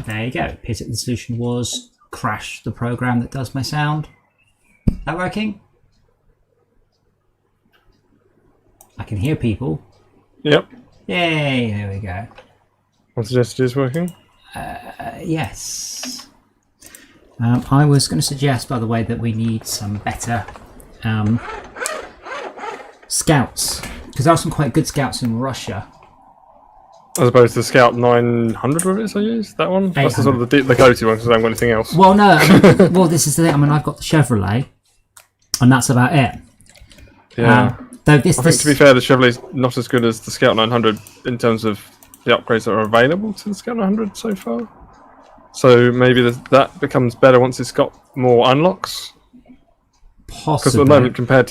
There you go. The solution was crash the program that does my sound. Is that working? I can hear people. Yep. Yay, there we go. What's suggested is working? Yes. I was going to suggest, by the way, that we need some better scouts. Because there are some quite good scouts in Russia. As opposed to Scout 900, what it is I use? That one? That's the sort of the go-to one because I don't got anything else. Well, no. Well, this is the thing. I mean, I've got the Chevrolet, and that's about it. Yeah. Though I think, to be fair, the Chevrolet's not as good as the Scout 900 in terms of the upgrades that are available to the Scout 900 so far. So maybe that becomes better once it's got more unlocks. Possibly. Because at the moment, compared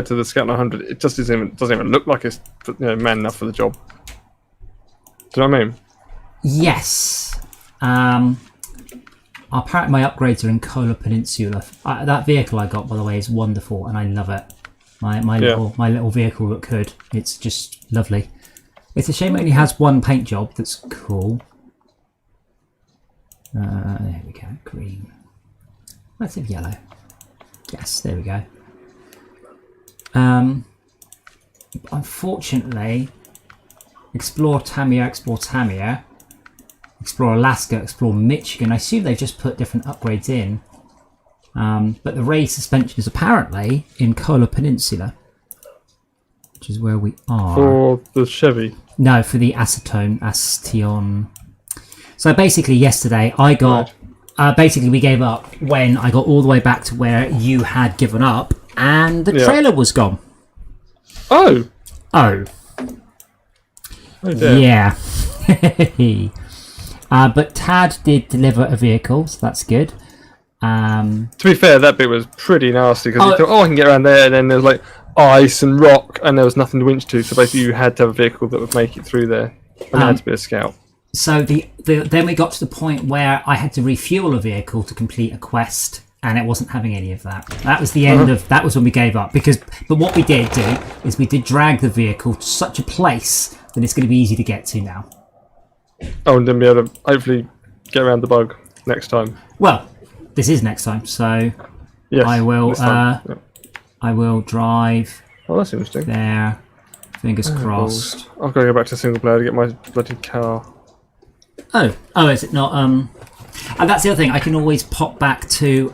to the Scout 900, it just doesn't even look like it's man enough for the job. Do you know what I mean? yes. Apparently my upgrades are in Kola Peninsula. That vehicle I got, by the way, is wonderful and I love it. My little vehicle look good. It's just lovely. It's a shame it only has one paint job. That's cool. There we go. Green. Let's have yellow. Yes, there we go. Unfortunately, Explore Tamiya, Explore Alaska, Explore Michigan. I assume they've just put different upgrades in. But the raised suspension is apparently in Kola Peninsula, which is where we are. For the Chevy? No, for the Astion. So basically yesterday I got... basically we gave up when I got all the way back to where you had given up and the trailer was gone. Oh! Oh. Oh dear. Yeah. But Tad did deliver a vehicle, so that's good. To be fair, that bit was pretty nasty because you thought, oh, I can get around there, and then there's like ice and rock, and there was nothing to winch to. So basically, you had to have a vehicle that would make it through there, and it had to be a scout. So then we got to the point where I had to refuel a vehicle to complete a quest, and it wasn't having any of that. That was the end of that. Was when we gave up But what we did do is we did drag the vehicle to such a place that it's going to be easy to get to now. Oh, and then be able to hopefully get around the bug. next time. Well, this is next time, so Yes, I will. this time. Yeah. I will drive Oh, that's interesting. there. Fingers crossed. I've got to go back to single player to get my bloody car. Oh, is it not? And that's the other thing. I can always pop back to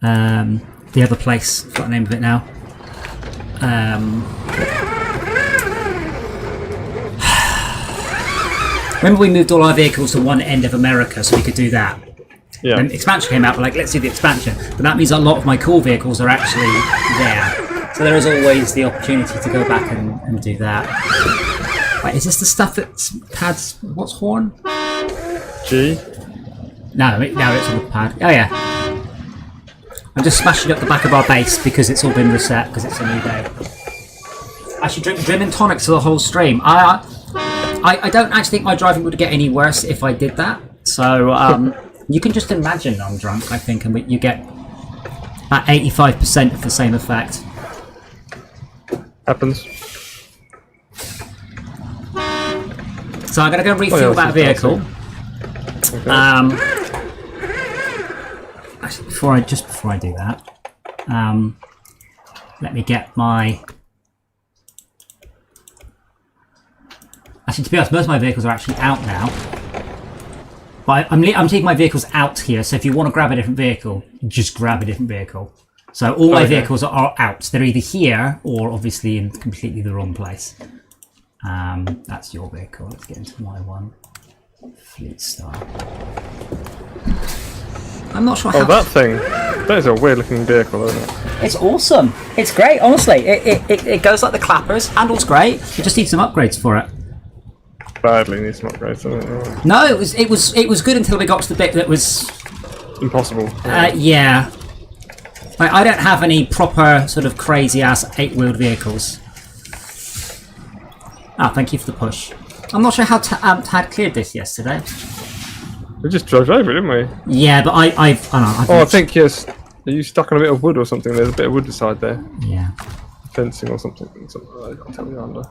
the other place. I've got the name of it now. Remember, we moved all our vehicles to one end of America, so we could do that. Yeah. Then expansion came out, we're like, let's do the expansion. But that means a lot of my cool vehicles are actually there. So there is always the opportunity to go back and do that. Wait, is this the stuff that pads? What's horn? G. No, it's on the pad. Oh yeah. I'm just smashing up the back of our base because it's all been reset because it's a new day. I should drink gin and tonics for the whole stream. I don't actually think my driving would get any worse if I did that. So you can just imagine I'm drunk, I think, and you get about 85% of the same effect. Happens. So I'm going to go refuel that vehicle. Okay. Actually, before I do that, let me get my. Actually, to be honest, most of my vehicles are actually out now. But I'm taking my vehicles out here, so if you want to grab a different vehicle, just grab a different vehicle. So all my vehicles are out. They're either here or obviously in completely the wrong place. That's your vehicle. Let's get into my one. Fleet Star. I'm not sure how... Oh, that thing. That is a weird looking vehicle, isn't it? It's awesome. It's great, honestly. It goes like the clappers. Handles great. It just needs some upgrades for it. Badly needs some upgrades, doesn't it? No, it was good until we got to the bit that was Impossible. yeah. Like, I don't have any proper sort of crazy ass 8-wheeled vehicles. Ah, thank you for the push. I'm not sure how Tad cleared this yesterday. We just drove over it, didn't we? Yeah, but I think yes. Are you stuck on a bit of wood or something? There's a bit of wood beside there. Yeah. Fencing or something. I can't tell you under.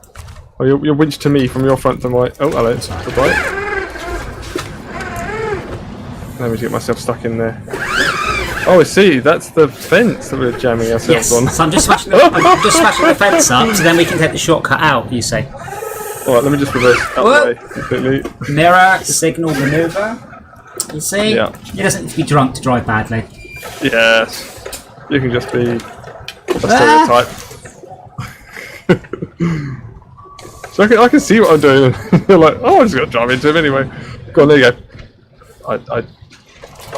Oh, you're winched to me from your front to my... Oh, hello. Goodbye. Let me get myself stuck in there. Oh, I see. That's the fence that we're jamming ourselves on. So I'm just smashing the fence up, so then we can take the shortcut out, you say. Alright, let me just reverse that way completely. Mirror, signal, maneuver. You see? Yeah. It doesn't need to be drunk to drive badly. Yes. You can just be a stereotype. So I can see what I'm doing. They're like, oh, I'm just going to drive into him anyway. Go on, there you go. I'm going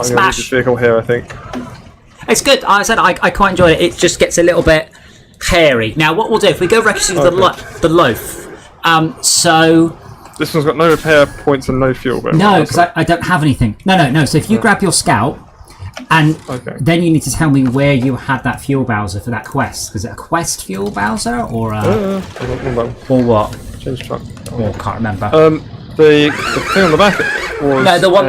to leave this vehicle here, I think. It's good. I said I quite enjoy it. It just gets a little bit hairy. Now, what we'll do, if we go recognize the loaf, so... This one's got no repair points and no fuel. No, because I don't have anything. No. So if you grab your scout, and then you need to tell me where you had that fuel bowser for that quest. Was it a quest fuel bowser or a... or what? Change truck. Oh, can't remember. The thing on the back was the one.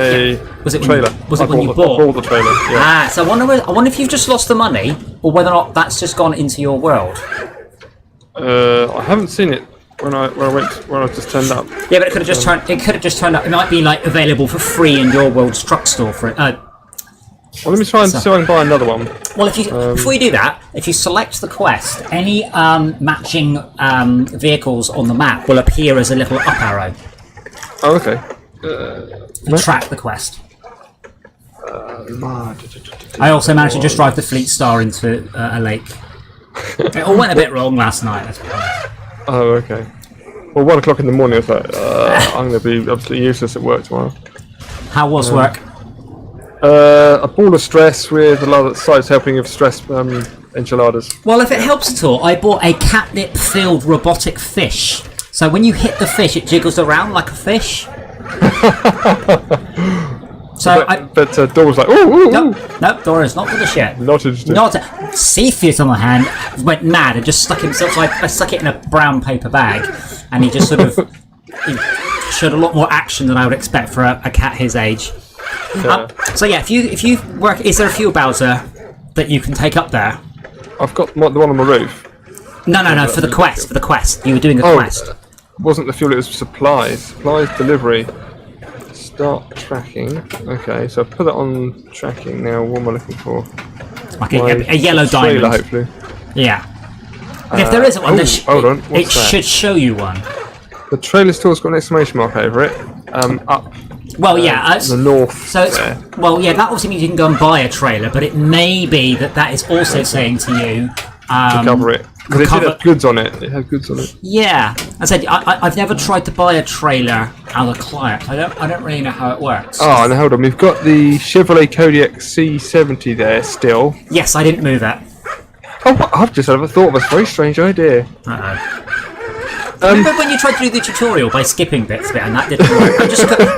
Was it trailer? When you bought? I bought the trailer. Yeah. So I wonder if you've just lost the money, or whether or not that's just gone into your world. I haven't seen it when I just turned up. Yeah, but it could have just turned. It could have just turned up. It might be like available for free in your world's truck store for it. Well, let me try and see if I can buy another one. Well, if you before you do that, if you select the quest, any matching vehicles on the map will appear as a little up arrow. Oh, okay. And track the quest. I also managed to just drive the Fleet Star into a lake. It all went a bit wrong last night. Let's be honest. Oh, okay. Well, 1 o'clock in the morning, I was like, I'm going to be absolutely useless at work tomorrow. How was work? A ball of stress with a lot of sides helping of stress enchiladas. Well, if it helps at all, I bought a catnip-filled robotic fish. So when you hit the fish, it jiggles around like a fish. But Dora's like, ooh. Nope, Dora's not for the shit. Not interested. Cepheus, on the hand, went mad and just stuck himself. So I stuck it in a brown paper bag, and he just sort of he showed a lot more action than I would expect for a cat his age. Yeah. So yeah, if you work, is there a fuel bowser that you can take up there? I've got the one on the roof. No. For the quest. For the quest, you were doing a quest. Wasn't the fuel? It was supplies. Supplies delivery. start tracking. Okay, so I put that on tracking now. What am I looking for? Like a yellow trailer, diamond. hopefully. Yeah. And if there isn't one, hold on. it What's that? should show you one. The trailer store's got an exclamation mark over it. Up. Well, yeah. The north. So it's there. well, yeah. That obviously means you can go and buy a trailer, but it may be that is also saying to you To cover it. Because it did have goods on it. It had goods on it. Yeah, I said I've never tried to buy a trailer out of client. I don't really know how it works. Oh, and hold on. We've got the Chevrolet Kodiaq C70 there still. Yes, I didn't move it. Oh, I've just had a thought of a very strange idea. Remember when you tried to do the tutorial by skipping bits and that didn't work?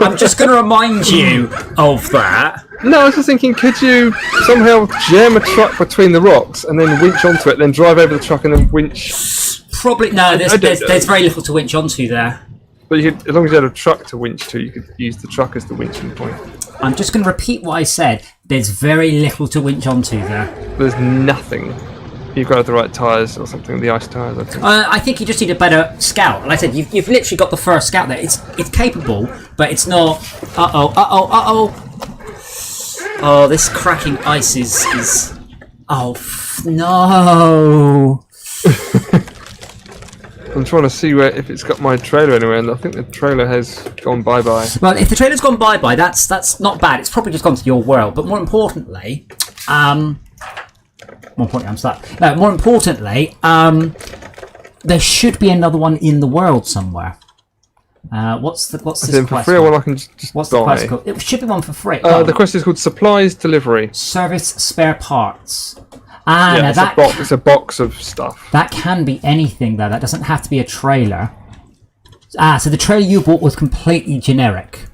I'm just going to remind you of that. No, I was just thinking, could you somehow jam a truck between the rocks and then winch onto it, then drive over the truck and then winch? Probably no. There's very little to winch onto there. But you could, as long as you had a truck to winch to, you could use the truck as the winching point. I'm just going to repeat what I said. There's very little to winch onto there. There's nothing. You've got to have the right tyres or something, the ice tyres, I think. I think you just need a better scout. Like I said, you've literally got the first scout there. It's capable, but it's not. Oh, this cracking ice is. Oh no! I'm trying to see if it's got my trailer anywhere, and I think the trailer has gone bye-bye. Well, if the trailer's gone bye-bye, that's not bad. It's probably just gone to your world. But more importantly, More importantly, there should be another one in the world somewhere. What's this for quest? free, well, I can just What's buy. the quest called? It should be one for free. The quest is called Supplies Delivery. Service spare parts. Yeah, now it's a box of stuff. that can be anything though. That doesn't have to be a trailer. So the trailer you bought was completely generic.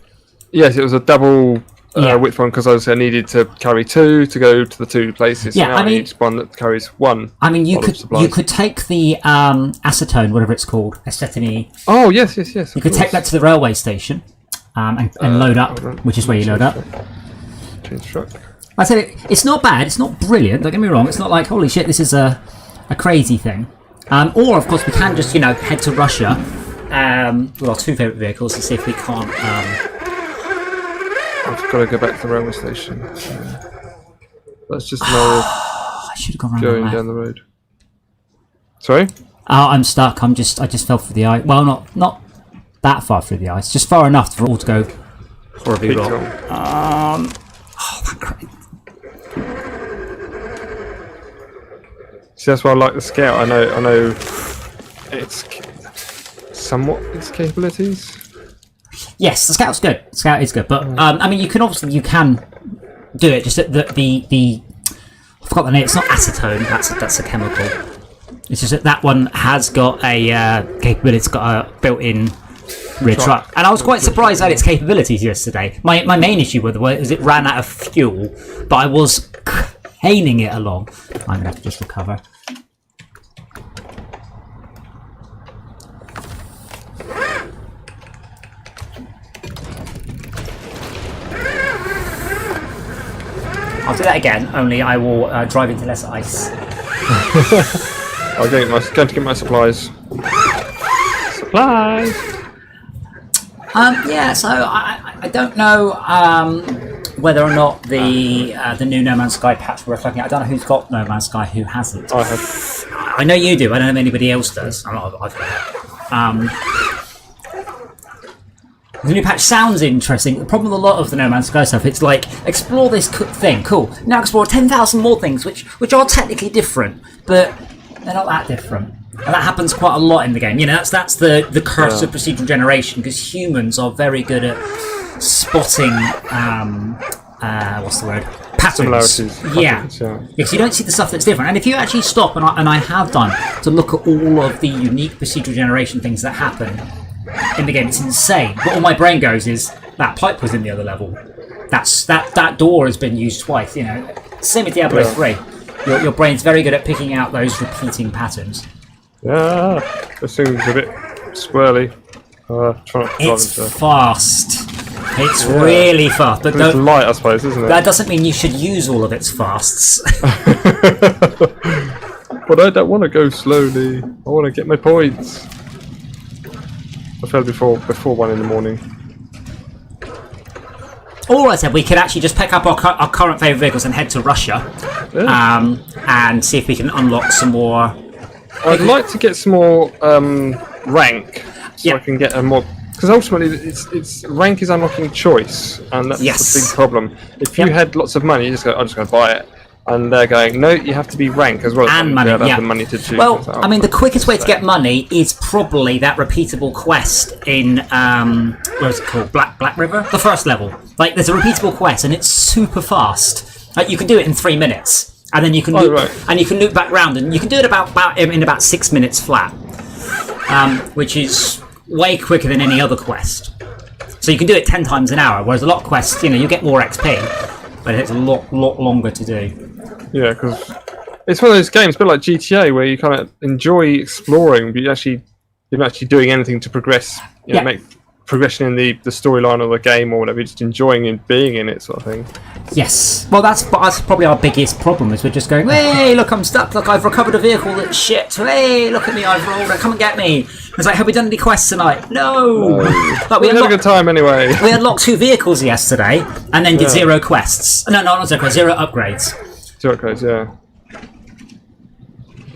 Yes, it was a double width one because I needed to carry two to go to the two places. Yeah, so now I mean, I need one that carries one. I mean, you supplies. could take the acetone, whatever it's called, acetone. Oh yes. You could take that to the railway station and load up, which is where you load up. Change truck. I said it's not bad. It's not brilliant. Don't get me wrong. It's not like holy shit. This is a crazy thing. Or of course we can just head to Russia with our two favourite vehicles to see if we can't. I've got to go back to the railway station. That's just I should have gone around going the way. down the road. Sorry? Oh, I'm stuck. I just fell through the ice. Well, not that far through the ice. Just far enough for it all to go horribly wrong. That crazy. See, that's why I like the Scout. I know it's somewhat its capabilities. Yes, the Scout's good. The Scout is good, but I mean, you can do it. Just that the I forgot the name. It's not acetone. That's a chemical. It's just that one has got a capability. It's got a built-in rear truck, and I was quite surprised at its capabilities yesterday. My main issue with it was it ran out of fuel, but I was caning it along. I'm gonna have to just recover. I'll do that again, only I will drive into less ice. I'm going to get my supplies. Supplies! Yeah, so I don't know whether or not the new No Man's Sky patch we're looking at. I don't know who's got No Man's Sky, who hasn't. I have. I know you do. I don't know if anybody else does. I've got it. The new patch sounds interesting. The problem with a lot of the No Man's Sky stuff, it's like, explore this thing, cool. Now explore 10,000 more things, which are technically different, but they're not that different. And that happens quite a lot in the game. That's the curse of procedural generation, because humans are very good at spotting, what's the word? Patterns. Similarities. Yeah. Yes, you don't see the stuff that's different. And if you actually stop, and I have done, to look at all of the unique procedural generation things that happen in the game, it's insane. But all my brain goes is that pipe was in the other level. That door has been used twice. Same with Diablo 3. Your brain's very good at picking out those repeating patterns. Yeah, this thing's a bit swirly. Try not to It's drive into. fast. It's really fast. But It's light, I suppose, isn't it? that doesn't mean you should use all of its fasts. But I don't want to go slowly. I want to get my points. I fell before 1 in the morning. Or I said we could actually just pick up our current favourite vehicles and head to Russia, and see if we can unlock some more. I'd like to get some more rank, so I can get a more. Because ultimately, it's rank is unlocking choice, and that's the big problem. If you had lots of money, you just go, I'm just going to buy it. And they're going, no, you have to be rank as well as and money. Have the money to choose. Well, I mean, the quickest way to get money is probably that repeatable quest in what is it called? Black River, the first level. Like, there's a repeatable quest, and it's super fast. Like, you can do it in 3 minutes, and then you can loop back round, and you can do it in about 6 minutes flat, which is way quicker than any other quest. So you can do it 10 times an hour, whereas a lot of quests, you get more XP, but it's a lot longer to do. Yeah, because it's one of those games, a bit like GTA, where you kind of enjoy exploring, but you're not actually doing anything to progress. Make progression in the storyline of the game or whatever. You're just enjoying and being in it, sort of thing. Yes. Well, that's probably our biggest problem. Is we're just going, hey, look, I'm stuck. Look, I've recovered a vehicle that's shit. Hey, look at me, I've rolled it. Come and get me. It's like, have we done any quests tonight? No. Like, we had a good time anyway. We unlocked 2 vehicles yesterday, and then did 0 quests. No, not 0 quests. 0 upgrades. 0 upgrades, yeah.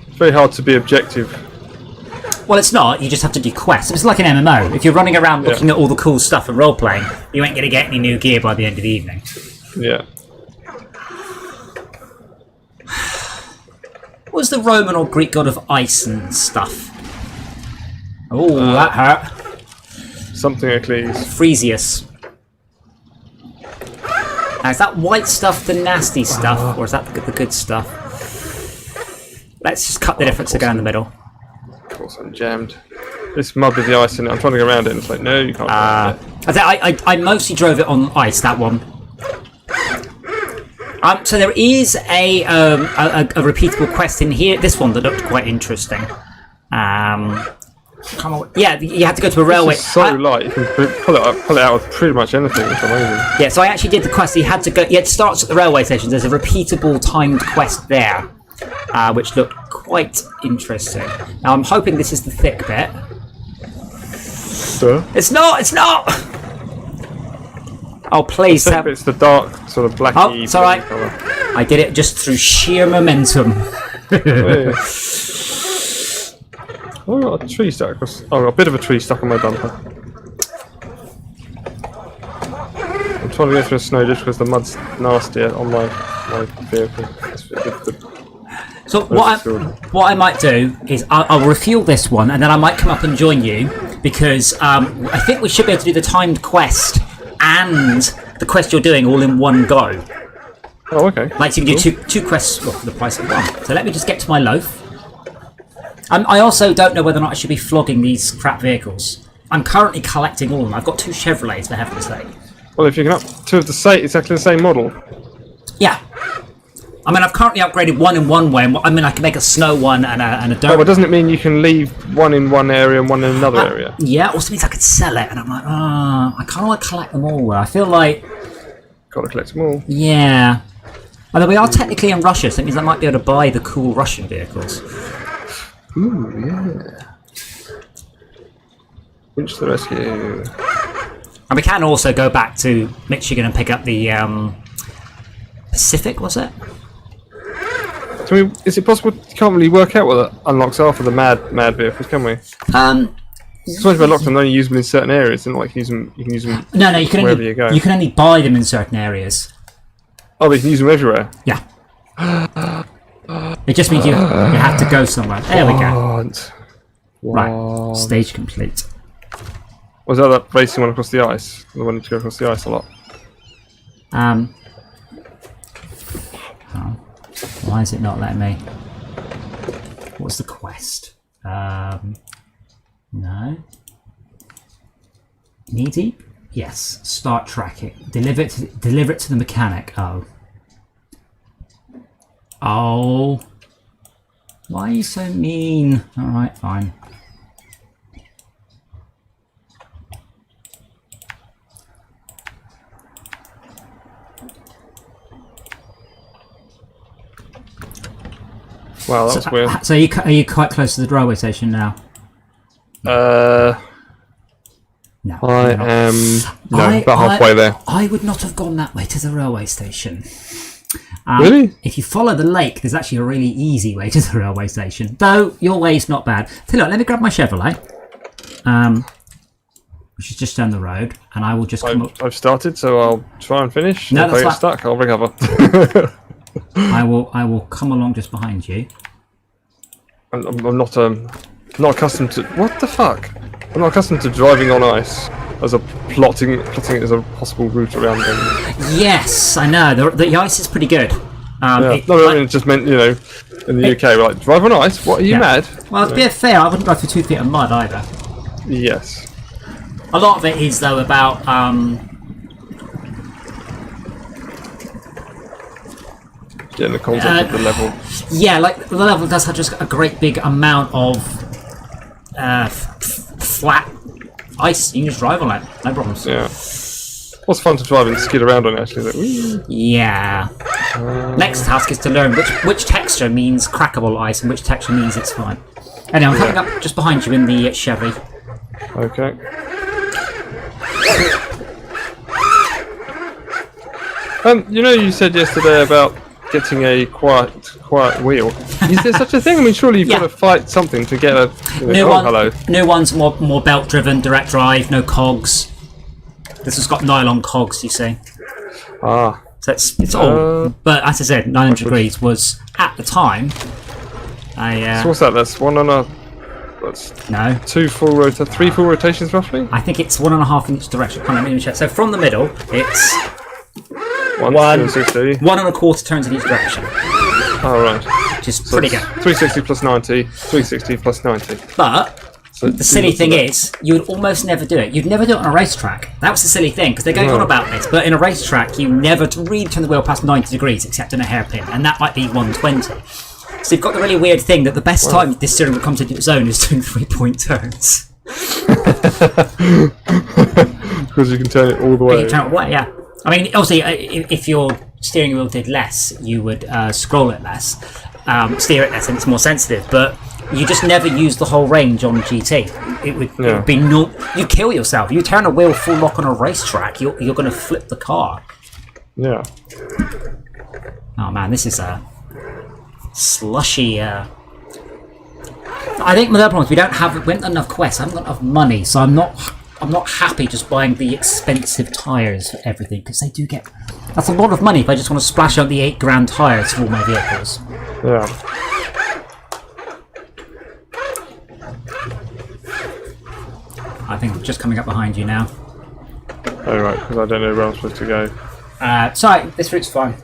It's very hard to be objective. Well, it's not. You just have to do quests. It's like an MMO. If you're running around looking at all the cool stuff and role-playing, you ain't going to get any new gear by the end of the evening. Yeah. What was the Roman or Greek god of ice and stuff? Oh, that hurt. Something Achilles. Fresius. Now, is that white stuff the nasty stuff, or is that the good stuff? Let's just cut the difference and go in the middle. Of course, I'm jammed. This mud with the ice in it, I'm trying to go around it, and it's like, no, you can't. I mostly drove it on ice, that one. So there is a repeatable quest in here. This one that looked quite interesting. Yeah, you had to go to a railway. It's so light, you can pull it out with pretty much anything. It's amazing. Yeah, so I actually did the quest. You had to go. Yeah, it starts at the railway station. There's a repeatable timed quest there, which looked quite interesting. Now I'm hoping this is the thick bit. Sir? It's not. It's not. Oh please! It's the dark sort of blacky. Oh, it's all right. I did it just through sheer momentum. Oh, I got a tree stuck across. Oh, I got a bit of a tree stuck on my bumper. I'm trying to go through a snow ditch because the mud's nasty on my vehicle. So what I might do is I'll refuel this one, and then I might come up and join you, because I think we should be able to do the timed quest and the quest you're doing all in one go. Oh, okay. Like, so you can do two quests for the price of one. So let me just get to my loaf. I also don't know whether or not I should be flogging these crap vehicles. I'm currently collecting all of them. I've got 2 Chevrolets, for heaven's sake. Well, if you can up 2 of the same, exactly the same model. Yeah. I mean, I've currently upgraded one in one way. I mean, I can make a snow one and a dirt. Oh, but doesn't it mean you can leave one in one area and one in another area? Yeah, also means I could sell it, and I'm like, I kind of want to collect them all. I feel like... Got to collect them all. Yeah. Although we are technically in Russia, so it means I might be able to buy the cool Russian vehicles. Ooh, yeah. Winch to the rescue. And we can also go back to Michigan and pick up the Pacific, was it? So, I mean, is it possible you can't really work out what it unlocks are for the mad vehicles, can we? It's only about LockDown, only usable in certain areas, and like you can use them. No, you can wherever you go. You can only buy them in certain areas. Oh, but you can use them everywhere. Yeah. It just means you have to go somewhere. There we go. Right, stage complete. Was that racing one across the ice? The one to go across the ice a lot. Why is it not letting me? What's the quest? No. Knee deep? Yes. Start tracking. Deliver it to the mechanic. Oh. Why are you so mean? Alright, fine. Wow, that was weird. So are you quite close to the railway station now? No. No. I am about halfway there. I would not have gone that way to the railway station. Really? If you follow the lake, there's actually a really easy way to the railway station. Though your way's not bad. Tell you what, let me grab my Chevrolet, which is just down the road, and I will just come up. I've started, so I'll try and finish. No, if I get stuck, I'll recover. I will come along just behind you. I'm not accustomed to what the fuck. I'm not accustomed to driving on ice as a plotting it as a possible route around them. Yes, I know. The ice is pretty good. I mean, it just meant, in the UK, we're like, drive on ice? What, are you mad? Well, to be fair, I wouldn't drive through 2 feet of mud either. Yes. A lot of it is, though, about... getting the concept of the level. Yeah, like, the level does have just a great big amount of flat ice. You can just drive on it, no problems. Yeah. What's fun to drive and skid around on it, actually. Like, yeah. Next task is to learn which texture means crackable ice and which texture means it's fine. Anyway, I'm coming up just behind you in the Chevy. Okay. You said yesterday about getting a quiet wheel. Is there such a thing? I mean, surely you've got to fight something to get a... hello. New one's more belt-driven, direct drive, no cogs. This has got nylon cogs, you see. Ah. So it's old. But as I said, 900 degrees was, at the time, so what's that? That's one on a... That's no. 3 full rotations, roughly? I think it's 1.5 in each direction. Let me check. So from the middle, it's... 160. 1.25 turns in each direction. Oh, right. Which is pretty good. 360 plus 90, 360 plus 90. But the silly thing is, you would almost never do it. You'd never do it on a racetrack. That was the silly thing, because they're going on about this. But in a racetrack, you never really turn the wheel past 90 degrees, except in a hairpin, and that might be 120. So you've got the really weird thing that the best time this steering wheel comes into its own is doing 3-point turns. Because you can turn it all the way. You can turn it away, yeah. I mean, obviously, if your steering wheel did less, you would scroll it less, steer it less, and it's more sensitive. But you just never use the whole range on GT. It would be you kill yourself. You turn a wheel full lock on a racetrack, you're going to flip the car. Yeah. Oh man, this is a slushy. I think my other problem is we haven't got enough quests. I haven't got enough money, so I'm not happy just buying the expensive tyres for everything, because they do get... That's a lot of money if I just want to splash out the £8,000 tyres for all my vehicles. Yeah. I think I'm just coming up behind you now. Oh, right, because I don't know where I'm supposed to go. Sorry, this route's fine.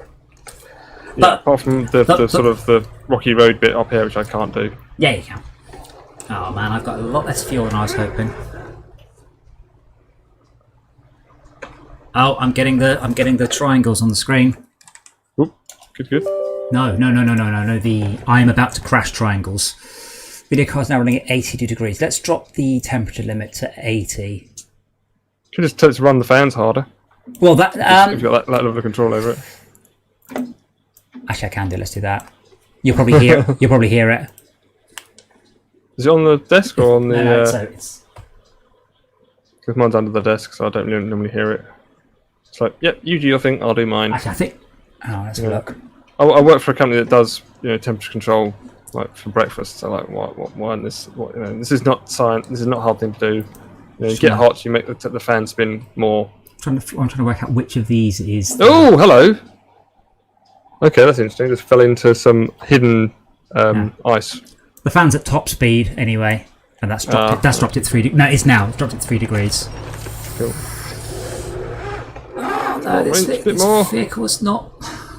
Yeah, But, apart from the sort of the rocky road bit up here, which I can't do. Yeah, you can. Oh man, I've got a lot less fuel than I was hoping. Oh, I'm getting the triangles on the screen. Oop, good. No. The I am about to crash triangles. Video card's now running at 82 degrees. Let's drop the temperature limit to 80. You can just tell it to run the fans harder. Well, that if you've got that level of control over it. Actually, I can do. Let's do that. You'll probably hear. You'll probably hear it. Is it on the desk or on the? No, it's. Because mine's under the desk, so I don't normally hear it. It's like, yep, you do your thing, I'll do mine. Actually, I think. Oh, let's have a look. I work for a company that does, temperature control, like for breakfast. So like, why this? This is not science. This is not a hard thing to do. You get hot, you make the fan spin more. I'm trying to work out which of these is. Oh, hello. Okay, that's interesting. Just fell into some hidden ice. The fan's at top speed anyway, and that's dropped. That's dropped it 3. No, it's now. It's dropped it 3 degrees. Cool. No, this vehicle is not.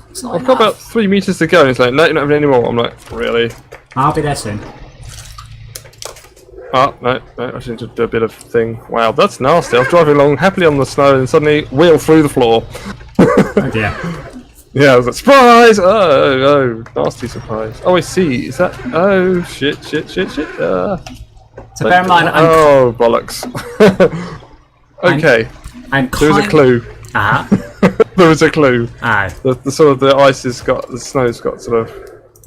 It's not. I've got about 3 meters to go, and it's like, no, you're not having any more. I'm like, really? I'll be there soon. Oh, no, I just need to do a bit of thing. Wow, that's nasty. I was driving along happily on the snow, and suddenly wheel through the floor. Oh dear. Yeah, I was like, surprise! Oh, nasty surprise. Oh, I see. Is that? Oh, shit. So bear in mind, oh, bollocks. Okay. There was a clue. There was a clue. The sort of the ice has got, the snow's got sort of.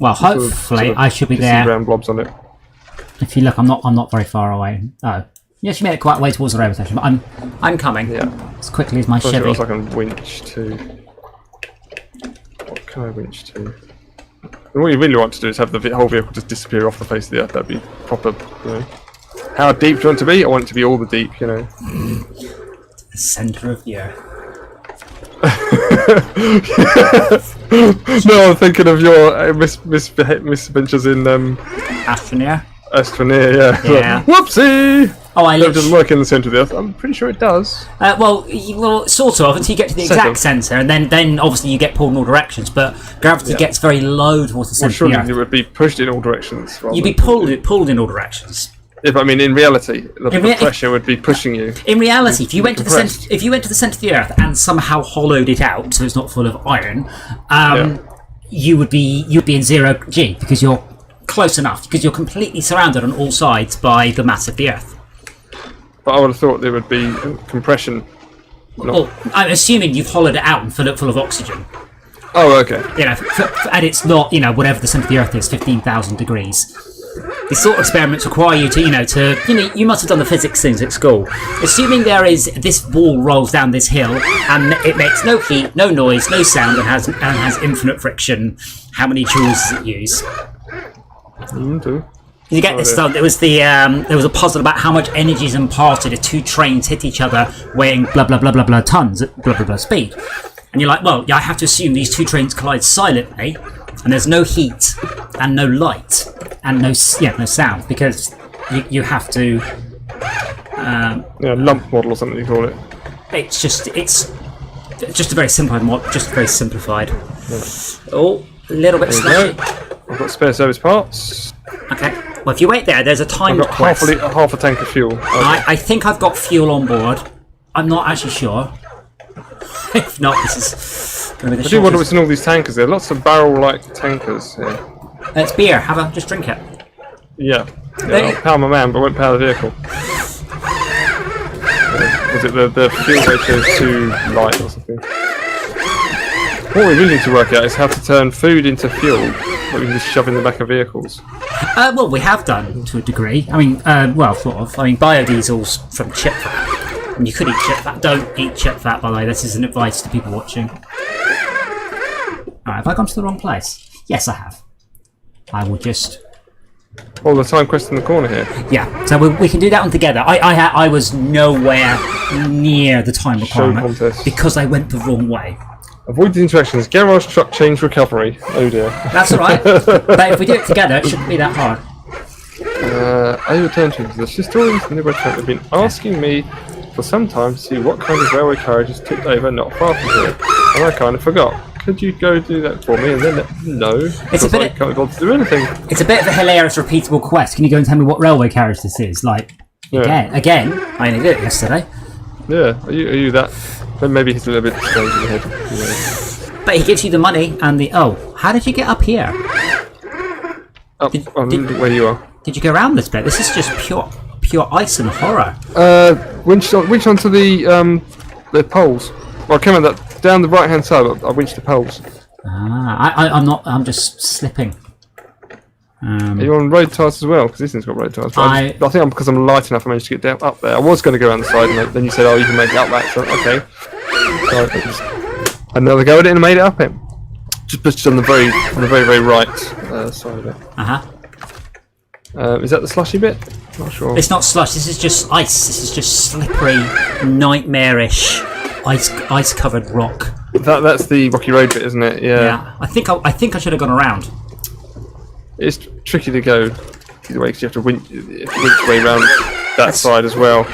Well, hopefully I should be there. Brown blobs on it. If you look, I'm not very far away. Oh, Yeah, she made it quite a way towards the railway station, but I'm coming. Yeah. As quickly as my What Chevy. else I can winch to? What can I winch to? And what you really want to do is have the whole vehicle just disappear off the face of the earth. That'd be proper, you know. How deep do you want it to be? I want it to be all the deep, you know. The centre of the earth. No, I'm thinking of your misadventures in Astroneer? Astroneer, yeah. Yeah. Whoopsie! Oh, I It doesn't work in the centre of the earth. I'm pretty sure it does. well, sort of, until you get to the exact centre, and then obviously you get pulled in all directions, but gravity gets very low towards the Well, centre of surely the you earth. would be pushed in all directions. You'd be pulled in all directions. If I mean, in reality, the pressure would be pushing you. In reality, if you went to the centre of the earth and somehow hollowed it out so it's not full of iron, you'd be in 0 G because you're close enough, because you're completely surrounded on all sides by the mass of the earth. But I would have thought there would be compression. Well, I'm assuming you've hollowed it out and filled it full of oxygen. Oh, okay. You know, and it's not, whatever the centre of the earth is, 15,000 degrees. These sort of experiments require you to, you must have done the physics things at school. Assuming this ball rolls down this hill and it makes no heat, no noise, no sound, and has infinite friction, how many joules does it use? You get this stuff. There was a puzzle about how much energy is imparted if two trains hit each other weighing blah blah blah blah blah tons at blah blah blah speed. And you're like, well, I have to assume these two trains collide silently, and there's no heat and no light and no sound, because you have to. Lump model or something you call it. It's just a very simplified. Oh, a little bit slushy. I've got spare service parts. Okay. Well, if you wait there, there's a timed I've got quest. half a tank of fuel. Okay. I think I've got fuel on board. I'm not actually sure. If not, this is going to be the I do wonder what's in all these tankers. There are lots of barrel-like tankers here. It's beer. Just drink it. Yeah. I'll power my man, but I won't power the vehicle. Was it the fuel ratio is too light or something? What we really need to work out is how to turn food into fuel that we can just shove in the back of vehicles. Well, we have done to a degree. I mean, sort of. I mean, biodiesel's from chip fat. And you could eat chip fat. Don't eat chip fat, by the way. This is an advice to people watching. Alright, have I gone to the wrong place? Yes, I have. I will just... Oh, the time quest in the corner here. Yeah, so we can do that one together. I was nowhere near the time requirement because I went the wrong way. Avoid the interactions. Garage truck change recovery. Oh dear. That's alright. But if we do it together, it shouldn't be that hard. I return to the historians in the restaurant have been asking me for some time to see what kind of railway carriages tipped over not far from here, and I kind of forgot. Could you go do that for me and then let me know? Because I can't be bothered to do anything. It's a bit of a hilarious, repeatable quest. Can you go and tell me what railway carriage this is? Again, I only did it yesterday. Yeah, are you that? Then maybe he's a little bit strange in the head. Yeah. But he gives you the money and the... Oh, how did you get up here? Where you are. Did you go around this bit? This is just pure ice and horror. Winch onto the poles. Well, I came on down the right hand side. I winched the poles. I'm not. I'm just slipping. Are you on road tyres as well? Because this thing's got road tyres. I think because I'm light enough, I managed to get up there. I was going to go around the side, and then you said, "Oh, you can make it up that." So okay. So I just had another go at it and made it up it. Just pushed on the very right side of it. Is that the slushy bit? Not sure. It's not slush. This is just ice. This is just slippery, nightmarish, ice-covered rock. That's the rocky road bit, isn't it? Yeah. Yeah. I think I should have gone around. It's tricky to go either way because you have to winch way around that side as well.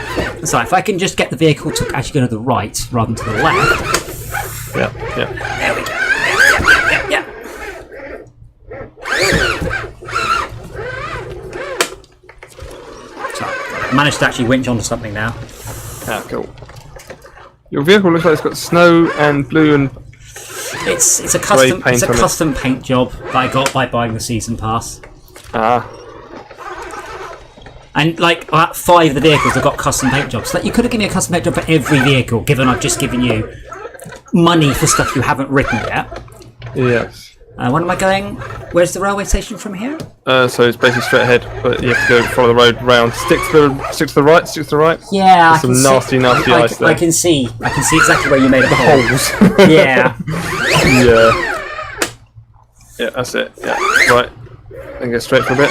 So if I can just get the vehicle to actually go to the right rather than to the left. Yeah. There we go. Yeah. So I managed to actually winch onto something now. Cool. Your vehicle looks like it's got snow and blue and it's a custom paint job that I got by buying the season pass. And like 5 of the vehicles have got custom paint jobs. Like you could have given me a custom paint job for every vehicle, given I've just given you money for stuff you haven't written yet. Yes. When am I going? Where's the railway station from here? So it's basically straight ahead, but you have to go follow the road round. Stick to the right. Yeah, There's some nasty ice there. I can see exactly where you made the holes. Yeah. Yeah, that's it. Yeah, right. And go straight for a bit.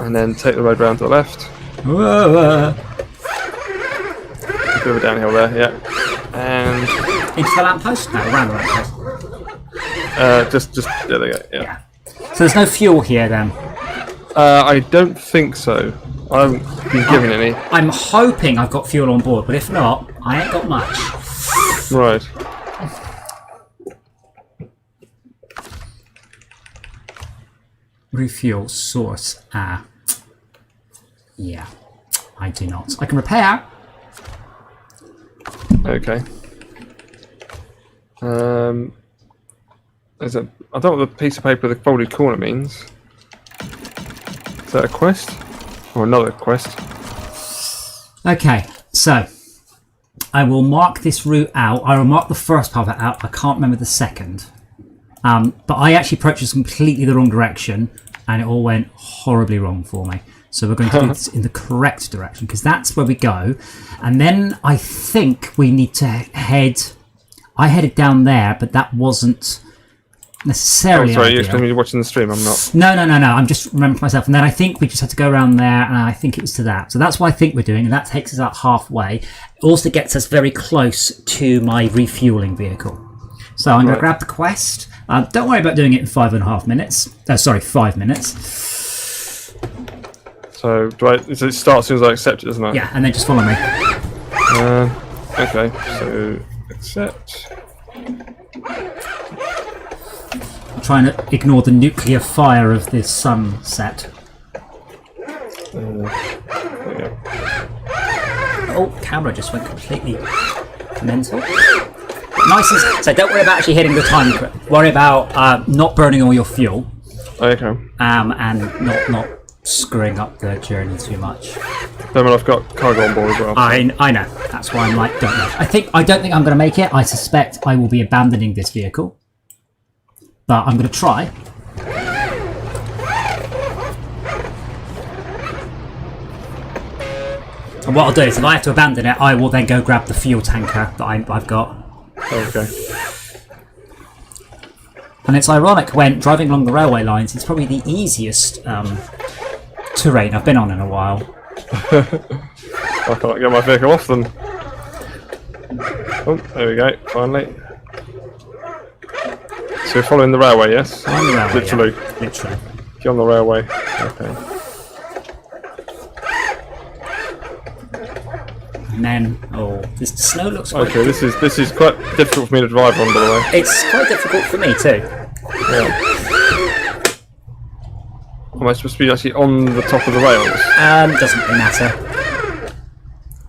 And then take the road round to the left. A bit of a downhill there, yeah. And into the lamppost? No, around the lamppost. Just there they go. Yeah. So there's no fuel here then. I don't think so. I haven't been given any. I'm hoping I've got fuel on board, but if not, I ain't got much. Right. Refuel source. Yeah, I do not. I can repair. Okay. I don't know what the piece of paper with the folded corner means. Is that a quest? Or another quest? Okay, so I will mark this route out. I will mark the first part of it out. I can't remember the second. But I actually approached this completely the wrong direction, and it all went horribly wrong for me. So we're going to do this in the correct direction, because that's where we go. And then I think we need to head... I headed down there, but that wasn't necessarily sorry, ideal. you're supposed to be watching the stream, I'm not. No. I'm just remembering to myself. And then I think we just had to go around there, and I think it was to that. So that's what I think we're doing, and that takes us out halfway. It also gets us very close to my refueling vehicle. So I'm going to grab the quest. Don't worry about doing it in 5.5 minutes. 5 minutes. So it starts as soon as I accept it, doesn't it? Yeah, and then just follow me. Okay, so accept. I'm trying to ignore the nuclear fire of this sunset. Oh, camera just went completely mental. Nice and so don't worry about actually hitting the time. Worry about not burning all your fuel. Okay. And not screwing up the journey too much. Then I've got cargo on board as well. I know. That's why I'm like, don't know. I don't think I'm going to make it. I suspect I will be abandoning this vehicle, but I'm going to try. And what I'll do is, if I have to abandon it, I will then go grab the fuel tanker that I've got. Okay. And it's ironic when driving along the railway lines, it's probably the easiest terrain I've been on in a while. I can't get my vehicle off them. Oh, there we go, finally. So you're following the railway, yes? On the railway, literally. Yeah. Literally. Get on the railway. Okay. And then, the snow looks quite Okay, this is quite difficult for me to drive on, by the way. It's quite difficult for me too. Yeah. Am I supposed to be actually on the top of the rails? Doesn't really matter.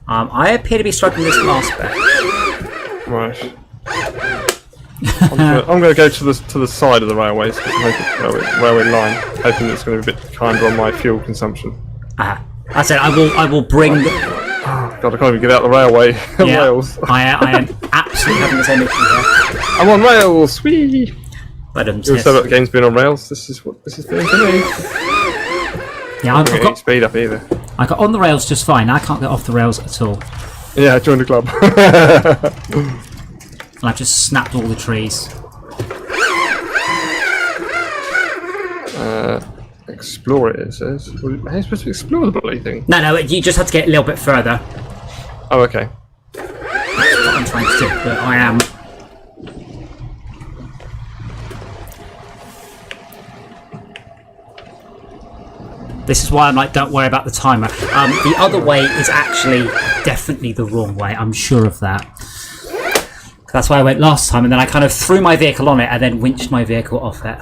I appear to be struggling this last bit. Right. I'm going to go to the side of the railways, railway line, hoping it's going to be a bit kinder on my fuel consumption. I said I will bring. God, I can't even get out the railway. Yeah, rails. I am absolutely having the same issue here. I'm on rails. Whee! But You said about the game's being on rails. This is what this is doing for me. Yeah, I've got speed up either. I got on the rails just fine. I can't get off the rails at all. Yeah, join the club. And I've just snapped all the trees. Explore it says. How are you supposed to explore the bloody thing? No, you just have to get a little bit further. Oh, okay. That's what I'm trying to do, but I am. This is why I'm like, don't worry about the timer. The other way is actually definitely the wrong way. I'm sure of that. That's why I went last time, and then I kind of threw my vehicle on it and then winched my vehicle off it.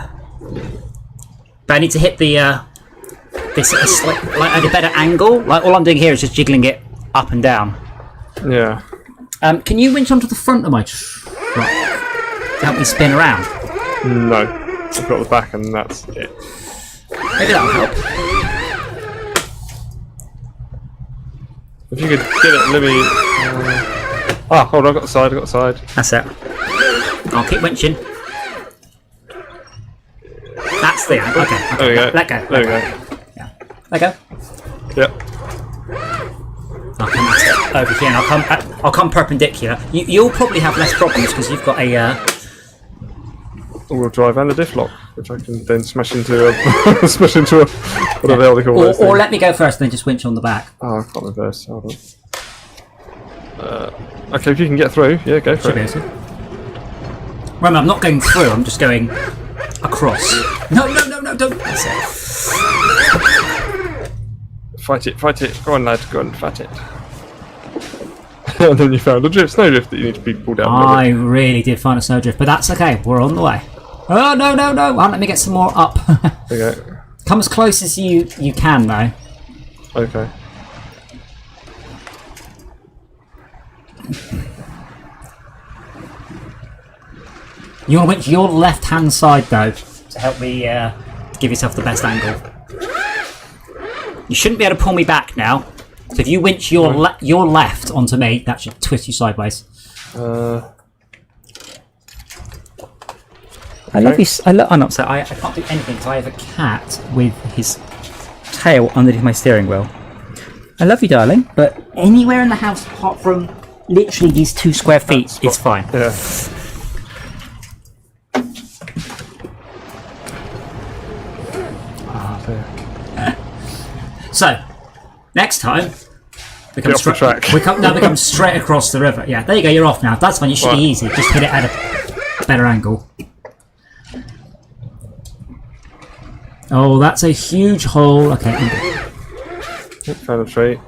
But I need to hit the this at a better angle. Like all I'm doing here is just jiggling it up and down. Yeah. Can you winch onto the front of my truck to help me spin around? No. I've got the back, and that's it. Maybe that'll help. If you could get it, let me. Hold on, I got the side. That's it. I'll keep winching. That's the end. Okay. There we go. Let go. There we go. Yeah. Let go. Yep. I'll come over here and I'll come perpendicular. You'll probably have less problems because you've got a all-wheel drive and a diff lock, which I can then smash into a whatever the hell they call those or things. let me go first and then just winch on the back. Oh, I can't reverse. Hold on. Okay, if you can get through, yeah, go for it. Remember, I'm not going through. I'm just going across. No, don't. That's it. Fight it. Go on, lad. Go on, fight it. And then you found a snowdrift that you need to be pulled out. I really did find a snowdrift, but that's okay. We're on the way. Oh, no. Let me get some more up. There you go. Come as close as you can, though. Okay. You want to winch your left-hand side, though, to help me give yourself the best angle. You shouldn't be able to pull me back now. So if you winch your left onto me, that should twist you sideways. I love you. I'm upset. I can't do anything because I have a cat with his tail underneath my steering wheel. I love you, darling, but anywhere in the house apart from literally these 2 square feet is fine. Yeah. So, next time, we come off the track. We come straight across the river. Yeah, there you go. You're off now. That's fine. You should be easy. Just hit it at a better angle. Oh, that's a huge hole. Okay. Found a tree.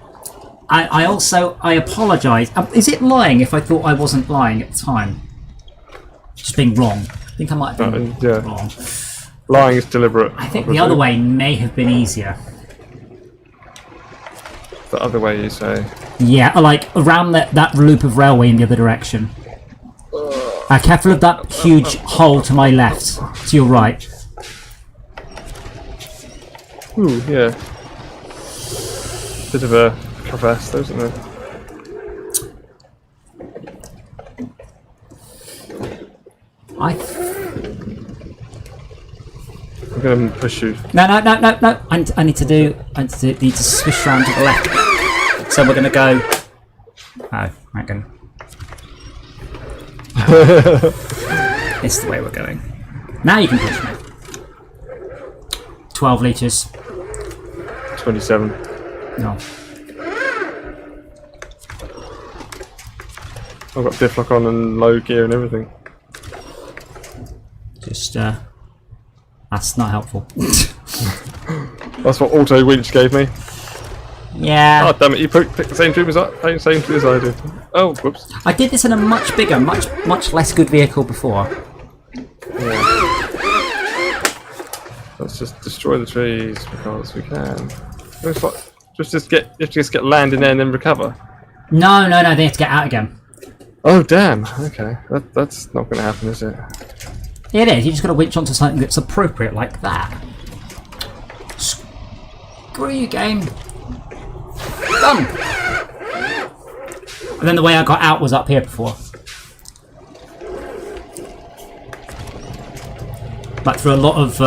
I apologise. Is it lying if I thought I wasn't lying at the time? Just being wrong. I think I might have been wrong. Lying is deliberate. I think the other way may have been easier. The other way, you say? Yeah, like around that loop of railway in the other direction. Careful of that huge hole to my left, to your right. Ooh, yeah. Bit of a crevasse, though, isn't there? I'm going to push you. No. I need to swish around to the left. So we're going to go. Oh, right, go. It's the way we're going. Now you can push me. 12 litres. 27. No. I've got diff lock on and low gear and everything. Just, that's not helpful. That's what auto winch gave me. Yeah. Oh damn it! You picked the same tube as I did. Oh, whoops. I did this in a much bigger, much less good vehicle before. Yeah. Let's just destroy the trees because we can. It's like, you have to just get land in there and then recover. No, they have to get out again. Oh damn! Okay, that's not going to happen, is it? It is. You just got to winch onto something that's appropriate like that. Screw you, game. Done. And then the way I got out was up here before. But through a lot of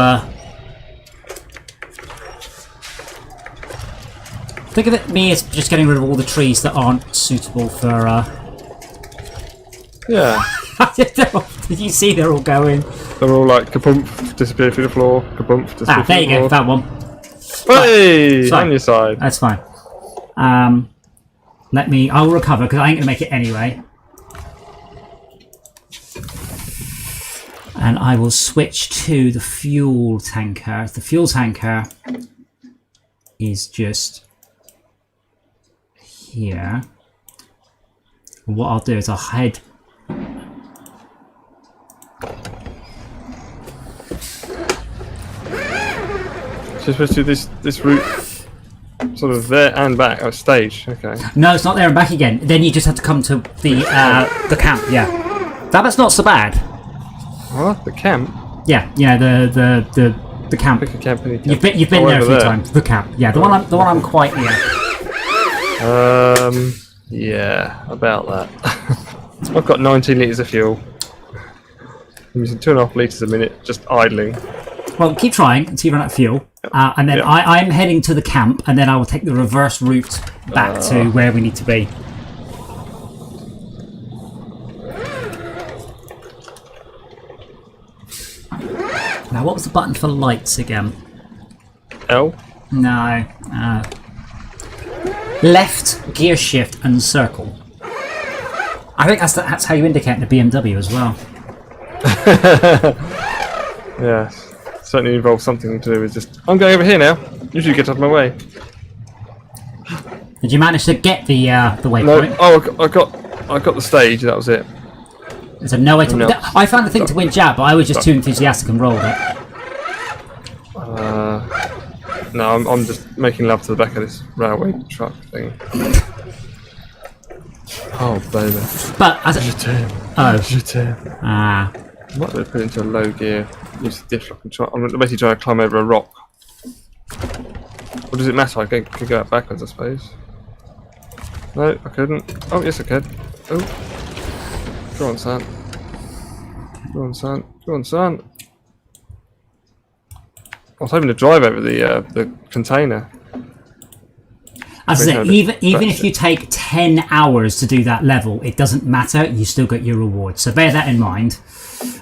think of it me as just getting rid of all the trees that aren't suitable for Yeah. Did you see they're all going? They're all like kaboom, disappear through the floor, kaboom, disappear there you go, that one. Hey, Fine. on your side. That's fine. I'll recover because I ain't gonna make it anyway. And I will switch to the fuel tanker. The fuel tanker is just here. And what I'll do is I'll head. So you're supposed to do this route sort of there and back, oh, stage, okay. No, it's not there and back again. Then you just have to come to the camp, yeah. That's not so bad. What? The camp? Yeah, the camp. Pick a camp, any camp. You've been there a few times. The camp, yeah, the one I'm quite near. Yeah, about that. I've got 19 litres of fuel. I'm using 2.5 litres a minute, just idling. Well, keep trying until you run out of fuel. And then I'm heading to the camp, and then I will take the reverse route back to where we need to be. Now, what was the button for lights again? L? No. Left, gear shift, and circle. I think that's how you indicate the BMW as well. Yes. Certainly involves something to do with just... I'm going over here now. Usually get out of my way. Did you manage to get the waypoint? No. Oh, I got the stage. That was it. There's no way to... No. I found the thing to win jab, but I was just too enthusiastic and rolled it. No, I'm just making love to the back of this railway truck thing. Oh, baby. But as I might have put it into a low gear. Use the diff lock and try. I'm basically trying to climb over a rock. Or does it matter? I could go out backwards, I suppose. No, I couldn't. Oh, yes, I could. Oh. Go on, son. Go on, son. Go on, son. I was hoping to drive over the container. As I say, even if you take 10 hours to do that level, it doesn't matter. You still get your reward. So bear that in mind.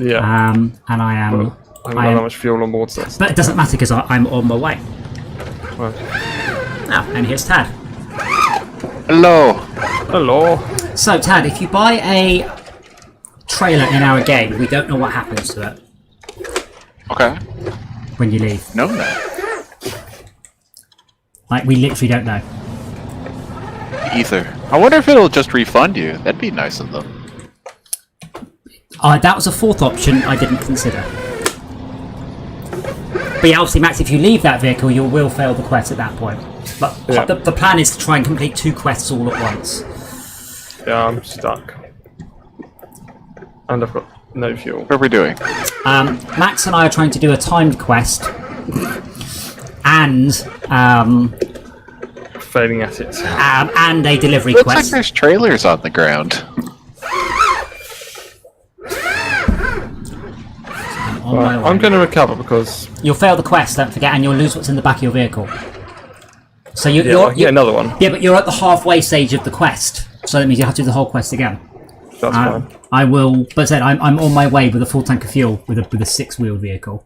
Yeah. And I am. Well, I haven't got that much fuel on board, so but it doesn't matter because I'm on my way. Right. Ah, and here's Tad. Hello. Hello. So Tad, if you buy a trailer in our game, we don't know what happens to it Okay. when you leave. No. Like, we literally don't know. Either. I wonder if it'll just refund you. That'd be nice of them. That was a fourth option I didn't consider. But yeah, obviously, Max, if you leave that vehicle, you will fail the quest at that point. But the plan is to try and complete 2 quests all at once. Yeah, I'm stuck. And I've got no fuel. What are we doing? Max and I are trying to do a timed quest. And Failing at it. and a delivery Looks quest. like there's trailers on the ground. I'm going to recover because... You'll fail the quest, don't forget, and you'll lose what's in the back of your vehicle. So I can get another one. Yeah, but you're at the halfway stage of the quest, so that means you have to do the whole quest again. That's fine. I will, but I said I'm on my way with a full tank of fuel with a 6-wheeled vehicle.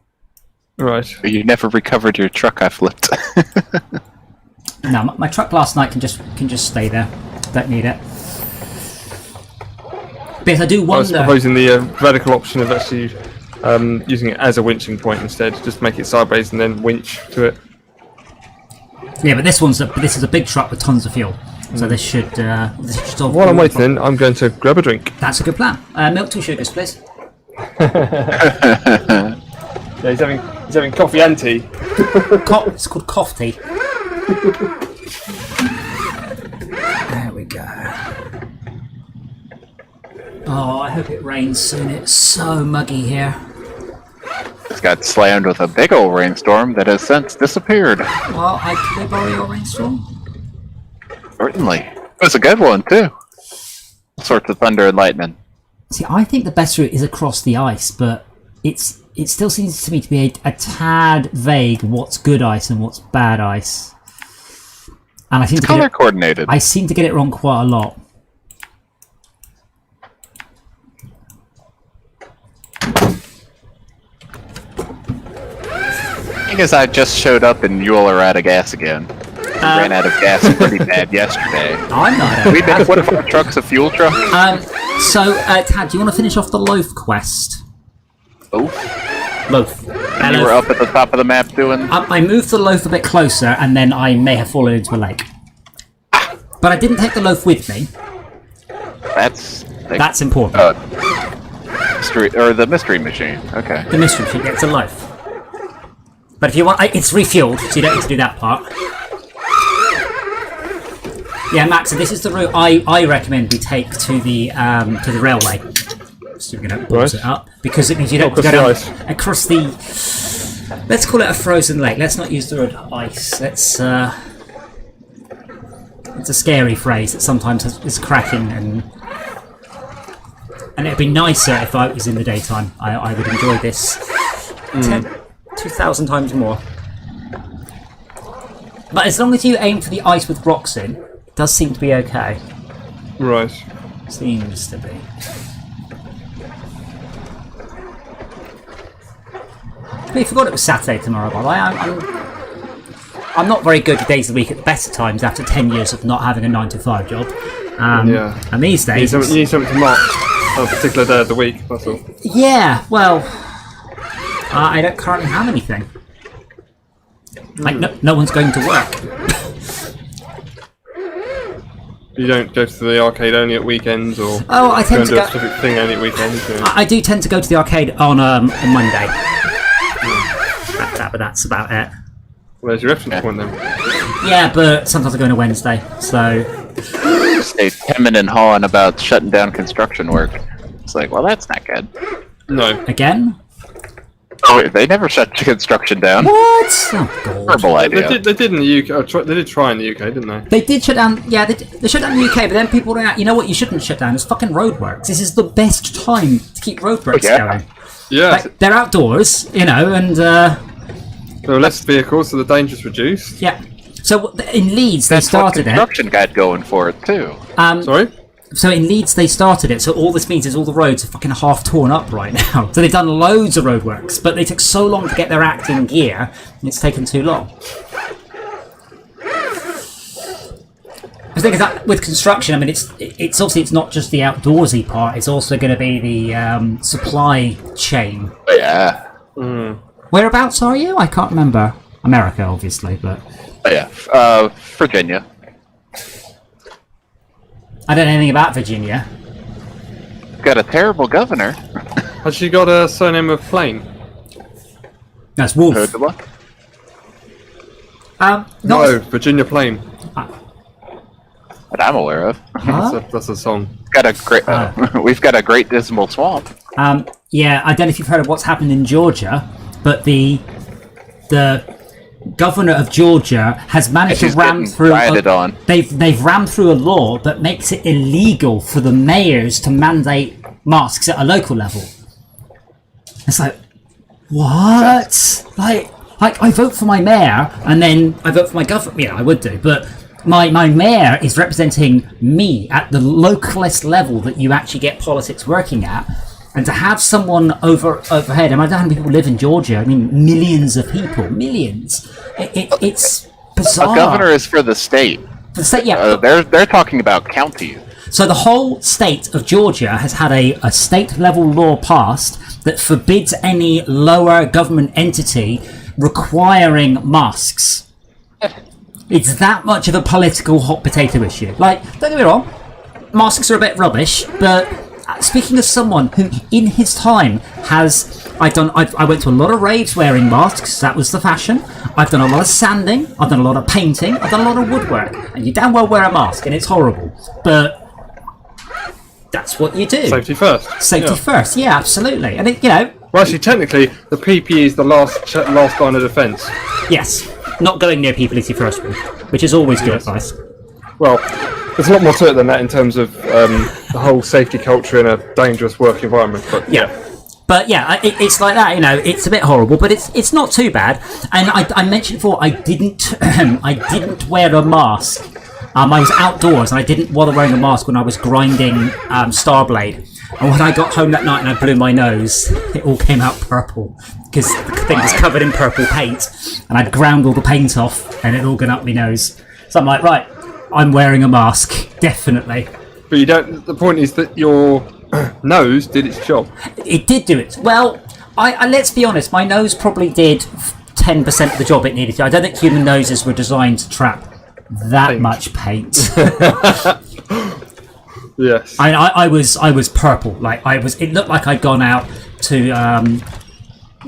Right. You never recovered your truck I flipped. No, my truck last night can just stay there. Don't need it. But I do I wonder. was proposing the radical option of actually using it as a winching point instead. Just make it sideways and then winch to it. Yeah, but this is a big truck with tons of fuel, so this should. While I'm waiting, then, I'm going to grab a drink. That's a good plan. Milk, 2 sugars, please. Yeah, he's having coffee and tea. It's called coffee. There we go. Oh, I hope it rains soon. It's so muggy here. It's got slammed with a big old rainstorm that has since disappeared. Well, can I borrow your rainstorm? Certainly. It was a good one, too. All sorts of thunder and lightning. See, I think the best route is across the ice, but it still seems to me to be a tad vague what's good ice and what's bad ice. And I seem It's to get color it, coordinated. I seem to get it wrong quite a lot. I guess I just showed up and you all are out of gas again. We ran out of gas pretty bad yesterday. I'm not. We did. What if our truck's a fuel truck? So, Tad, do you want to finish off the loaf quest? Oh, Loaf. you were up at the top of the map doing. I moved the loaf a bit closer, and then I may have fallen into a lake. But I didn't take the loaf with me. That's important. The mystery machine. Okay. The mystery machine gets a loaf. But if you want, it's refueled, so you don't need to do that part. Yeah, Max, so this is the route I recommend we take to the railway. So we're going to pause it up because it means you don't have to go down across the. Let's call it a frozen lake. Let's not use the word ice. It's a scary phrase that sometimes is cracking and And it'd be nicer if I was in the daytime. I would enjoy this 2,000 times more. But as long as you aim for the ice with rocks in, it does seem to be okay. Right. Seems to be. I forgot it was Saturday tomorrow, by the way. I'm not very good at days of the week at the best of times after 10 years of not having a 9-to-5 job. And these days... You need something to mark on a particular day of the week, that's all. Yeah, well... I don't currently have anything. Like, no one's going to work. You don't go to the arcade only at weekends, or I tend to do go... a specific thing only at weekends? Yeah. I do tend to go to the arcade on Monday. But that's about it. Where's your reference point then? Yeah, but sometimes I go on a Wednesday, so... Stay hemming and hawing about shutting down construction work. It's like, well, that's not good. No. Again? Oh, they never shut construction down. What? Oh, God. Horrible idea. They did in the UK. They did try in the UK, didn't they? They did shut down. Yeah, they shut down the UK, but then people were like, you know what? You shouldn't shut down. It's fucking roadworks. This is the best time to keep roadworks going. Yeah. Like, they're outdoors, and there were less vehicles, so the danger's reduced. yeah. So in Leeds, That's they started what construction got going for it too. Sorry? So in Leeds, they started it. So all this means is all the roads are fucking half torn up right now. So they've done loads of roadworks, but they took so long to get their act in gear, and it's taken too long. The thing is that with construction, I mean, it's obviously it's not just the outdoorsy part. It's also going to be the supply chain. Yeah. Whereabouts are you? I can't remember. America, obviously, but Virginia. I don't know anything about Virginia. Got a terrible governor. Has she got a surname of Plain? That's Wolf. Heard the what? No, Virginia Plain. That I'm aware of. That's a song. Got a great. We've got a great dismal swamp. Yeah, I don't know if you've heard of what's happened in Georgia, but the governor of Georgia has managed to ram through. They've rammed through a law that makes it illegal for the mayors to mandate masks at a local level. It's like, what? Like I vote for my mayor, and then I vote for my governor. Yeah, I would do, but my mayor is representing me at the localist level that you actually get politics working at. And to have someone overhead, and I don't know how many people live in Georgia. I mean, millions of people, millions. It's bizarre. A governor is for the state. For the state, yeah. They're talking about counties. So the whole state of Georgia has had a state-level law passed that forbids any lower government entity requiring masks. It's that much of a political hot potato issue. Like, don't get me wrong, masks are a bit rubbish, but speaking of someone who, in his time, I went to a lot of raves wearing masks. That was the fashion. I've done a lot of sanding. I've done a lot of painting. I've done a lot of woodwork. And you damn well wear a mask, and it's horrible. But that's what you do. Safety first. Safety first. Yeah, absolutely. And well, actually, technically, the PPE is the last line of defence. Yes. Not going near people is your first rule, which is always good advice. Well, there's a lot more to it than that in terms of the whole safety culture in a dangerous work environment. But But yeah, it's like that. It's a bit horrible, but it's not too bad. And I mentioned before, I didn't wear a mask. I was outdoors and I didn't bother wearing a mask when I was grinding Starblade. And when I got home that night and I blew my nose, it all came out purple because the thing was covered in purple paint, and I'd ground all the paint off, and it all gone up my nose. So I'm like, right, I'm wearing a mask, definitely. But you don't. The point is that your nose did its job. It did do it. Well, I let's be honest, my nose probably did 10% of the job it needed to. I don't think human noses were designed to trap that much paint. Yes. I was purple. It looked like I'd gone out to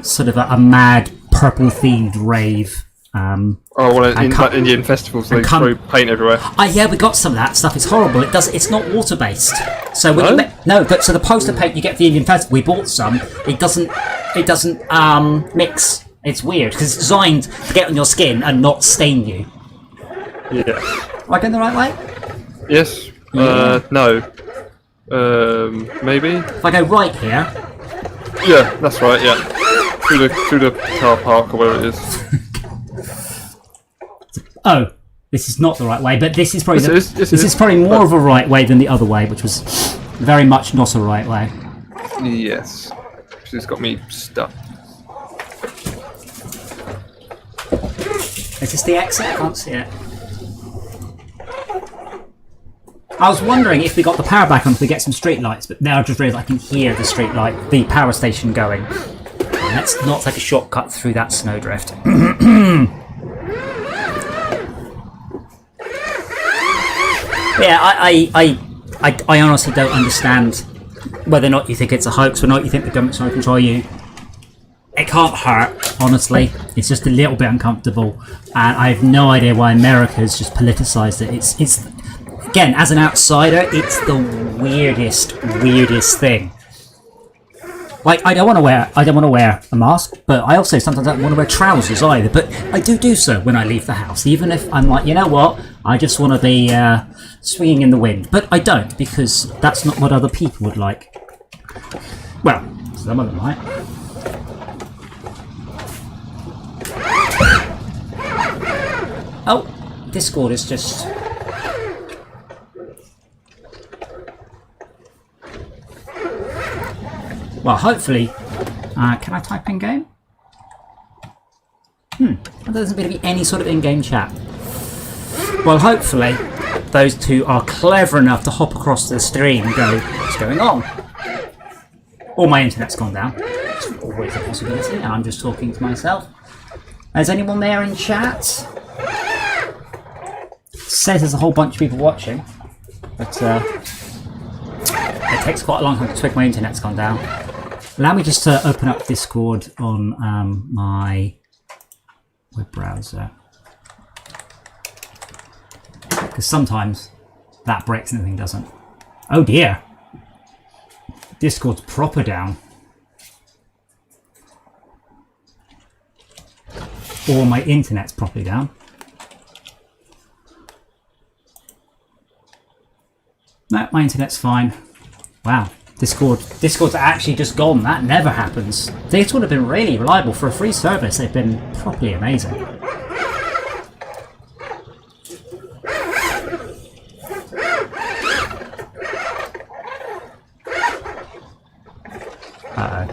sort of a mad purple themed rave. Indian festivals, they throw paint everywhere. Yeah, we got some of that stuff. It's horrible. It's not water based. So when so the poster paint you get for the Indian festival, we bought some. It doesn't mix. It's weird because it's designed to get on your skin and not stain you. Yeah. Am I going the right way? Yes. Yeah. No. Maybe. If I go right here. Yeah, that's right. Yeah, through the car park or whatever it is. Oh, this is not the right way, but this is probably This is probably more of a right way than the other way, which was very much not a right way. Yes. She's got me stuck. Is this the exit? I can't see it. I was wondering if we got the power back on if we get some street lights, but now I just realised I can hear the street light, the power station going. Let's not take a shortcut through that snowdrift. Yeah, I honestly don't understand whether or not you think it's a hoax, whether or not you think the government's trying to control you. It can't hurt, honestly. It's just a little bit uncomfortable, and I have no idea why America's just politicised it. It's again, as an outsider, it's the weirdest thing. Like, I don't want to wear a mask, but I also sometimes don't want to wear trousers either. But I do so when I leave the house, even if I'm like, you know what, I just want to be swinging in the wind. But I don't, because that's not what other people would like. Well, some of them might. Oh, Discord is just... Well, hopefully... can I type in-game? There doesn't appear to be any sort of in-game chat. Well, hopefully, those two are clever enough to hop across the stream and go, what's going on? Or my internet's gone down. It's always a possibility, and I'm just talking to myself. Is anyone there in chat? It says there's a whole bunch of people watching, but it takes quite a long time to twig my internet's gone down. Allow me just to open up Discord on my web browser, because sometimes that breaks and the thing doesn't. Oh dear, Discord's proper down. Or my internet's properly down. No, my internet's fine. Wow, Discord's actually just gone. That never happens. This would have been really reliable for a free service. They've been properly amazing. Uh-oh.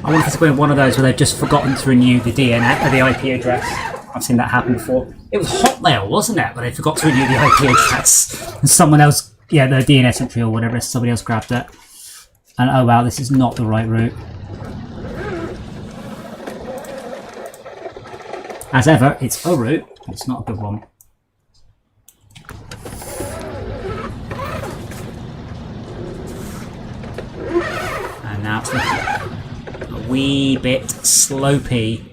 I wonder if it's been one of those where they've just forgotten to renew the DNS or the IP address. I've seen that happen before. It was Hotmail, wasn't it? Where they forgot to renew the IP address, and someone else, yeah, the DNS entry or whatever, somebody else grabbed it. And oh wow, this is not the right route. As ever, it's a route, but it's not a good one. And now it's looking a wee bit slopey.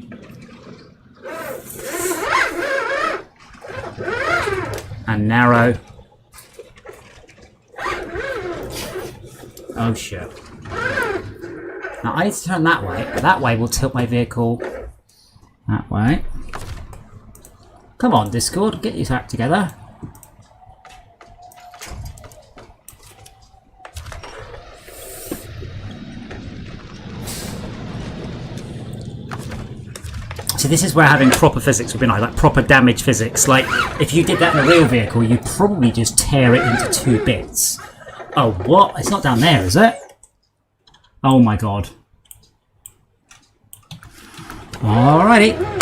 And narrow. Oh shit. Now I need to turn that way. That way will tilt my vehicle that way. Come on, Discord, get your act together. So this is where having proper physics would be nice, like proper damage physics. Like, if you did that in a real vehicle, you'd probably just tear it into 2 bits. Oh, what? It's not down there, is it? Oh my god. Alrighty.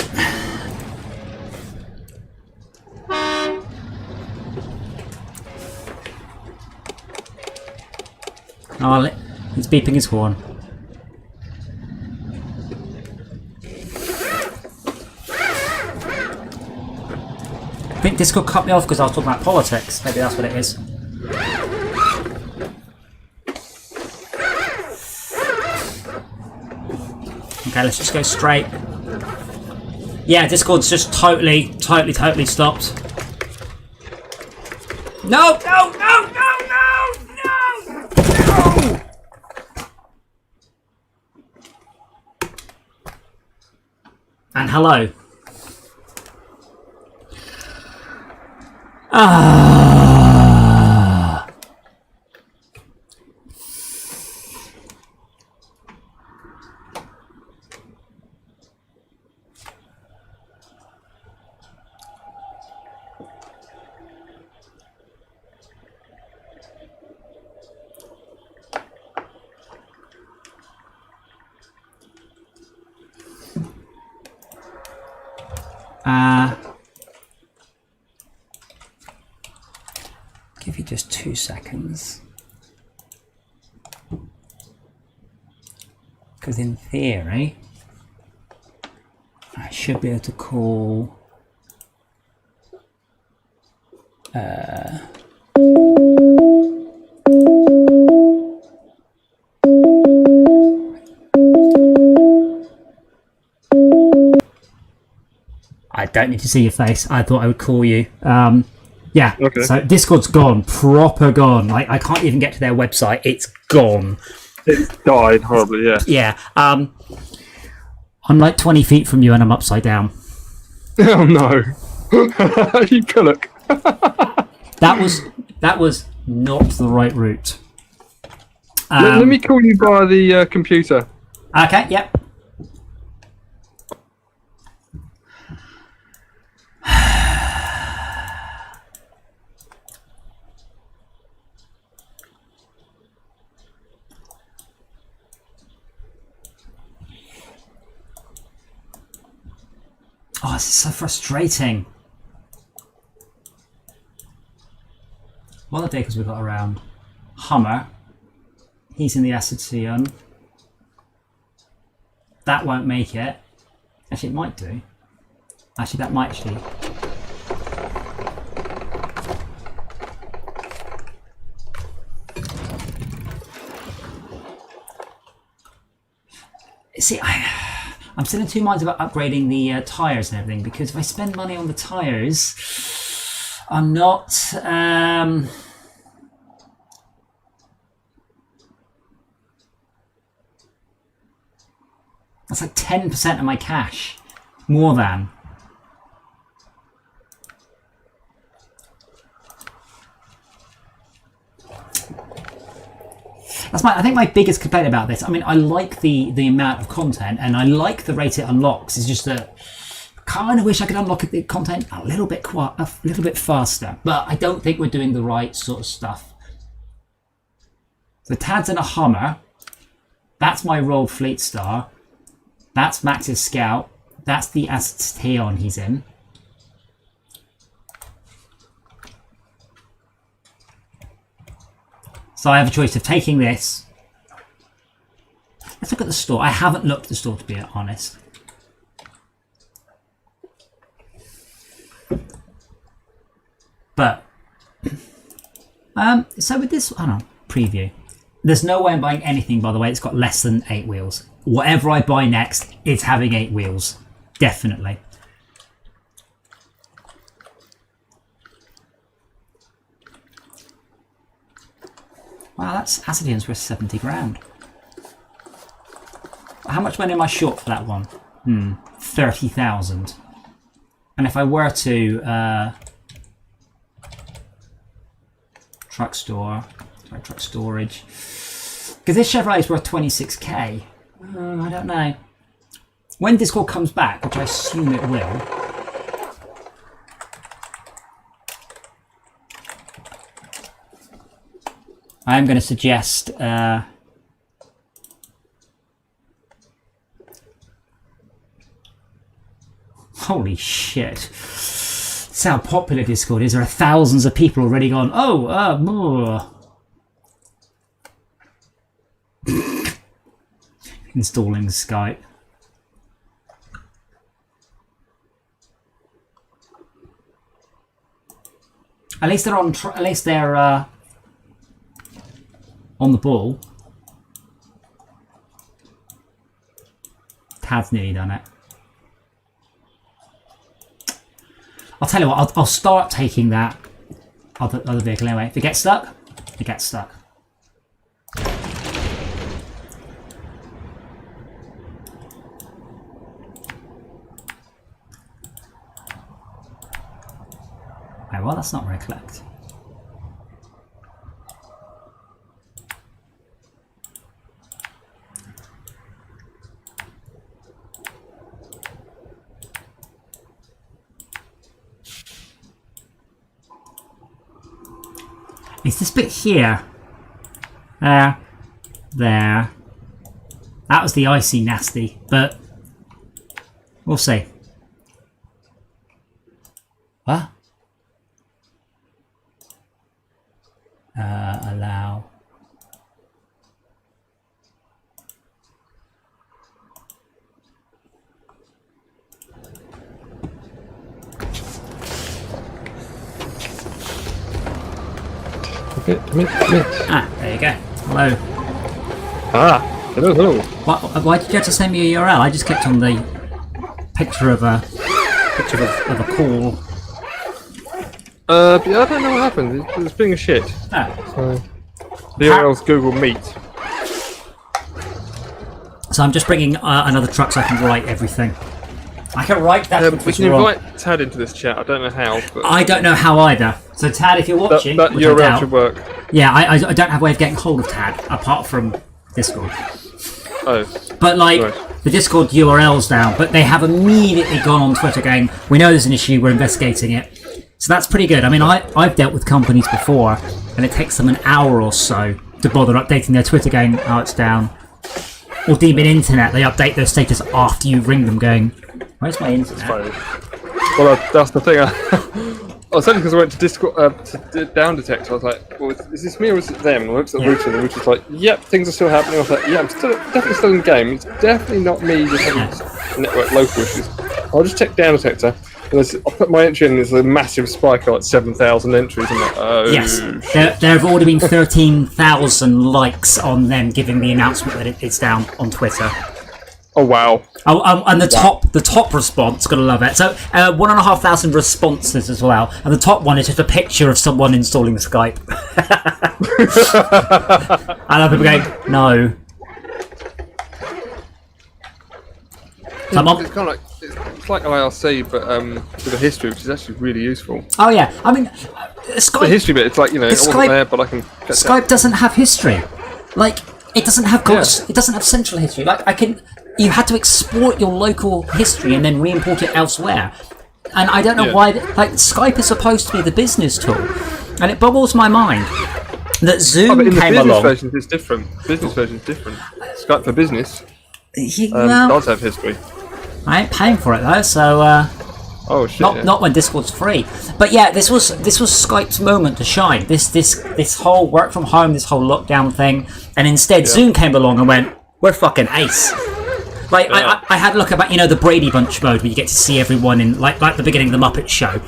Oh, he's beeping his horn. I think Discord cut me off because I was talking about politics. Maybe that's what it is. Okay, let's just go straight. Yeah, Discord's just totally stopped. No! hello. Give you just 2 seconds. Because in theory, I should be able to call I don't need to see your face. I thought I would call you. Yeah, okay. So Discord's gone, proper gone. I can't even get to their website. It's gone. It's died horribly, yeah. Yeah. I'm like 20 feet from you and I'm upside down. Oh no. You look. That was not the right route. Let me call you via the computer. Okay, yep. Oh, this is so frustrating. What are the vehicles we've got around? Hummer. He's in the Acetion. That won't make it. Actually, it might do. Actually, that might actually. See, I'm still in two minds about upgrading the tyres and everything, because if I spend money on the tyres, I'm not... that's like 10% of my cash. More than. I think my biggest complaint about this, I mean, I like the amount of content and I like the rate it unlocks. It's just that I kind of wish I could unlock the content a little bit faster, but I don't think we're doing the right sort of stuff. So Tad's in a Hummer. That's my Rolled Fleet Star. That's Max's Scout. That's the Acetion he's in. So I have a choice of taking this. Let's look at the store. I haven't looked at the store, to be honest. But so with this, I don't know, preview. There's no way I'm buying anything, by the way. It's got less than 8 wheels. Whatever I buy next, it's having 8 wheels. Definitely. Wow, that's Acetion's worth 70 grand. How much money am I short for that one? 30,000. And if I were to truck storage, because this Chevrolet is worth 26k. I don't know. When Discord comes back, which I assume it will. I am going to suggest holy shit. That's how popular Discord is. There are thousands of people already gone, installing Skype. At least they're on. At least they're on the ball. Tad's nearly done it. I'll tell you what. I'll start taking that other vehicle anyway. If it gets stuck, it gets stuck. Alright, well, that's not very collect. It's this bit here. There. That was the icy nasty, but we'll see. What? Allow. Commit. Ah, there you go. Hello. Hello. Why did you have to send me a URL? I just clicked on the picture of a call. Yeah, I don't know what happened. It was being a shit. Ah. So, the URL's Google Meet. So I'm just bringing another truck so I can write everything. I can write that. We can invite Tad into this chat. I don't know how. But I don't know how either. So Tad, if you're watching, that which URL should work. Yeah, I don't have a way of getting hold of Tad apart from Discord. Oh. But like right. the Discord URL's down, but they have immediately gone on Twitter going, "We know there's an issue. We're investigating it." So that's pretty good. I mean, I've dealt with companies before, and it takes them an hour or so to bother updating their Twitter going, "Oh, it's down." Or Demon Internet, they update their status after you ring them going, "Where's my internet?" Well, that's the thing. I was only because I went to Discord to Down Detector. I was like, "Well, is this me or is it them?" And I looked at the router, and the router's like, "Yep, things are still happening." I was like, "Yeah, I'm definitely still in the game. It's definitely not me just having network local issues." I'll just check Down Detector. And I'll put my entry in. There's a massive spike of like 7,000 entries. I'm like, oh. Yes, there have already been 13,000 likes on them giving the announcement that it's down on Twitter. Oh wow! Oh, and the top response, gotta love it. So 1,500 responses as well, and the top one is just a picture of someone installing Skype. I love people going, no. It's kind of like it's like IRC, but with a history, which is actually really useful. Oh yeah, I mean, Skype. The history bit, it's like, you know, it wasn't there, but I can. Skype doesn't have history. Like, it doesn't have it doesn't have central history. Like, you had to export your local history and then re-import it elsewhere. And I don't know why. Like, Skype is supposed to be the business tool, and it boggles my mind that Zoom but in came the business along. versions, it's different. Business version's different. Skype for Business Well, does have history. I ain't paying for it though, so Oh shit! not when Discord's free. But yeah, this was Skype's moment to shine. This whole work from home, this whole lockdown thing, and instead Zoom came along and went, "We're fucking ace." Like I had a look about, you know, the Brady Bunch mode where you get to see everyone in like the beginning of the Muppet Show.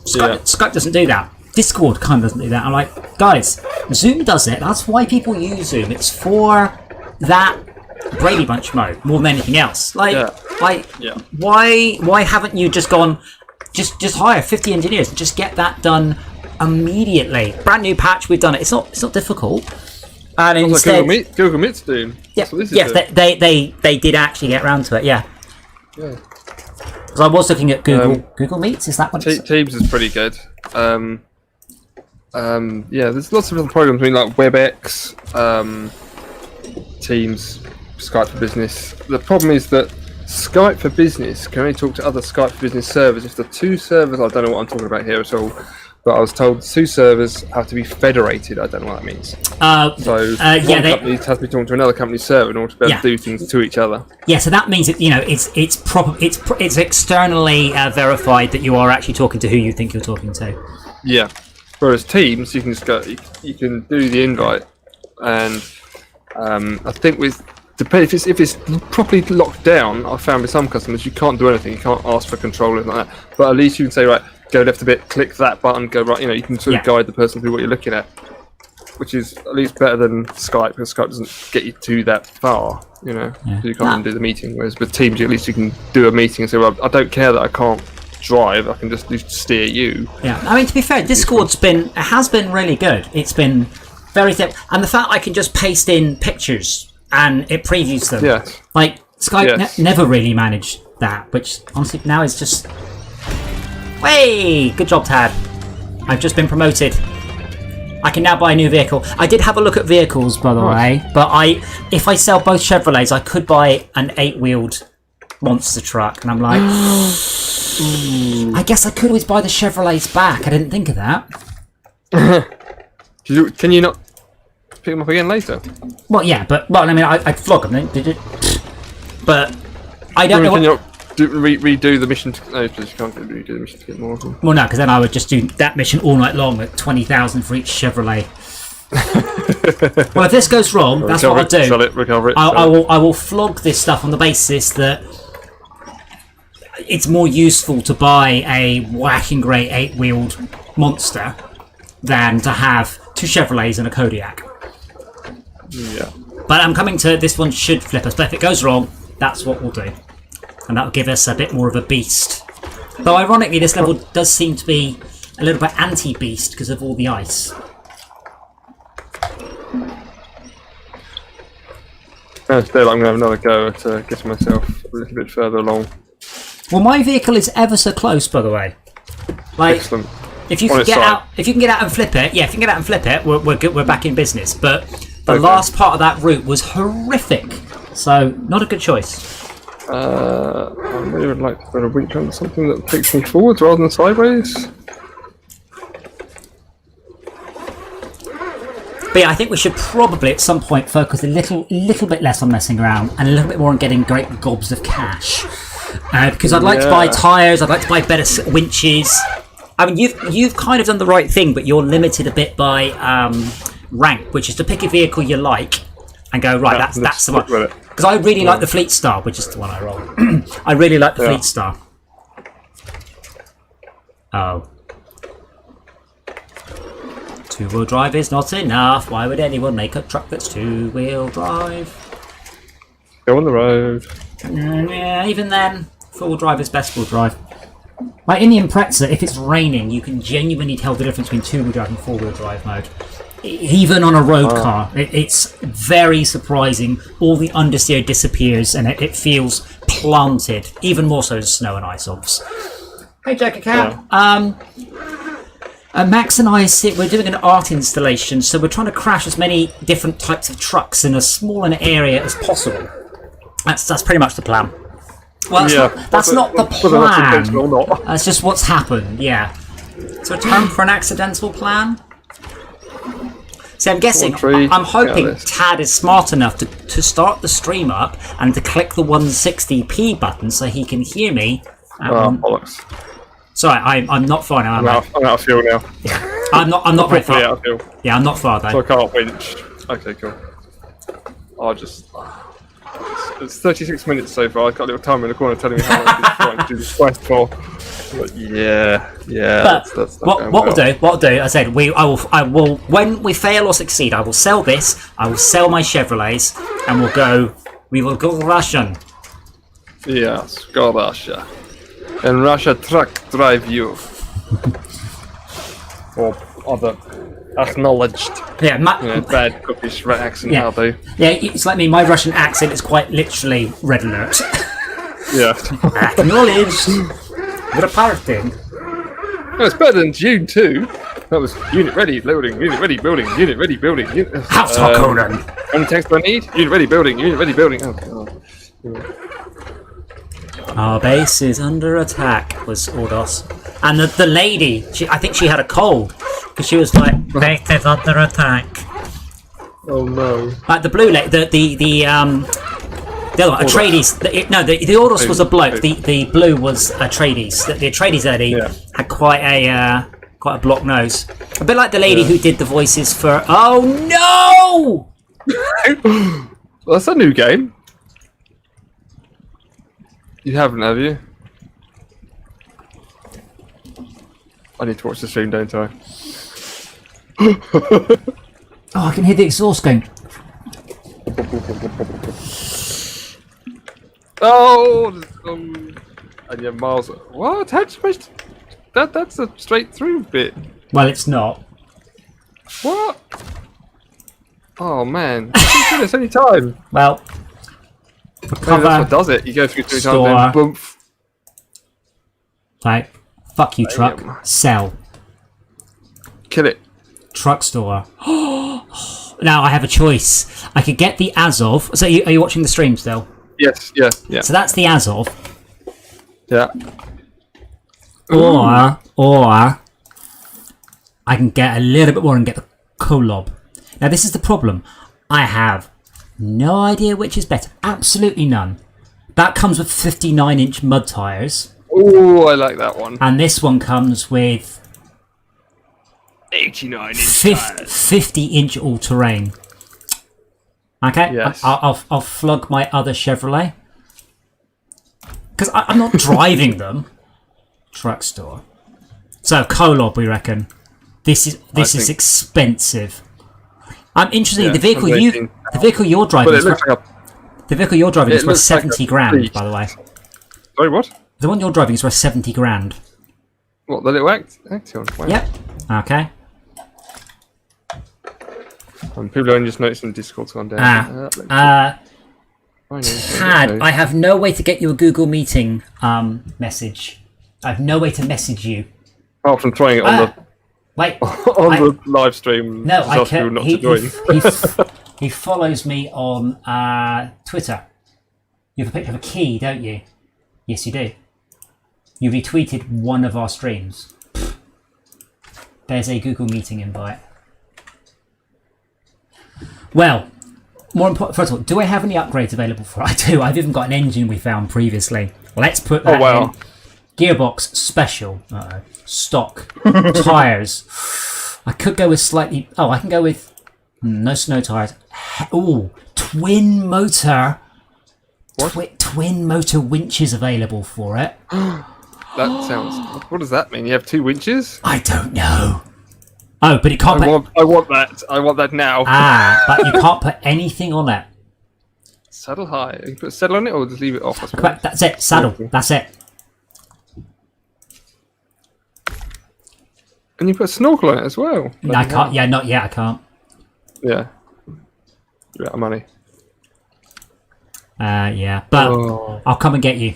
Skype doesn't do that. Discord kind of doesn't do that. I'm like, guys, Zoom does it. That's why people use Zoom. It's for that Brady Bunch mode more than anything else. Why haven't you just gone, just hire 50 engineers and just get that done immediately? Brand new patch, we've done it. It's not difficult. And instead, like Google Meet's doing. Yes, they did actually get around to it. Yeah. Because I was looking at Google Meets. Is that what Teams is pretty good. There's lots of other programs. I mean, like WebEx, Teams, Skype for Business. The problem is that Skype for Business can only talk to other Skype for Business servers. If the two servers, I don't know what I'm talking about here at all, but I was told two servers have to be federated. I don't know what that means. One company has to be talking to another company's server in order to be able to do things to each other. Yeah, so that means that, you know, it's externally verified that you are actually talking to who you think you're talking to. Yeah. Whereas Teams, you can just go, you can do the invite, and I think if it's properly locked down, I found with some customers you can't do anything. You can't ask for control or anything like that. But at least you can say, right, go left a bit, click that button, go right. You know, you can sort of guide the person through what you're looking at, which is at least better than Skype, because Skype doesn't get you to that far. You know, so you can't even do the meeting. Whereas with Teams, at least you can do a meeting and say, well, I don't care that I can't drive, I can just steer you. Yeah, I mean, to be fair, Discord's has been really good. It's been very simple, and the fact I can just paste in pictures and it previews them. Yeah. Like Skype never really managed that, which honestly now is just. Hey, good job, Tad. I've just been promoted. I can now buy a new vehicle. I did have a look at vehicles, by the way, but if I sell both Chevrolets, I could buy an 8-wheeled monster truck, and I'm like, I guess I could always buy the Chevrolets back. I didn't think of that. Can you not pick them up again later? Well, yeah, but I mean, I'd flog them. But I don't know. Can you not redo the mission? No, because you can't redo the mission to get more of them. Well, no, because then I would just do that mission all night long at 20,000 for each Chevrolet. Well, if this goes wrong, that's what I'll do. Sell it, recover it. I will flog this stuff on the basis that it's more useful to buy a whacking great 8-wheeled monster than to have 2 Chevrolets and a Kodiak. Yeah. But I'm coming to this one should flip us. But if it goes wrong, that's what we'll do, and that'll give us a bit more of a beast. Though ironically, this level does seem to be a little bit anti-beast because of all the ice. Still, I'm going to have another go at getting myself a little bit further along. Well, my vehicle is ever so close, by the way. Like, excellent. If you can get out, and flip it, yeah. If you can get out and flip it, we're good. We're back in business. But the last part of that route was horrific, so not a good choice. I really would like to put a winch on something that takes me forwards rather than sideways. But yeah, I think we should probably at some point focus a little bit less on messing around and a little bit more on getting great gobs of cash. Because I'd like to buy tyres, I'd like to buy better winches. I mean, you've kind of done the right thing, but you're limited a bit by rank, which is to pick a vehicle you like and go, right, that's the one. Because I really like the Fleet Star, which is the one I roll. I really like the Fleet Star. Oh. 2-wheel drive is not enough. Why would anyone make a truck that's 2-wheel drive? Go on the road. Yeah, even then, 4-wheel drive is best wheel drive. Like in the Impreza, if it's raining, you can genuinely tell the difference between 2-wheel drive and 4-wheel drive mode. Even on a road car, it's very surprising. All the understeer disappears and it feels planted, even more so as snow and ice obs. Hey, Jack Cat. Max and I we're doing an art installation, so we're trying to crash as many different types of trucks in as small an area as possible. That's pretty much the plan. Well, that's not the plan. That's just what's happened, yeah. So a term for an accidental plan? See, I'm guessing, I'm hoping Tad is smart enough to start the stream up and to click the 160p button so he can hear me. Bollocks. Sorry, I'm not far now. I'm out of fuel now. Yeah. I'm not very far. Out of fuel. Yeah, I'm not far though. So I can't winch. Okay, cool. It's 36 minutes so far. I've got a little timer in the corner telling me how long it's trying to do this quest for. But yeah. But what we'll do, I said, I will. When we fail or succeed, I will sell this. I will sell my Chevrolets, and we will go Russian. Yes, go Russia. And Russia truck drive you. Or other acknowledged. Yeah, bad Scottish accent. Yeah. Yeah, it's like me. My Russian accent is quite literally red alert. Yeah. Acknowledged. Reporting. No, it's better than June 2. That was unit ready, loading, unit ready, building, unit ready, building. House Harkonnen. Any text I need? Unit ready, building, unit ready, building. Oh, God. Our base is under attack, was Ordos. And the lady, I think she had a cold. Because she was like, base is under attack. Oh no. Like the blue lady, the other one, Atreides. The Ordos was a bloke. The blue was Atreides. The Atreides lady had quite a block nose. A bit like the lady who did the voices for. Oh no! Well, that's a new game. You haven't, have you? I need to watch the stream, don't I? I can hear the exhaust going. And you're miles. What? That's a straight through bit. Well, it's not. What? Oh man! You can do this any time. Well, that's what does it. You go through 3 times, then boom. Like, fuck you, truck. Sell. Kill it. Truck store. Now I have a choice. I could get the Azov. So are you watching the stream still? Yes, yeah. So that's the Azov. Yeah. Or I can get a little bit more and get the Kolob. Now this is the problem. I have no idea which is better. Absolutely none. That comes with 59-inch mud tyres. Oh, I like that one. And this one comes with 89-inch 50-inch all-terrain. Okay, yes. I'll flug my other Chevrolet. Because I'm not driving them. Truck store. So, Kolob, we reckon. This is expensive. I'm interested in the vehicle you're driving. The vehicle you're driving is worth 70 grand, by the way. Sorry, what? The one you're driving is worth 70 grand. What, the little Action? Wow. Yep. Okay. People are only just noticing Discord's gone down. I have no way to get you a Google Meeting message. I have no way to message you. Apart from throwing it on the live stream. No, I can't. can't. He follows me on Twitter. You have a picture of a key, don't you? Yes, you do. You retweeted one of our streams. There's a Google Meeting invite. Well, more important. First of all, do I have any upgrades available for it? I do. I've even got an engine we found previously. Let's put that in. Gearbox special. Stock. Tires. I could go with slightly... Oh, I can go with... No snow tires. Ooh, twin motor. What? Twin motor winches available for it. That sounds... What does that mean? You have 2 winches? I don't know. Oh, but it can't... I want that. I want that now. But you can't put anything on it. Saddle high. You put a saddle on it or just leave it off? That's it. Saddle. That's it. And you put a snorkel on it as well. No, I can't. Yeah, not yet. I can't. Yeah. You're out of money. Yeah. But I'll come and get you.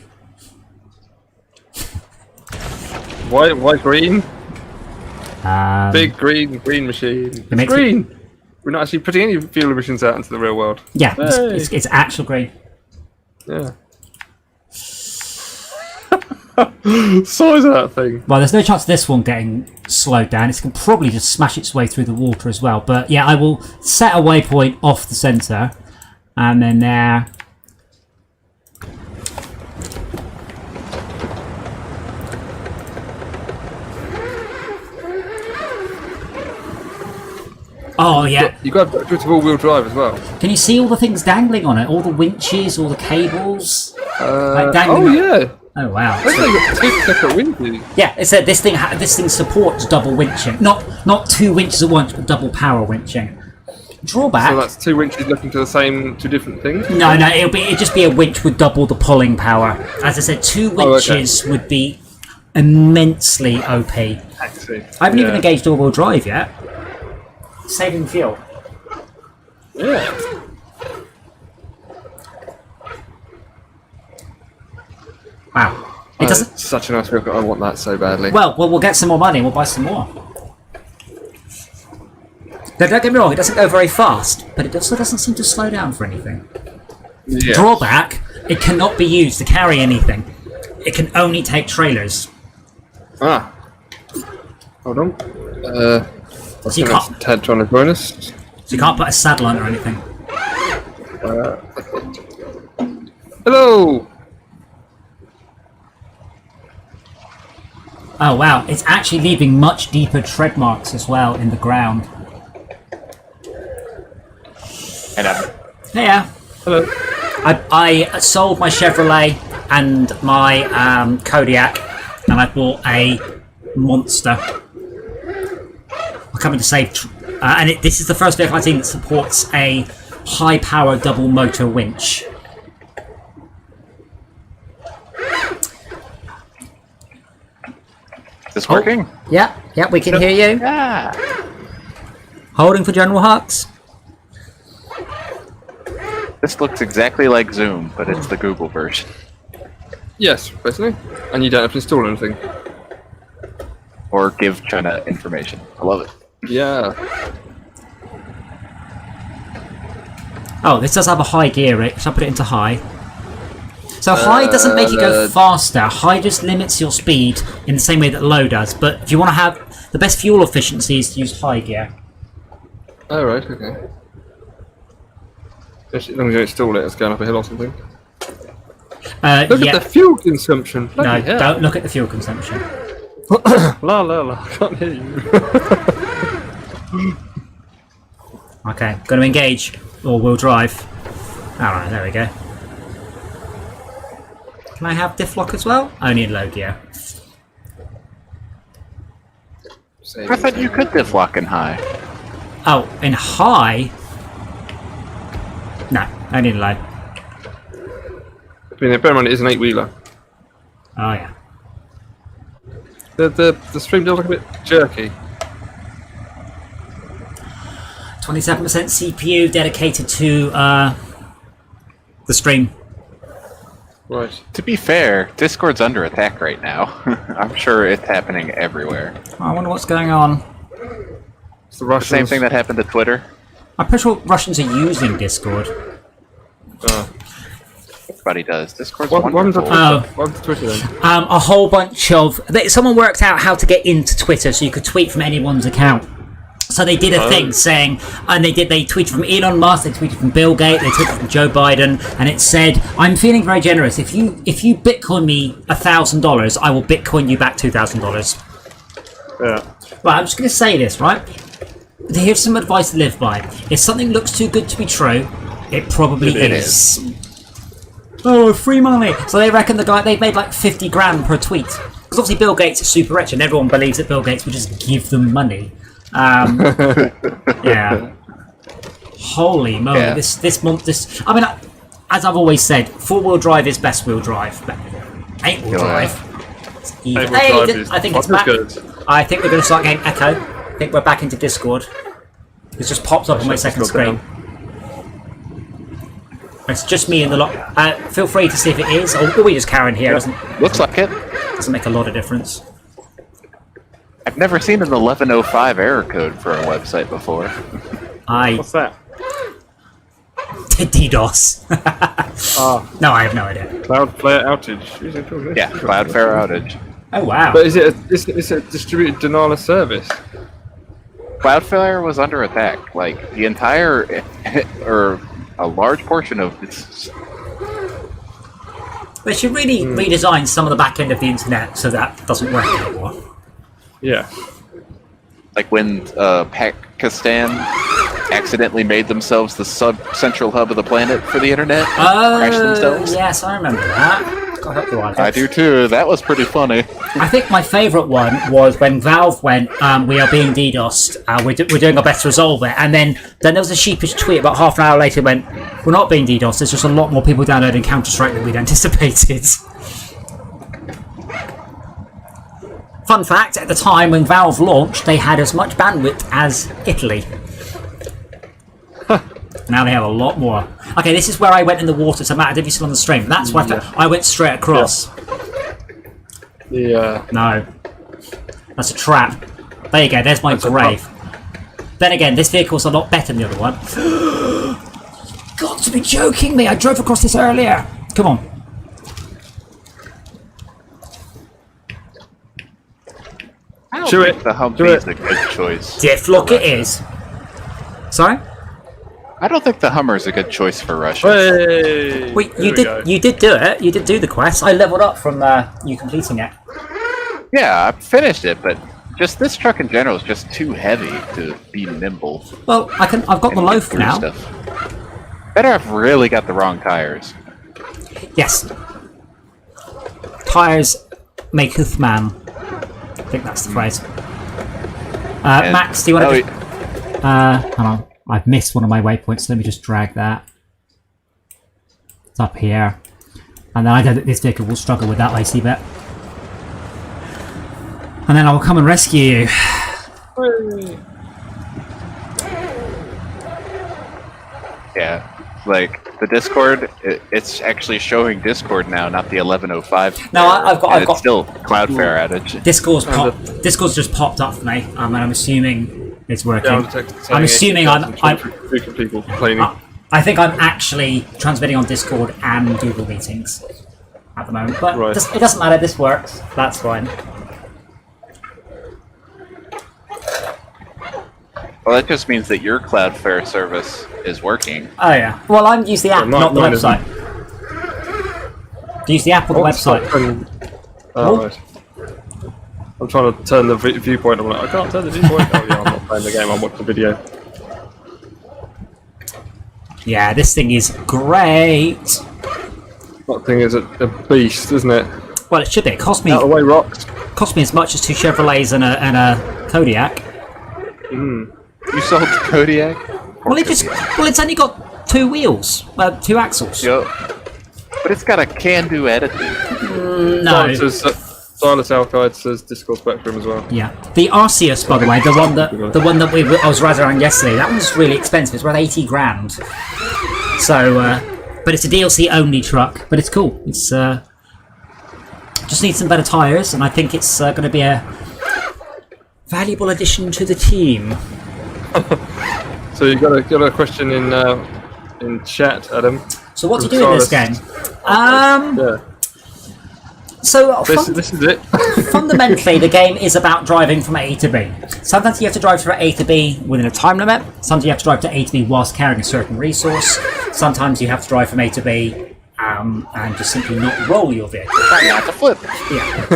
Why green? Big green machine. It's green. We're not actually putting any fuel emissions out into the real world. Yeah, it's actual green. Yeah. Size of that thing. Well, there's no chance of this one getting slowed down. It can probably just smash its way through the water as well. But yeah, I will set a waypoint off the centre, and then there. Oh yeah. You got to do all-wheel drive as well. Can you see all the things dangling on it? All the winches, all the cables. Yeah. Oh wow. That's like got 2 separate winches. Yeah, it said this thing supports double winching, not 2 winches at once, but double power winching. Drawback. So that's 2 winches looking to the same 2 different things. No, it'd just be a winch with double the pulling power. As I said, 2 winches would be immensely OP. I haven't even engaged all-wheel drive yet. Saving fuel. Yeah. Wow. It doesn't. It's such a nice vehicle. I want that so badly. Well, we'll get some more money and we'll buy some more. Now, don't get me wrong, it doesn't go very fast, but it also doesn't seem to slow down for anything. Yes. Drawback, it cannot be used to carry anything. It can only take trailers. Hold on. So you can't, Tad trying to join us. So you can't put a saddle on it or anything. Hello! Oh wow, it's actually leaving much deeper tread marks as well in the ground. Hey, hello. I sold my Chevrolet and my Kodiak, and I bought a Monster. I'm coming to save, this is the first vehicle I've seen that supports a high-power double motor winch. Is this working? Yeah, we can hear you. Yeah. Holding for General Hux. This looks exactly like Zoom, but it's the Google version. Yes, basically. And you don't have to install anything. Or give China information. I love it. Yeah. Oh, this does have a high gear, Rick. Shall I put it into high? So high doesn't make you go faster. High just limits your speed in the same way that low does. But if you want to have the best fuel efficiency, is to use high gear. Oh, right, okay. As long as you install it, it's going up a hill or something. Look at the fuel consumption. No, don't look at the fuel consumption. La la la, I can't hear you. Okay, going to engage all-wheel drive. Alright, there we go. Can I have diff lock as well? Only in low gear. I thought you could diff lock in high. Oh, in high? No, only in low. I mean, bear in mind it is an 8-wheeler. Oh yeah. The stream does look a bit jerky. 27% CPU dedicated to the stream. Right. To be fair, Discord's under attack right now. I'm sure it's happening everywhere. I wonder what's going on. It's the Russians. Same thing that happened to Twitter. I'm pretty sure Russians are using Discord. Everybody does. Discord's One's wonderful. One's Twitter then. A whole bunch of... Someone worked out how to get into Twitter so you could tweet from anyone's account. So they did a thing saying, and they tweeted from Elon Musk, they tweeted from Bill Gates, they tweeted from Joe Biden, and it said, "I'm feeling very generous. If you Bitcoin me $1,000, I will Bitcoin you back $2,000." Yeah. Right, I'm just going to say this, right? Here's some advice to live by. If something looks too good to be true, it probably is. Oh, free money! So they reckon they made like 50 grand per tweet. Because obviously Bill Gates is super rich, and everyone believes that Bill Gates would just give them money. Yeah. Holy moly! Yeah. This month, I mean, as I've always said, 4-wheel drive is best wheel drive. 8-wheel drive. It's even. 8-wheel drive I think it's back. good. I think we're going to start getting echo. I think we're back into Discord. It's just popped up on my second screen. It's just me in the lock. Feel free to see if it is, or we just Karen here. Looks like it. Doesn't make a lot of difference. I've never seen an 1105 error code for a website before. What's that? DDoS. No, I have no idea. Cloudflare outage. Yeah, Cloudflare outage. Oh wow. But is it a distributed denial of service? Cloudflare was under attack. Like, the entire, or a large portion of this. They should really redesign some of the back end of the internet so that doesn't work anymore. Yeah. Like when Pakistan accidentally made themselves the central hub of the planet for the internet. Crashed themselves. Yes, I remember that. God help you, I do too. That was pretty funny. I think my favourite one was when Valve went, "We are being DDoSed. We're doing our best to resolve it." And then there was a sheepish tweet about half an hour later. Went, "We're not being DDoSed. There's just a lot more people downloading Counter-Strike than we'd anticipated." Fun fact: at the time when Valve launched, they had as much bandwidth as Italy. Now they have a lot more. Okay, this is where I went in the water. So Matt, if you're still on the stream, that's why I went straight across. Yeah. No, that's a trap. There you go. There's my grave. Then again, this vehicle's a lot better than the other one. Got to be joking me! I drove across this earlier. Come on. Do it. The Humvee is a good choice. Diff look it is. Sorry? I don't think the Hummer's a good choice for Russia. Hey, Wait, you did do it. You did do the quest. I leveled up from you completing it. Yeah, I finished it, but just this truck in general is just too heavy to be nimble. Well, I've got the loaf through now. Stuff. Better have really got the wrong tires. Yes. Tires maketh man. I think that's the phrase. Max, do you want to? Hang on. I've missed one of my waypoints. Let me just drag that. It's up here. And then I know that this vehicle will struggle with that lacy bit. And then I will come and rescue you. Yeah, like the Discord, it's actually showing Discord now, not the 1105. No, I've got. It's still Cloudflare outage. Discord's just popped up for me, and I'm assuming it's working. Yeah, I'm assuming I'm people complaining. I think I'm actually transmitting on Discord and Google Meetings at the moment, but Right. it doesn't matter. This works. That's fine. Well, that just means that your Cloudflare service is working. Oh yeah. Well, I'm using the app, not the mine website. Do you use the app or the website? Right. I'm trying to turn the viewpoint. I'm like, I can't turn the viewpoint. Oh yeah, I'm not playing the game. I'm watching the video. Yeah, this thing is great. That thing is a beast, isn't it? Well, it should be. It cost me Out of the way, rocks. as much as 2 Chevrolets and a Kodiak. You sold the Kodiak? Well, it's only got 2 wheels, 2 axles. Yo. But it's got a can-do attitude. No. Silas Alkide says Discord Spectrum as well. Yeah, the Arceus, by the way, the one that I was riding around yesterday, that one's really expensive. It's worth 80 grand. So, but it's a DLC only truck, but it's cool. It's just needs some better tyres, and I think it's going to be a valuable addition to the team. So you got a question in chat, Adam. So what do you do in this game? Yeah. So This is it. fundamentally, the game is about driving from A to B. Sometimes you have to drive from A to B within a time limit. Sometimes you have to drive to A to B whilst carrying a certain resource. Sometimes you have to drive from A to B and just simply not roll your vehicle. Try not to flip. Yeah.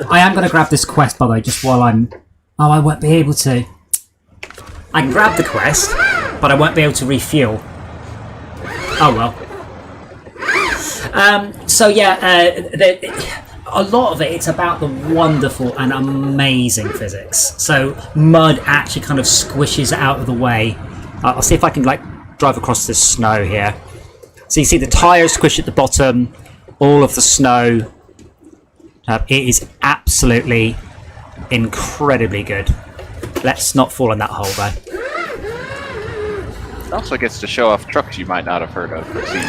I am going to grab this quest, by the way, just while I'm... Oh, I won't be able to. I can grab the quest, but I won't be able to refuel. Oh, well. So yeah, a lot of it's about the wonderful and amazing physics. So mud actually kind of squishes out of the way. I'll see if I can drive across this snow here. So you see the tyres squish at the bottom, all of the snow. It is absolutely incredibly good. Let's not fall in that hole though. It also gets to show off trucks you might not have heard of or seen.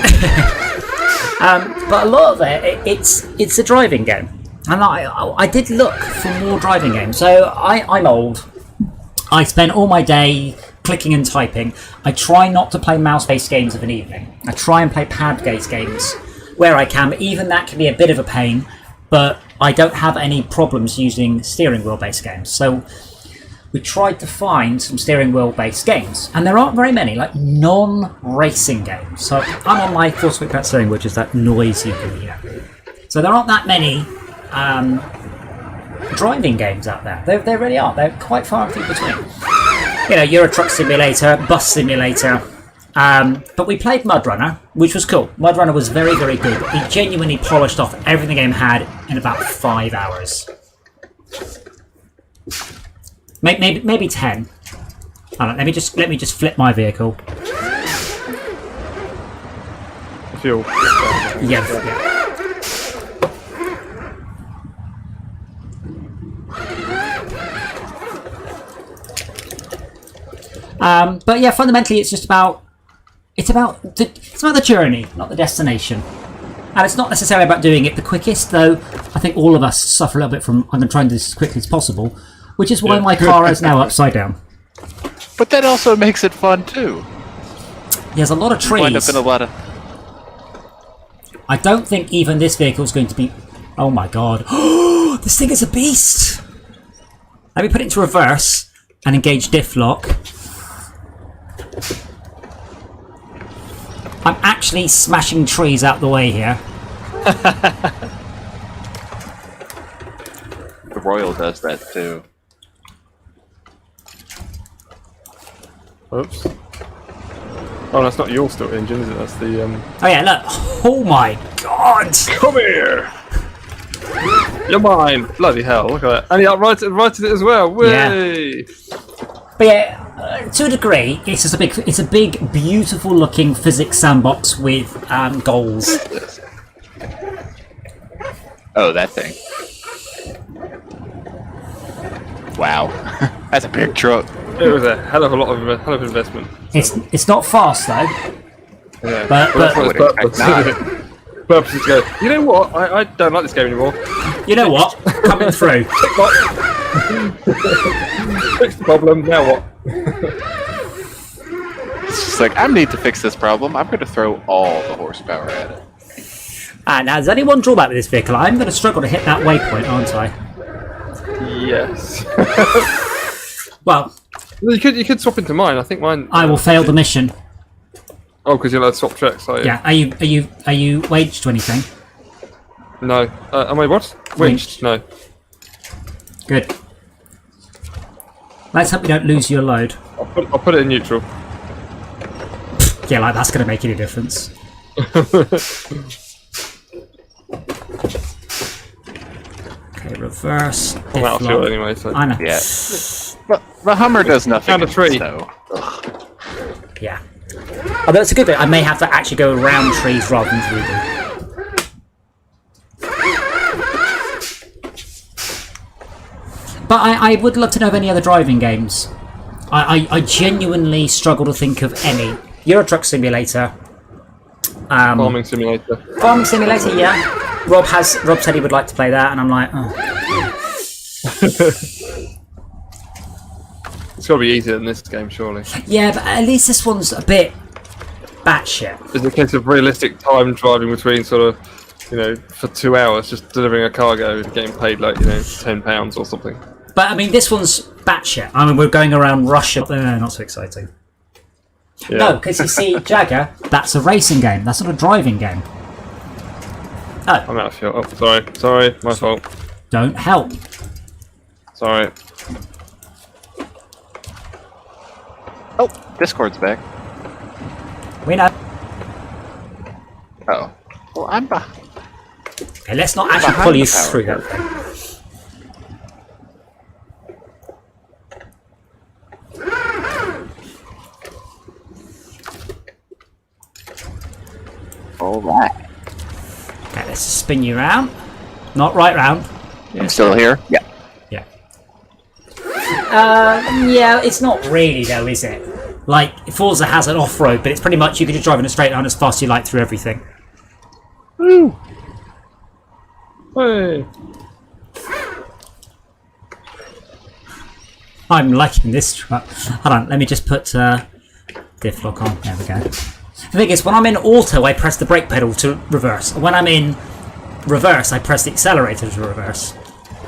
But a lot of it's a driving game, and I did look for more driving games. So I'm old. I spend all my day clicking and typing. I try not to play mouse-based games of an evening. I try and play pad-based games where I can. But even that can be a bit of a pain. But I don't have any problems using steering wheel-based games. So we tried to find some steering wheel-based games, and there aren't very many, like non-racing games. So I'm on my Force Quick steering, which is that noise you can hear. So there aren't that many driving games out there. There really are. They're quite far and few between. You know, Euro Truck Simulator, Bus Simulator. But we played MudRunner, which was cool. MudRunner was very, very good. It genuinely polished off everything the game had in about 5 hours. Maybe 10. Hold on, let me just flip my vehicle. Fuel. Yeah. But yeah, fundamentally, it's about the journey, not the destination. And it's not necessarily about doing it the quickest, though. I think all of us suffer a little bit from I'm going to try and do this as quickly as possible. Which is why my car is now upside down. But that also makes it fun too. There's a lot of trees. Wind up in a lot of... I don't think even this vehicle is going to be... Oh my god. This thing is a beast! Let me put it into reverse and engage diff lock. I'm actually smashing trees out the way here. The Royal does that too. Oops. Oh, that's not your still engine, is it? That's the Oh yeah, look. Oh my god! Come here! You're mine! Bloody hell, look at that. And he righted it as well. Way! Yeah. But yeah, to a degree, it's a big, beautiful looking physics sandbox with goals. Oh, that thing. Wow. That's a big truck. It was a hell of investment. It's not fast though. Yeah. But that's what its purpose is to go, you know what? I don't like this game anymore. You know what? Coming through. Fix the problem. Now what? It's just like, I need to fix this problem. I'm going to throw all the horsepower at it. And has anyone drawback with this vehicle? I'm going to struggle to hit that waypoint, aren't I? Yes. Well, you could swap into mine. I think mine. I will fail the mission. Oh, because you're allowed to swap tracks, are you? Yeah. Are you waged to anything? No. Am I what? Winched? No. Good. Let's hope we don't lose your load. I'll put it in neutral. Yeah, like that's going to make any difference. Okay, reverse. I'm out of fuel anyway, so. I know. Yeah. But the Hummer does nothing. Down to 3. So. Yeah. Oh, that's a good bit. I may have to actually go around trees rather than through them. But I would love to know of any other driving games. I genuinely struggle to think of any. Euro Truck Simulator. Farming Simulator. Farming Simulator, yeah. Rob said he would like to play that, and I'm like, oh. It's got to be easier than this game, surely. Yeah, but at least this one's a bit batshit. It's a case of realistic time driving between sort of, for 2 hours, just delivering a cargo and getting paid like, £10 or something. But I mean, this one's batshit. I mean, we're going around Russia. Not so exciting. Yeah. No, because you see, Jagger, that's a racing game. That's not a driving game. Oh. I'm out of fuel. Oh, sorry, my fault. Don't help. Sorry. Oh, Discord's back. We know. Oh. Well, I'm behind. Okay, let's not actually Behind pull you the power through that curve. thing. All right. Okay, let's spin you round. Not right round. I'm still here? Yeah. Yeah. Yeah, it's not really though, is it? Like, Forza has an off-road, but it's pretty much you can just drive in a straight line as fast as you like through everything. Woo! Hey! I'm liking this truck. Hold on, let me just put diff lock on. There we go. The thing is, when I'm in auto, I press the brake pedal to reverse. When I'm in reverse, I press the accelerator to reverse.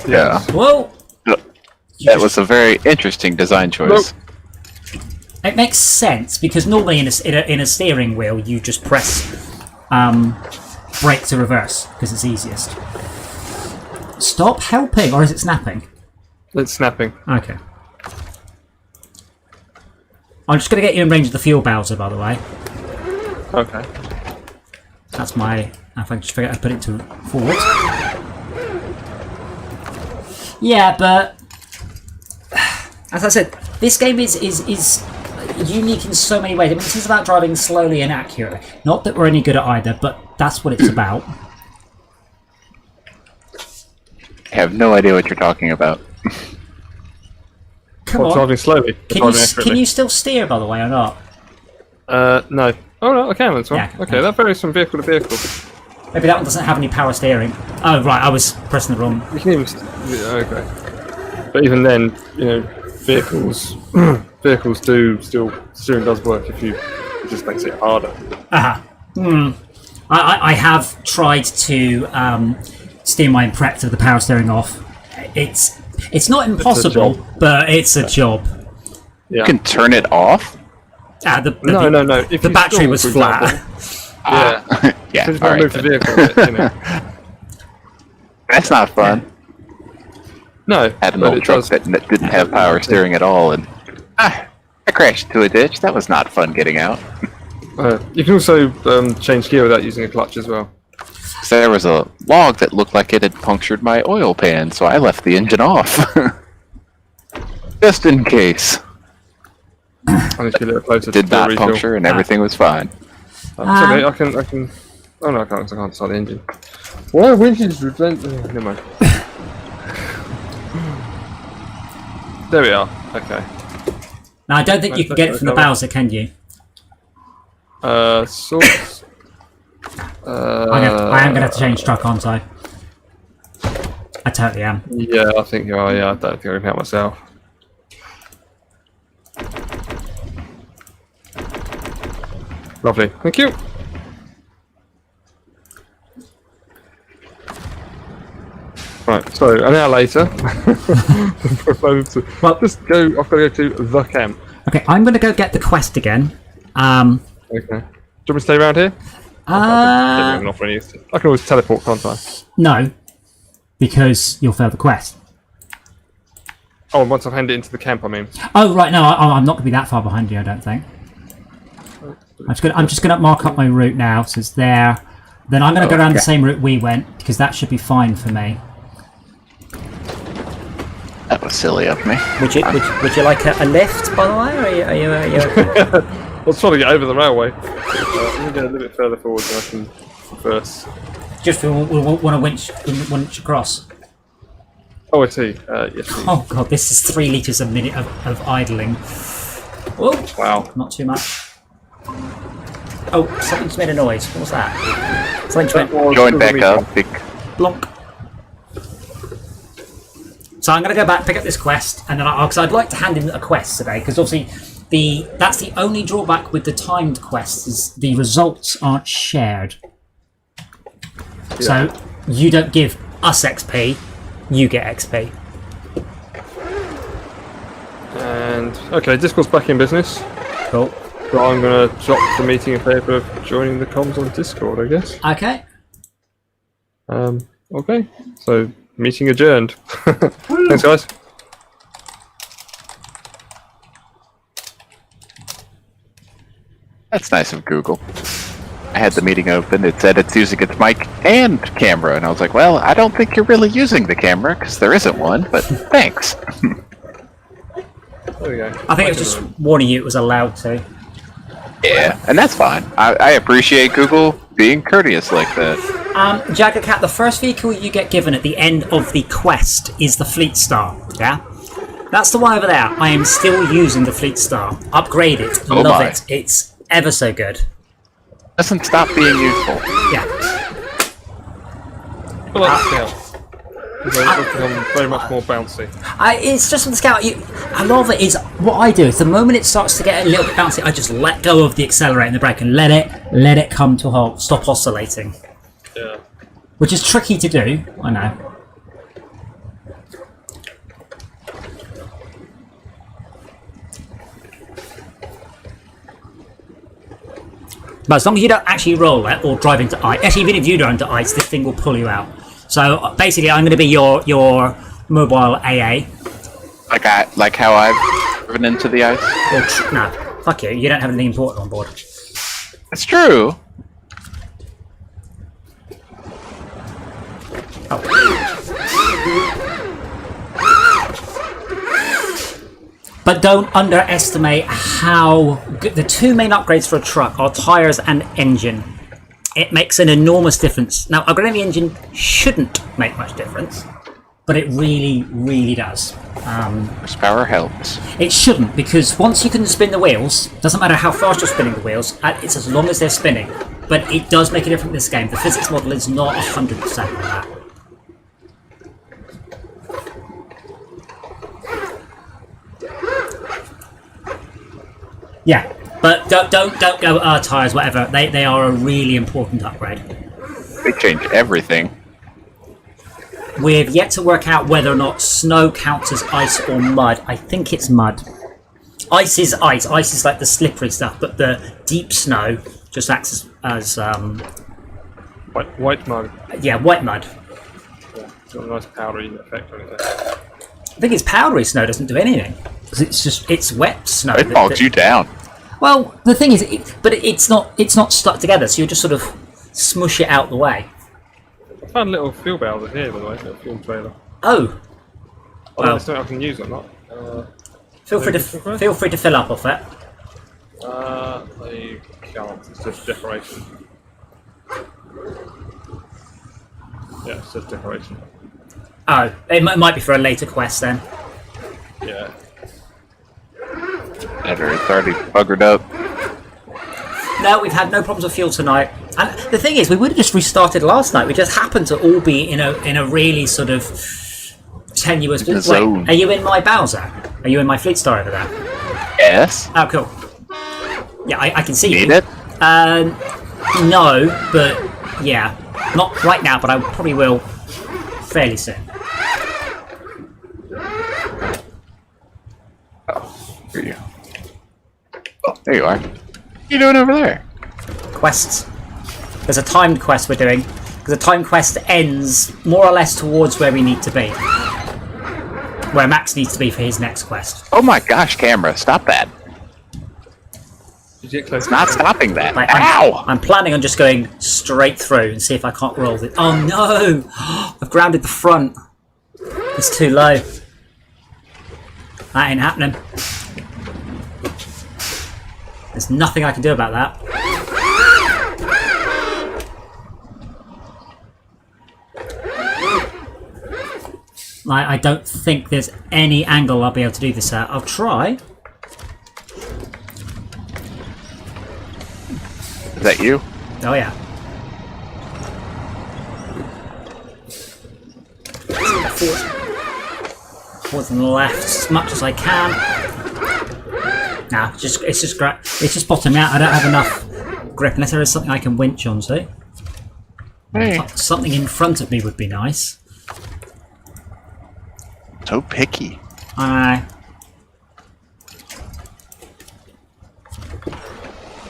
Yeah. Whoa! That was a very interesting design choice. It makes sense because normally in a steering wheel you just press brake to reverse because it's easiest. Stop helping, or is it snapping? It's snapping. Okay. I'm just going to get you in range of the fuel bowser, by the way. Okay. That's my... If I just forget to put it to forward. Yeah, but... As I said, this game is unique in so many ways. I mean, this is about driving slowly and accurately. Not that we're any good at either, but that's what it's about. I have no idea what you're talking about. Come on. Driving slowly. Can you still steer, by the way, or not? No. Oh, no, I can as well. Yeah, Okay, that varies from vehicle to vehicle. Maybe that one doesn't have any power steering. Oh, right, I was pressing the wrong... You can even... Okay. But even then, vehicles do still... Steering does work if it just makes it harder. I have tried to steer my Impreza with the power steering off. It's not impossible, but it's a job. Yeah. You can turn it off? No. If the you battery stall, was for flat. example, yeah. Yeah, Just all want right, to move the then. vehicle. That's not fun. No. Had an but old it truck does- that didn't have power steering at all, and I crashed into a ditch. That was not fun getting out. You can also change gear without using a clutch as well. So there was a log that looked like it had punctured my oil pan, so I left the engine off. Just in case. And if you look closer Did to the not refill. puncture and everything was fine. It's okay, I can... Oh no, I can't start the engine. Why winches prevent... never mind. There we are. Okay. Now, I don't think you can get it from the Bowser, can you? Source... I am going to have to change truck, aren't I? I totally am. Yeah, I think you are. Yeah, I don't think I can help myself. Lovely. Thank you. Right, so an hour later, Well, just go. I've got to go to the camp. Okay, I'm going to go get the quest again. Okay. Do you want me to stay around here? I can always teleport, can't I? No, because you'll fail the quest. Oh, once I've handed it into the camp, I mean. Oh, right, no, I'm not going to be that far behind you, I don't think. I'm just gonna mark up my route now, so it's there. Then I'm going to go around the same route we went, because that should be fine for me. That was silly of me. Would you like a lift, by the way? Are you I was trying to get over the railway. Let me get a little bit further forward so I can reverse. Just we want to winch across. Oh, I see. Yes, please. Oh god, this is 3 litres a minute of idling. Oh, Wow. not too much. Oh, something's made a noise. What was that? Something's went Join back up. Big. blonk. So I'm going to go back, pick up this quest, and then because I'd like to hand in a quest today, because obviously that's the only drawback with the timed quests is the results aren't shared. Yeah. So you don't give us XP, you get XP. And okay, Discord's back in business. Cool. So I'm going to drop the meeting in favour of joining the comms on Discord, I guess. Okay. Okay. So meeting adjourned. Thanks, guys. That's nice of Google. I had the meeting open. It said it's using its mic and camera, and I was like, "Well, I don't think you're really using the camera because there isn't one." But thanks. There we go. I think it was just warning you it was allowed to. Yeah, and that's fine. I appreciate Google being courteous like that. Jagger Cat, the first vehicle you get given at the end of the quest is the Fleet Star, yeah? That's the one over there. I am still using the Fleet Star. Upgrade it. Oh Love my. it. It's ever so good. Doesn't stop being useful. Yeah. I like the Scout. They've become very much more bouncy. It's just with the Scout. A lot of it is what I do. Is the moment it starts to get a little bit bouncy, I just let go of the accelerator and the brake and let it come to a halt. Stop oscillating. Yeah. Which is tricky to do. I know. But as long as you don't actually roll it or drive into ice, actually even if you drive into ice, this thing will pull you out. So basically, I'm going to be your mobile AA. Like how I've driven into the ice. No, fuck you. You don't have anything important on board. It's true. But don't underestimate how good the two main upgrades for a truck are tyres and engine. It makes an enormous difference. Now, upgrading the engine shouldn't make much difference, but it really, really does. Horsepower helps. It shouldn't, because once you can spin the wheels, doesn't matter how fast you're spinning the wheels, it's as long as they're spinning. But it does make a difference in this game. The physics model is not 100% on that. Yeah, but don't go tyres, whatever. They are a really important upgrade. They change everything. We've yet to work out whether or not snow counts as ice or mud. I think it's mud. Ice is ice. Ice is like the slippery stuff, but the deep snow just acts as white mud. Yeah, white mud. Yeah, it's got a nice powdery effect on it. I think it's powdery snow doesn't do anything. It's wet snow. It bogs you down. Well, the thing is, it's not stuck together, so you just sort of smush it out the way. I found a little fuel barrel here, by the way, a little fuel trailer. Oh. I don't know if it's something I can use or not. Feel free to fill up off it. I can't. It's just decoration. Yeah, it's just decoration. Oh, it might be for a later quest then. Yeah. It's already buggered up. No, we've had no problems with fuel tonight. And the thing is, we would have just restarted last night. We just happened to all be in a really sort of tenuous. The Wait, zone. are you in my Bowser? Are you in my Fleet Star over there? Yes. Oh, cool. Yeah, I can see Need you. it? No, but yeah, not right now, but I probably will fairly soon. Here you. Oh, there you are. What are you doing over there? Quests. There's a timed quest we're doing. Because the timed quest ends more or less towards where we need to be. Where Max needs to be for his next quest. Oh my gosh, camera, stop that. Did you get close? Not stopping that. Like, Ow! I'm planning on just going straight through and see if I can't roll it. Oh no! I've grounded the front. It's too low. That ain't happening. There's nothing I can do about that. I don't think there's any angle I'll be able to do this at. I'll try. Is that you? Oh yeah. Forward and left as much as I can. Nah, it's just bottoming out. I don't have enough grip unless there is something I can winch onto. Hey. Something in front of me would be nice. So picky.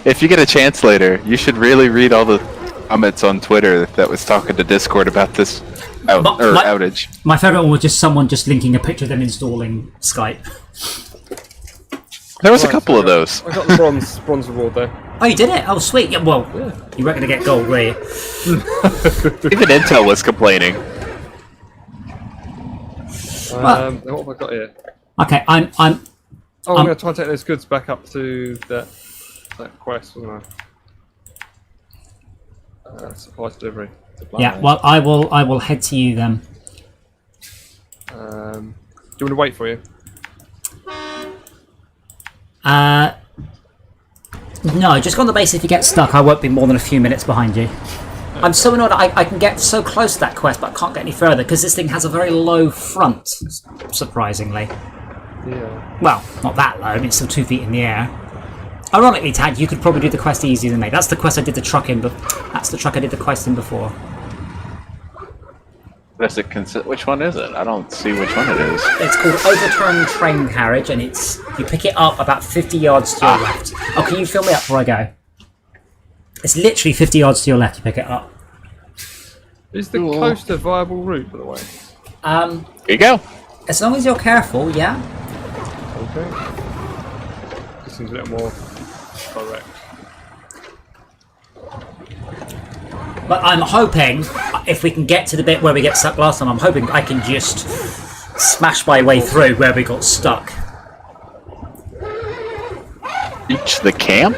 If you get a chance later, you should really read all the comments on Twitter that was talking to Discord about this outage. My favourite one was just someone just linking a picture of them installing Skype. There was a couple of those. I got the bronze reward though. Oh, you did it? Oh, sweet. Yeah, well, you weren't going to get gold, were you? Even Intel was complaining. What have I got here? Okay, I'm I'm going to try and take those goods back up to that quest, wasn't I? Supply delivery. yeah. Well, I will head to you then. Do you want me to wait for you? No, just go on the basis if you get stuck, I won't be more than a few minutes behind you. I'm so annoyed I can get so close to that quest, but I can't get any further because this thing has a very low front, surprisingly. Yeah. Well, not that low, I mean, it's still 2 feet in the air. Ironically, Tad, you could probably do the quest easier than me. That's the quest I did the truck in, but that's the truck I did the quest in before. Does it which one is it? I don't see which one it is. It's called Overturned Train Carriage, and you pick it up about 50 yards to your left. Oh, can you fill me up before I go? It's literally 50 yards to your left to pick it up. Is the coast a viable route, by the way? Here you go. As long as you're careful, yeah. Okay. This seems a little more direct. But I'm hoping, if we can get to the bit where we get stuck last time, I'm hoping I can just smash my way through where we got stuck. Reach the camp?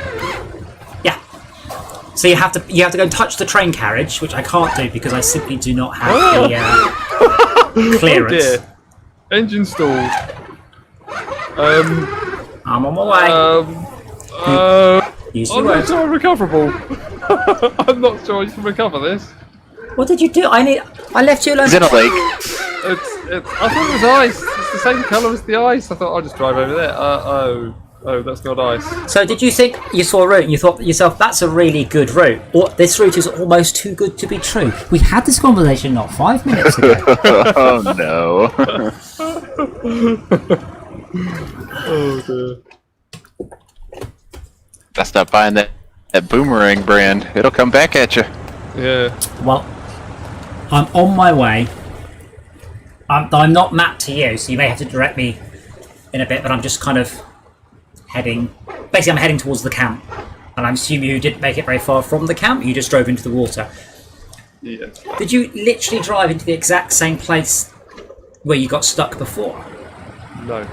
Yeah. So you have to go and touch the train carriage, which I can't do because I simply do not have the clearance. Oh dear. Engine stalled. I'm on my way. Use your I'm not words. sure I'm recoverable. I'm not sure you can recover this. What did you do? I left you alone. Is it a lake? I thought it was ice. It's the same colour as the ice. I thought I'll just drive over there. Oh, that's not ice. So did you think you saw a route and you thought to yourself, that's a really good route? Or this route is almost too good to be true? We had this conversation not 5 minutes ago. Oh no. Oh dear. Gotta stop buying that boomerang brand. It'll come back at you. Yeah. Well, I'm on my way. I'm not mapped to you, so you may have to direct me in a bit, but I'm just kind of heading... Basically, I'm heading towards the camp. And I'm assuming you didn't make it very far from the camp, you just drove into the water. Yeah. Did you literally drive into the exact same place where you got stuck before? No.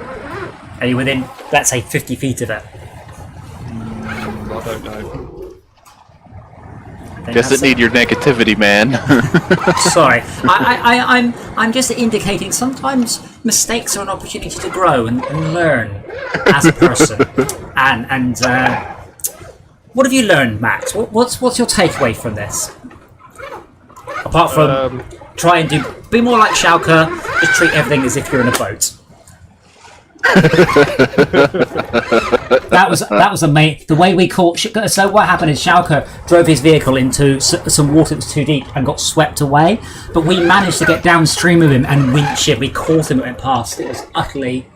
Are you within, let's say, 50 feet of it? I don't know. Doesn't need your negativity, man. Sorry, I'm just indicating sometimes mistakes are an opportunity to grow and learn as a person. And what have you learned, Max? What's your takeaway from this? Apart from try and do Be more like Schalke. Just treat everything as if you're in a boat. that was amazing. The way we caught. So what happened is Schalke drove his vehicle into some water that was too deep and got swept away. But we managed to get downstream of him and winch him. We caught him and went past. It was utterly.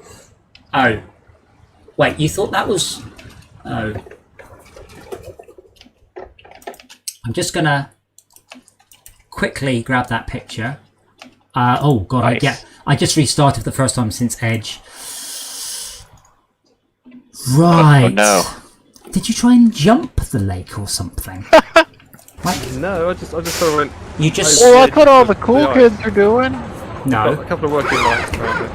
Oh, wait! You thought that was? Oh, I'm just gonna quickly grab that picture. Oh god! Nice. I just restarted for the first time since Edge. Right. Oh no. Did you try and jump the lake or something? No, I just sort of went. You just. Well, that's what all the cool kids are doing. Got a No. couple of working lights apparently.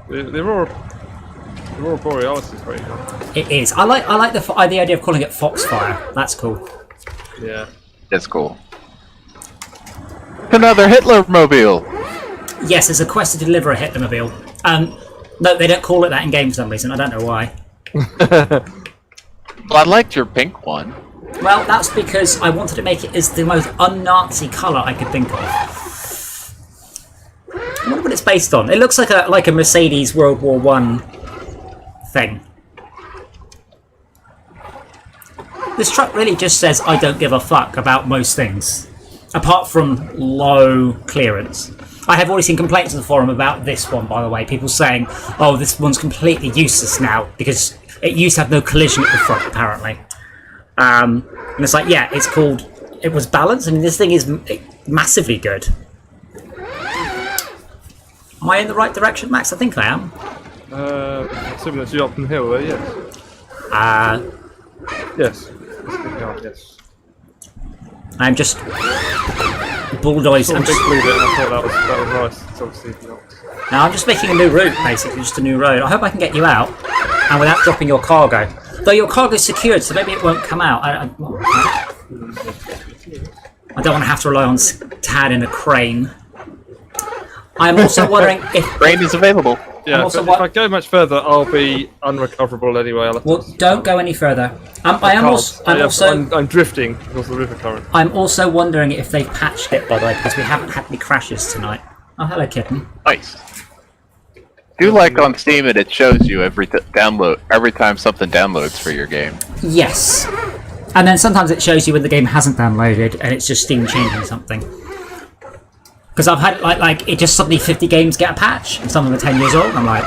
The Aurora Borealis is very cool. It is. I like the idea of calling it Foxfire. That's cool. Yeah. That's cool. Another Hitler mobile. Yes, there's a quest to deliver a Hitlermobile. No, they don't call it that in game for some reason. I don't know why. Well, I liked your pink one. Well, that's because I wanted to make it as the most un-Nazi colour I could think of. I wonder what it's based on. It looks like a Mercedes World War One thing. This truck really just says I don't give a fuck about most things, apart from low clearance. I have already seen complaints on the forum about this one, by the way. People saying, "Oh, this one's completely useless now because it used to have no collision at the front, apparently." And it's like, yeah, it was balanced. I mean, this thing is massively good. Am I in the right direction, Max? I think I am. Assuming that's you up the hill there, yes. Yes. Yes. I'm just bulldoze. I thought that was nice. It's obviously not. Now I'm just making a new route, basically, just a new road. I hope I can get you out, and without dropping your cargo. Though your cargo's secured, so maybe it won't come out. I don't want to have to rely on Tad in a crane. I'm also wondering if Rain is available. Yeah, if I go much further, I'll be unrecoverable anyway. Well, don't go any further. I'm drifting because of the river current. I'm also wondering if they've patched it, by the way, because we haven't had any crashes tonight. Oh, hello, kitten. Nice. Do like on Steam, and it shows you every time something downloads for your game. Yes. And then sometimes it shows you when the game hasn't downloaded, and it's just Steam changing something. Because I've had like it just suddenly 50 games get a patch, and some of them are 10 years old. And I'm like,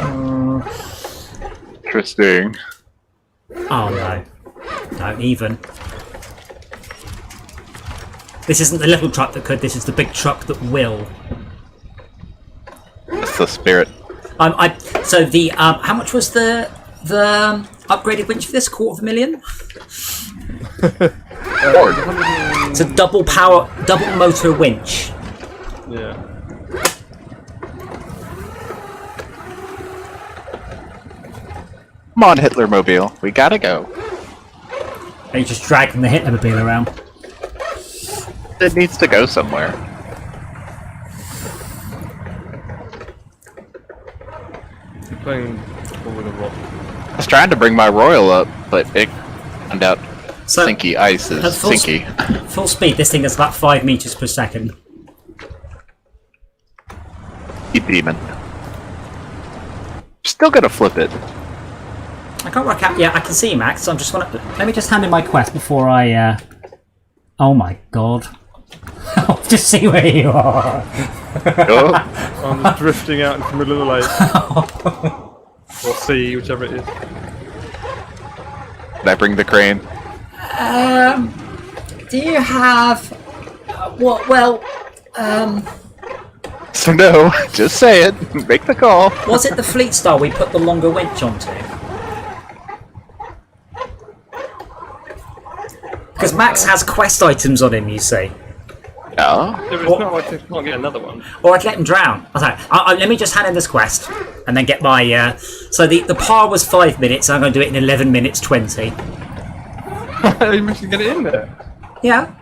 Interesting. oh no, don't even. This isn't the little truck that could. This is the big truck that will. That's the spirit. So the how much was the upgraded winch for this? $250,000. It's a double motor winch. Yeah. Come on, Hitler mobile. We gotta go. And you just dragging the Hitlermobile around. It needs to go somewhere. You're playing with a rock. I was trying to bring my Royal up, but it found out sinky ice is sinky. Full speed, this thing does about 5 meters per second. Demon. Still gonna flip it. I can't work out. Yeah, I can see you, Max. So I'm just let me just hand in my quest before I. Oh my god! I'll just see where you are. Oh. I'm drifting out into the middle of the lake. Or sea, whichever it is. Did I bring the crane? Do you have? What? Well. So no, just say it. Make the call. Was it the Fleet Star we put the longer winch onto? Because Max has quest items on him, you see. No. Yeah, but it's not like I can't get another one. Or I'd let him drown. Let me just hand in this quest and then get my. So the par was 5 minutes. I'm going to do it in 11 minutes 20. You managed to get it in there. Yeah.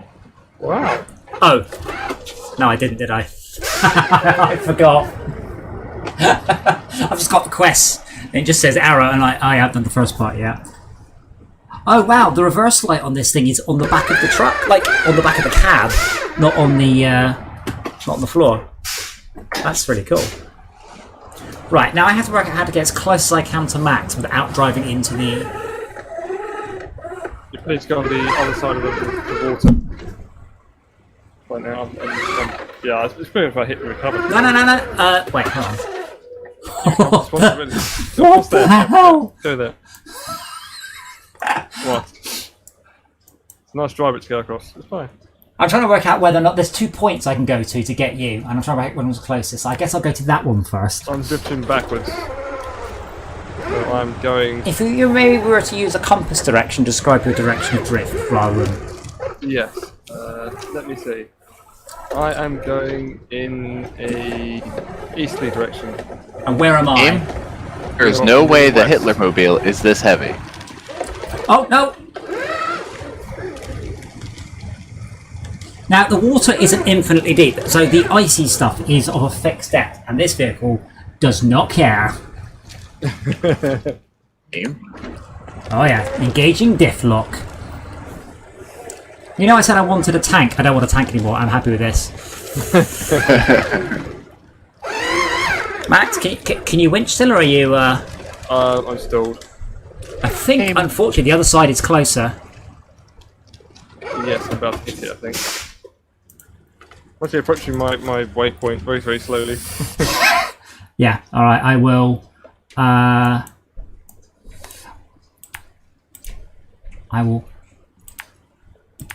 Wow. Oh. No, I didn't, did I? I forgot. I've just got the quest. It just says arrow, and I have done the first part, yeah. Oh wow, the reverse light on this thing is on the back of the truck, like on the back of the cab, not on the floor. That's really cool. Right, now I have to work out how to get as close as I can to Max without driving into the... You please go on the other side of the water. Right now, yeah, it's brilliant if I hit the recover. No. Wait, hold on. What the hell? Go there. What? It's a nice drive it to go across. It's fine. I'm trying to work out whether or not there's 2 points I can go to get you, and I'm trying to work out when was closest. I guess I'll go to that one first. I'm drifting backwards. So I'm going... If you maybe were to use a compass direction, describe your direction of drift rather than... Yes. Let me see. I am going in a easterly direction. And where am I? There's no way the Hitlermobile is this heavy. Oh, no! Now, the water isn't infinitely deep, so the icy stuff is of a fixed depth, and this vehicle does not care. Oh yeah, engaging diff lock. You know I said I wanted a tank. I don't want a tank anymore. I'm happy with this. Max, can you winch still, or are you... I'm stalled. I think, unfortunately, the other side is closer. Yes, I'm about to hit it, I think. I'm actually approaching my waypoint very, very slowly. Yeah, alright, I will... I will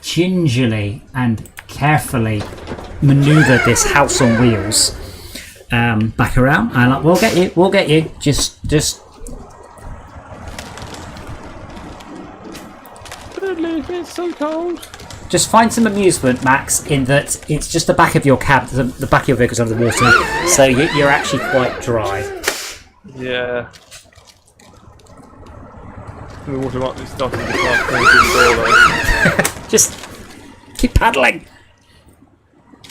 gingerly and carefully maneuver this house on wheels back around, and we'll get you. Just Don't leave me, it's so cold. Just find some amusement, Max, in that it's just the back of your cab, the back of your vehicle's under the water, so you're actually quite dry. Yeah. The water might be starting to start going through the door though. Just keep paddling.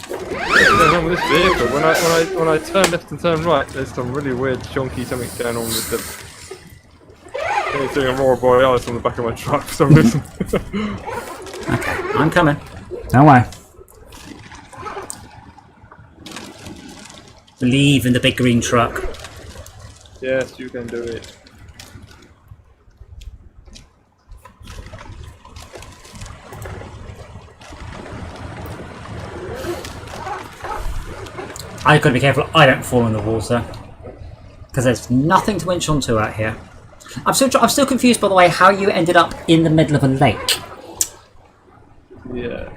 What's going on with this vehicle? When I turn left and turn right, there's some really weird chunky something going on with the... It's doing a Aurora Borealis on the back of my truck for some reason. Okay, I'm coming. Don't worry. Believe in the big green truck. Yes, you can do it. I've got to be careful I don't fall in the water, because there's nothing to winch onto out here. I'm still confused, by the way, how you ended up in the middle of a lake. Yeah.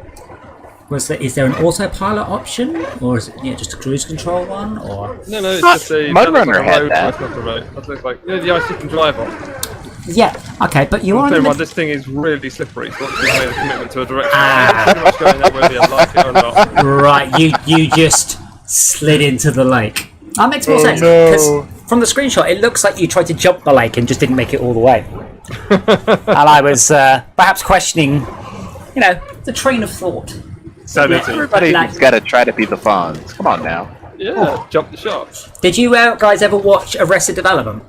Is there an autopilot option, or is it just a cruise control one, or? No, it's just a... Mudrunner had that. It's not a road. That looks like... You know, the ice you can drive on. Yeah, okay, but you are in the this thing is really slippery, so once you've made a commitment to a direction, you're pretty much going there whether you like it or not. Right, you just slid into the lake. That makes more sense, because from the screenshot it looks like you tried to jump the lake and just didn't make it all the way. And I was perhaps questioning, the train of thought. Sanity. Everybody's got to try to be the Fonz. Come on now. Yeah, jump the shark. Did you guys ever watch Arrested Development?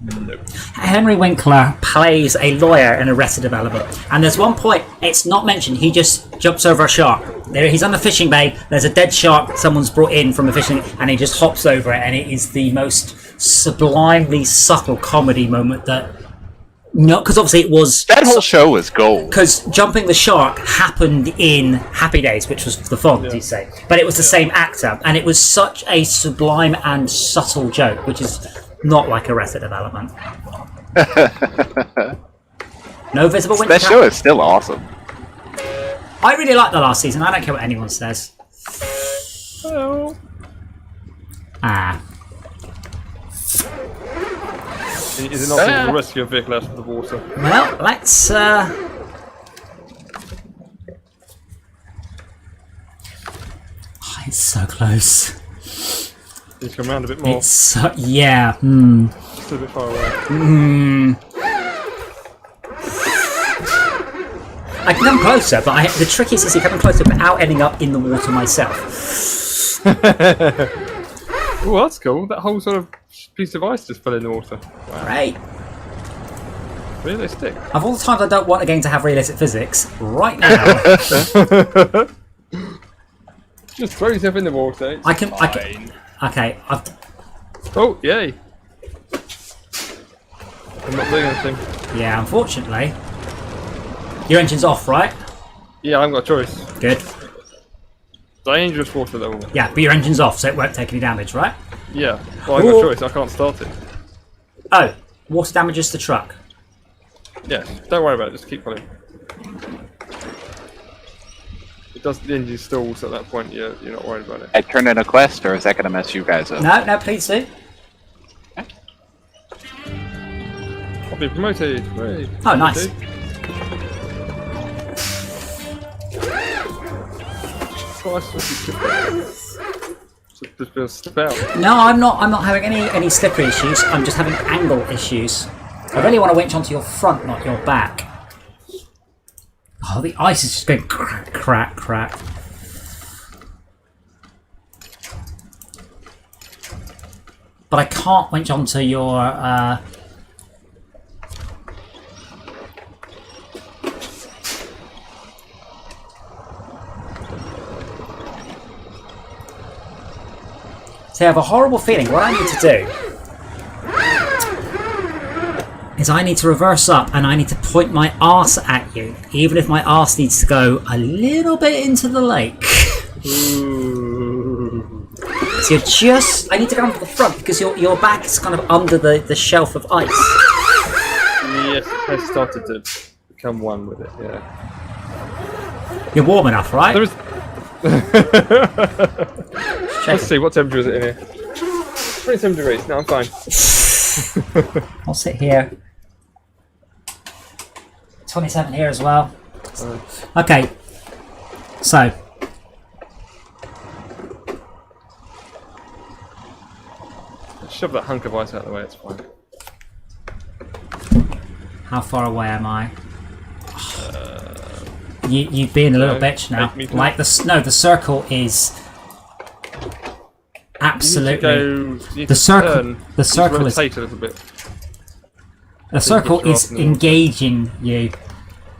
No. Henry Winkler plays a lawyer in Arrested Development, and there's one point, it's not mentioned, he just jumps over a shark. He's on the fishing bay, there's a dead shark someone's brought in from a fishing, and he just hops over it, and it is the most sublimely subtle comedy moment that... No, because obviously it was... That whole show was gold. Because jumping the shark happened in Happy Days, which was the Fonz, you say. But it was the same actor, and it was such a sublime and subtle joke, which is not like Arrested Development. No visible winter. That show is still awesome. I really like the last season. I don't care what anyone says. Hello. Ah. Is it not possible to rescue a vehicle out of the water? Well, let's... Oh, it's so close. You can come around a bit more. It's so... Yeah. Just a bit far away. I can come closer, but the trick is coming closer without ending up in the water myself. Oh, that's cool. That whole sort of piece of ice just fell in the water. Wow. Right. Realistic. Of all the times I don't want a game to have realistic physics, right now. Just throw yourself in the water. It's fine. Okay, Oh, yay. I'm not doing anything. yeah, unfortunately. Your engine's off, right? Yeah, I haven't got a choice. Good. Dangerous water level. Yeah, but your engine's off, so it won't take any damage, right? Yeah. Well, I haven't got a choice. I can't start it. Oh, water damages the truck. Yes. Don't worry about it. Just keep going. It does. The engine stalls at that point. You're not worried about it. I turn in a quest, or is that going to mess you guys up? No, please do. I'll be promoted. Hooray. Oh, nice. Just step out. No, I'm not having any slippery issues. I'm just having angle issues. I really want to winch onto your front, not your back. Oh, the ice is just going crack, crack, crack. But I can't winch onto your So I have a horrible feeling. What I need to do is I need to reverse up and I need to point my arse at you, even if my arse needs to go a little bit into the lake. So you're just... I need to go onto the front because your back is kind of under the shelf of ice. Yes, it has started to become one with it, yeah. You're warm enough, right? There is... Let's see, what temperature is it in here? 27 degrees. No, I'm fine. I'll sit here. 27 here as well. Okay. So. Shove that hunk of ice out of the way, it's fine. How far away am I? You being a little bitch now. Like the circle is absolutely the circle. The circle is a little bit. The circle is engaging you,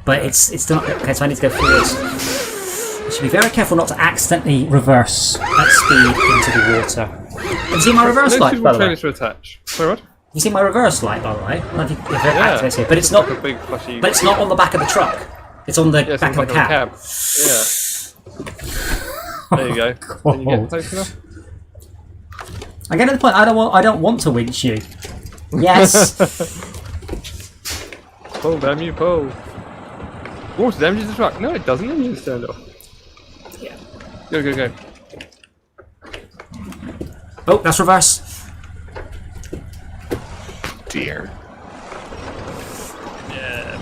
but it's not okay. So I need to go forwards. I should be very careful not to accidentally reverse at speed into the water. Have you seen my reverse light, by the way? To attach. Sorry, what? You see my reverse light, by the way? I don't know if you've activated it, but it's not. Like a big flashy... But it's not on the back of the truck. It's on the back of the cab. Yeah. There you go. Can you get close enough? I get to the point. I don't want to winch you. Yes. Pull, damn you, pull. Water damages the truck. No, it doesn't. The engine's turned off. Yeah. Go. Oh, that's reverse. Dear. Yeah.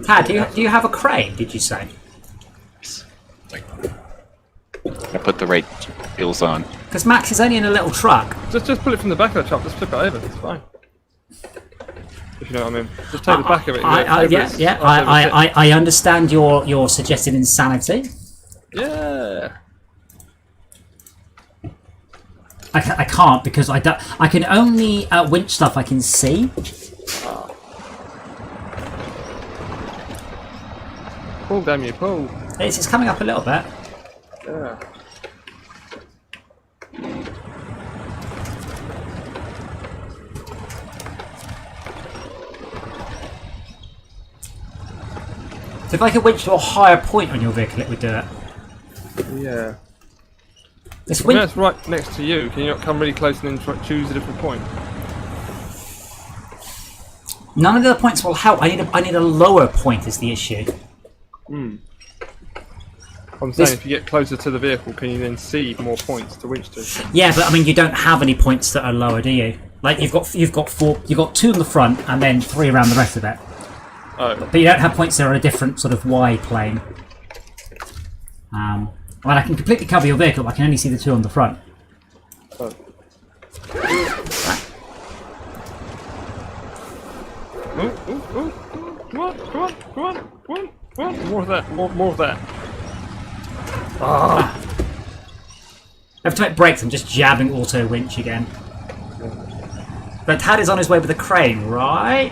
Tad, do you have a crane? Did you say? I put the right wheels on. Because Max is only in a little truck. Just pull it from the back of the truck. Just flip it over. It's fine. If you know what I mean. Just take the back of it. I understand your suggested insanity. Yeah. I can't because I can only winch stuff I can see. Pull, damn you, pull. It's coming up a little bit. Yeah. So if I could winch to a higher point on your vehicle, it would do it. Yeah. This When that's right next to you, can you not come really close and then choose a different point? None of the other points will help. I need a lower point is the issue. I'm saying if you get closer to the vehicle, can you then see more points to winch to? Yeah, but I mean you don't have any points that are lower, do you? Like you've got two in the front and then 3 around the rest of it. Oh. But you don't have points that are on a different sort of Y plane. Well, I can completely cover your vehicle, but I can only see the 2 on the front. Oh. Ooh. Come on. More of that. More of that. Ah. Every time it breaks, I'm just jabbing auto winch again. But Tad is on his way with a crane, right?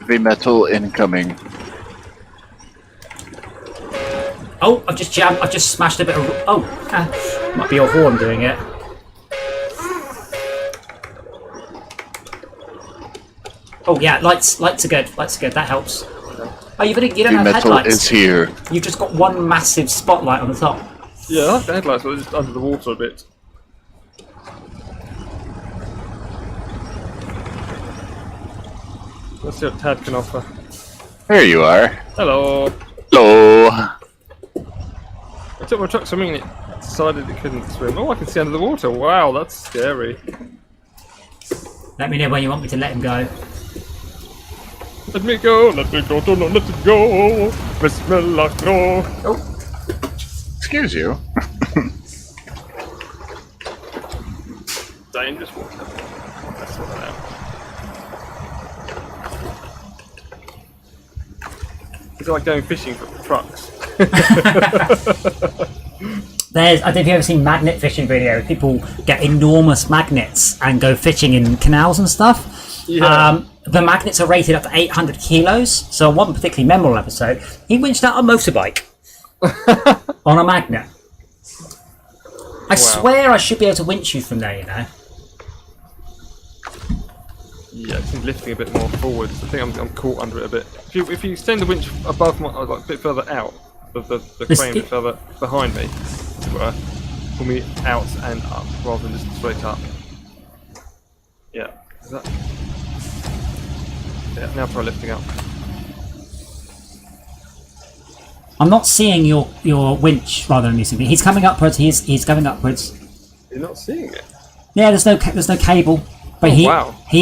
Heavy metal incoming. Oh, I've just smashed a bit of... Oh, might be your horn doing it. Oh yeah, lights are good. Lights are good. That helps. Oh, you don't Heavy have metal headlights. is here. You've just got one massive spotlight on the top. Yeah, I like the headlights, but they're just under the water a bit. Let's see what Tad can offer. There you are. Hello. Hello. I took my truck swimming and it decided it couldn't swim. Oh, I can see under the water. Wow, that's scary. Let me know when you want me to let him go. Let me go, do not let it go. Bismillah, no. Oh, Excuse you. Dangerous water. That's what I know. It's like going fishing for trucks. I don't know if you've ever seen magnet fishing videos. People get enormous magnets and go fishing in canals and stuff. Yeah. The magnets are rated up to 800 kilos. So on one particularly memorable episode, he winched out a motorbike on a magnet. I swear I should be able to winch you from there, you know. Yeah, it's lifting a bit more forwards. I think I'm caught under it a bit. If you extend the winch above my, like a bit further out, the crane a bit further behind me, as it were, pull me out and up rather than just straight up. Yeah. Is that? Yeah. Now try lifting up. I'm not seeing your winch rather than missing me. He's coming upwards. He's going upwards. You're not seeing it. Yeah, there's no cable. But he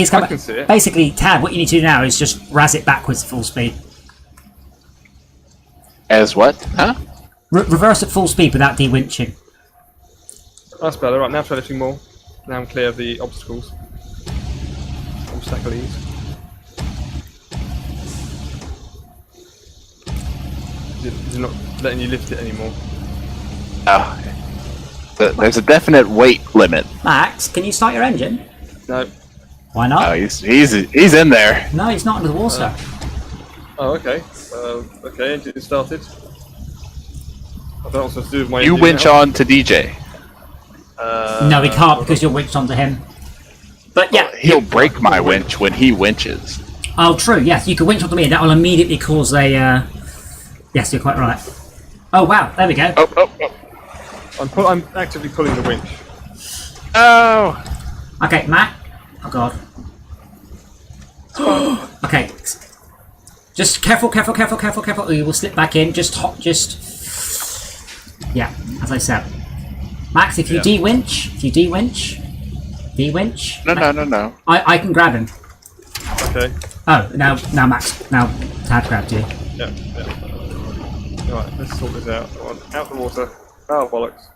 is coming. I can see it. Basically, Tad, what you need to do now is just razz it backwards at full speed. As what? Huh? Reverse at full speed without de-winching. That's better. Right, now try lifting more. Now I'm clear of the obstacles. Obstacles. He's not letting you lift it anymore. Oh. There's a definite weight limit. Max, can you start your engine? No. Why not? Oh, he's in there. No, he's not under the water. Oh, okay. Okay, engine started. I don't know what I'm supposed to do with my You engine winch now. on to DJ. No, he can't because you're winched onto him. But yeah. He'll break my winch when he winches. Oh, true. Yes, you can winch onto me and that will immediately cause a... Yes, you're quite right. Oh, wow. There we go. Oh. I'm actively pulling the winch. Oh. Okay, Matt. Oh, God. Okay. Just careful. You will slip back in. Yeah, as I said. Max, if you de-winch. No. I can grab him. Okay. Oh, now Max. Now Tad grabbed you. Yeah. Right, let's sort this out. Come on, out the water. Oh, bollocks.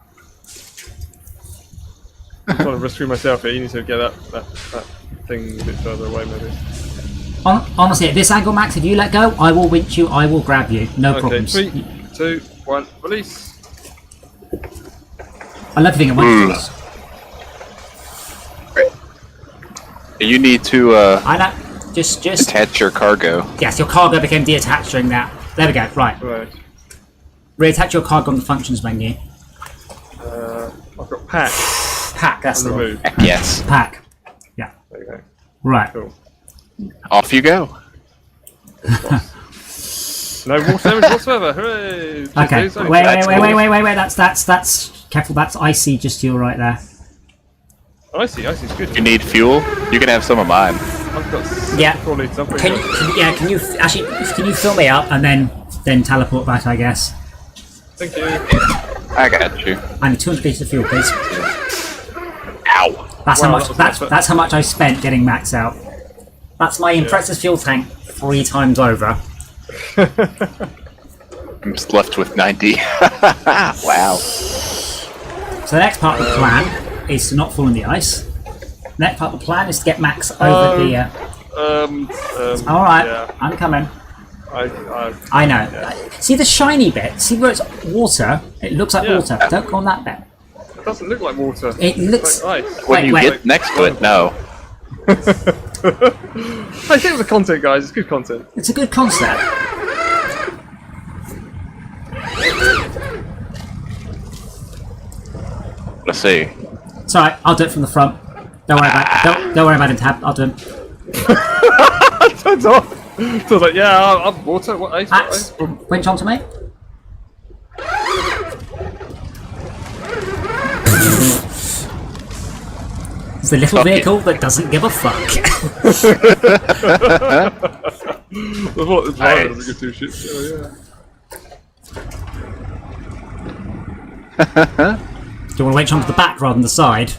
I'm trying to rescue myself here. You need to get that thing a bit further away, maybe. Honestly, at this angle, Max, if you let go, I will winch you, I will grab you. No problems. 3, 2, 1, release. I love being a winch. You need to I know. Just attach your cargo. Yes, your cargo became de-attached during that. There we go. Right. Reattach your cargo on the functions menu. I've got pack. Pack. That's the remove. one. Yes. Pack. Yeah. There you go. Right. Cool. Off you go. No water damage whatsoever. Hooray! Okay. Wait. That's careful. That's icy just to your right there. Icy's good. If you need fuel, you can have some of mine. I've got 4 litres. I'm pretty Can you fill me up and then teleport back? I guess. Thank you. I got you. I need 200 litres of fuel, please. Ow. That's Wow, how much. that was That's how much I spent getting Max out. That's my impressive fuel tank 3 times over. I'm just left with 90. Wow. So the next part of the plan is to not fall in the ice. The next part of the plan is to get Max over the... Alright, yeah. I'm coming. I know. Yeah. See the shiny bit? See where it's water? It looks like water. Don't go on that bit. doesn't look like water. It looks. It's like ice. When you wait. get next to it, no. I think the content, guys. It's good content. It's a good concept. Let's see. It's alright, I'll do it from the front. Don't worry about it. Don't worry about it, Tab. I'll do it. Turns off. So I was like, yeah, I'm water. What ice? What ice? Axe, winch onto me. It's the little vehicle that doesn't give a fuck. I thought the driver doesn't give two shits. Do you want to winch onto the back rather than the side?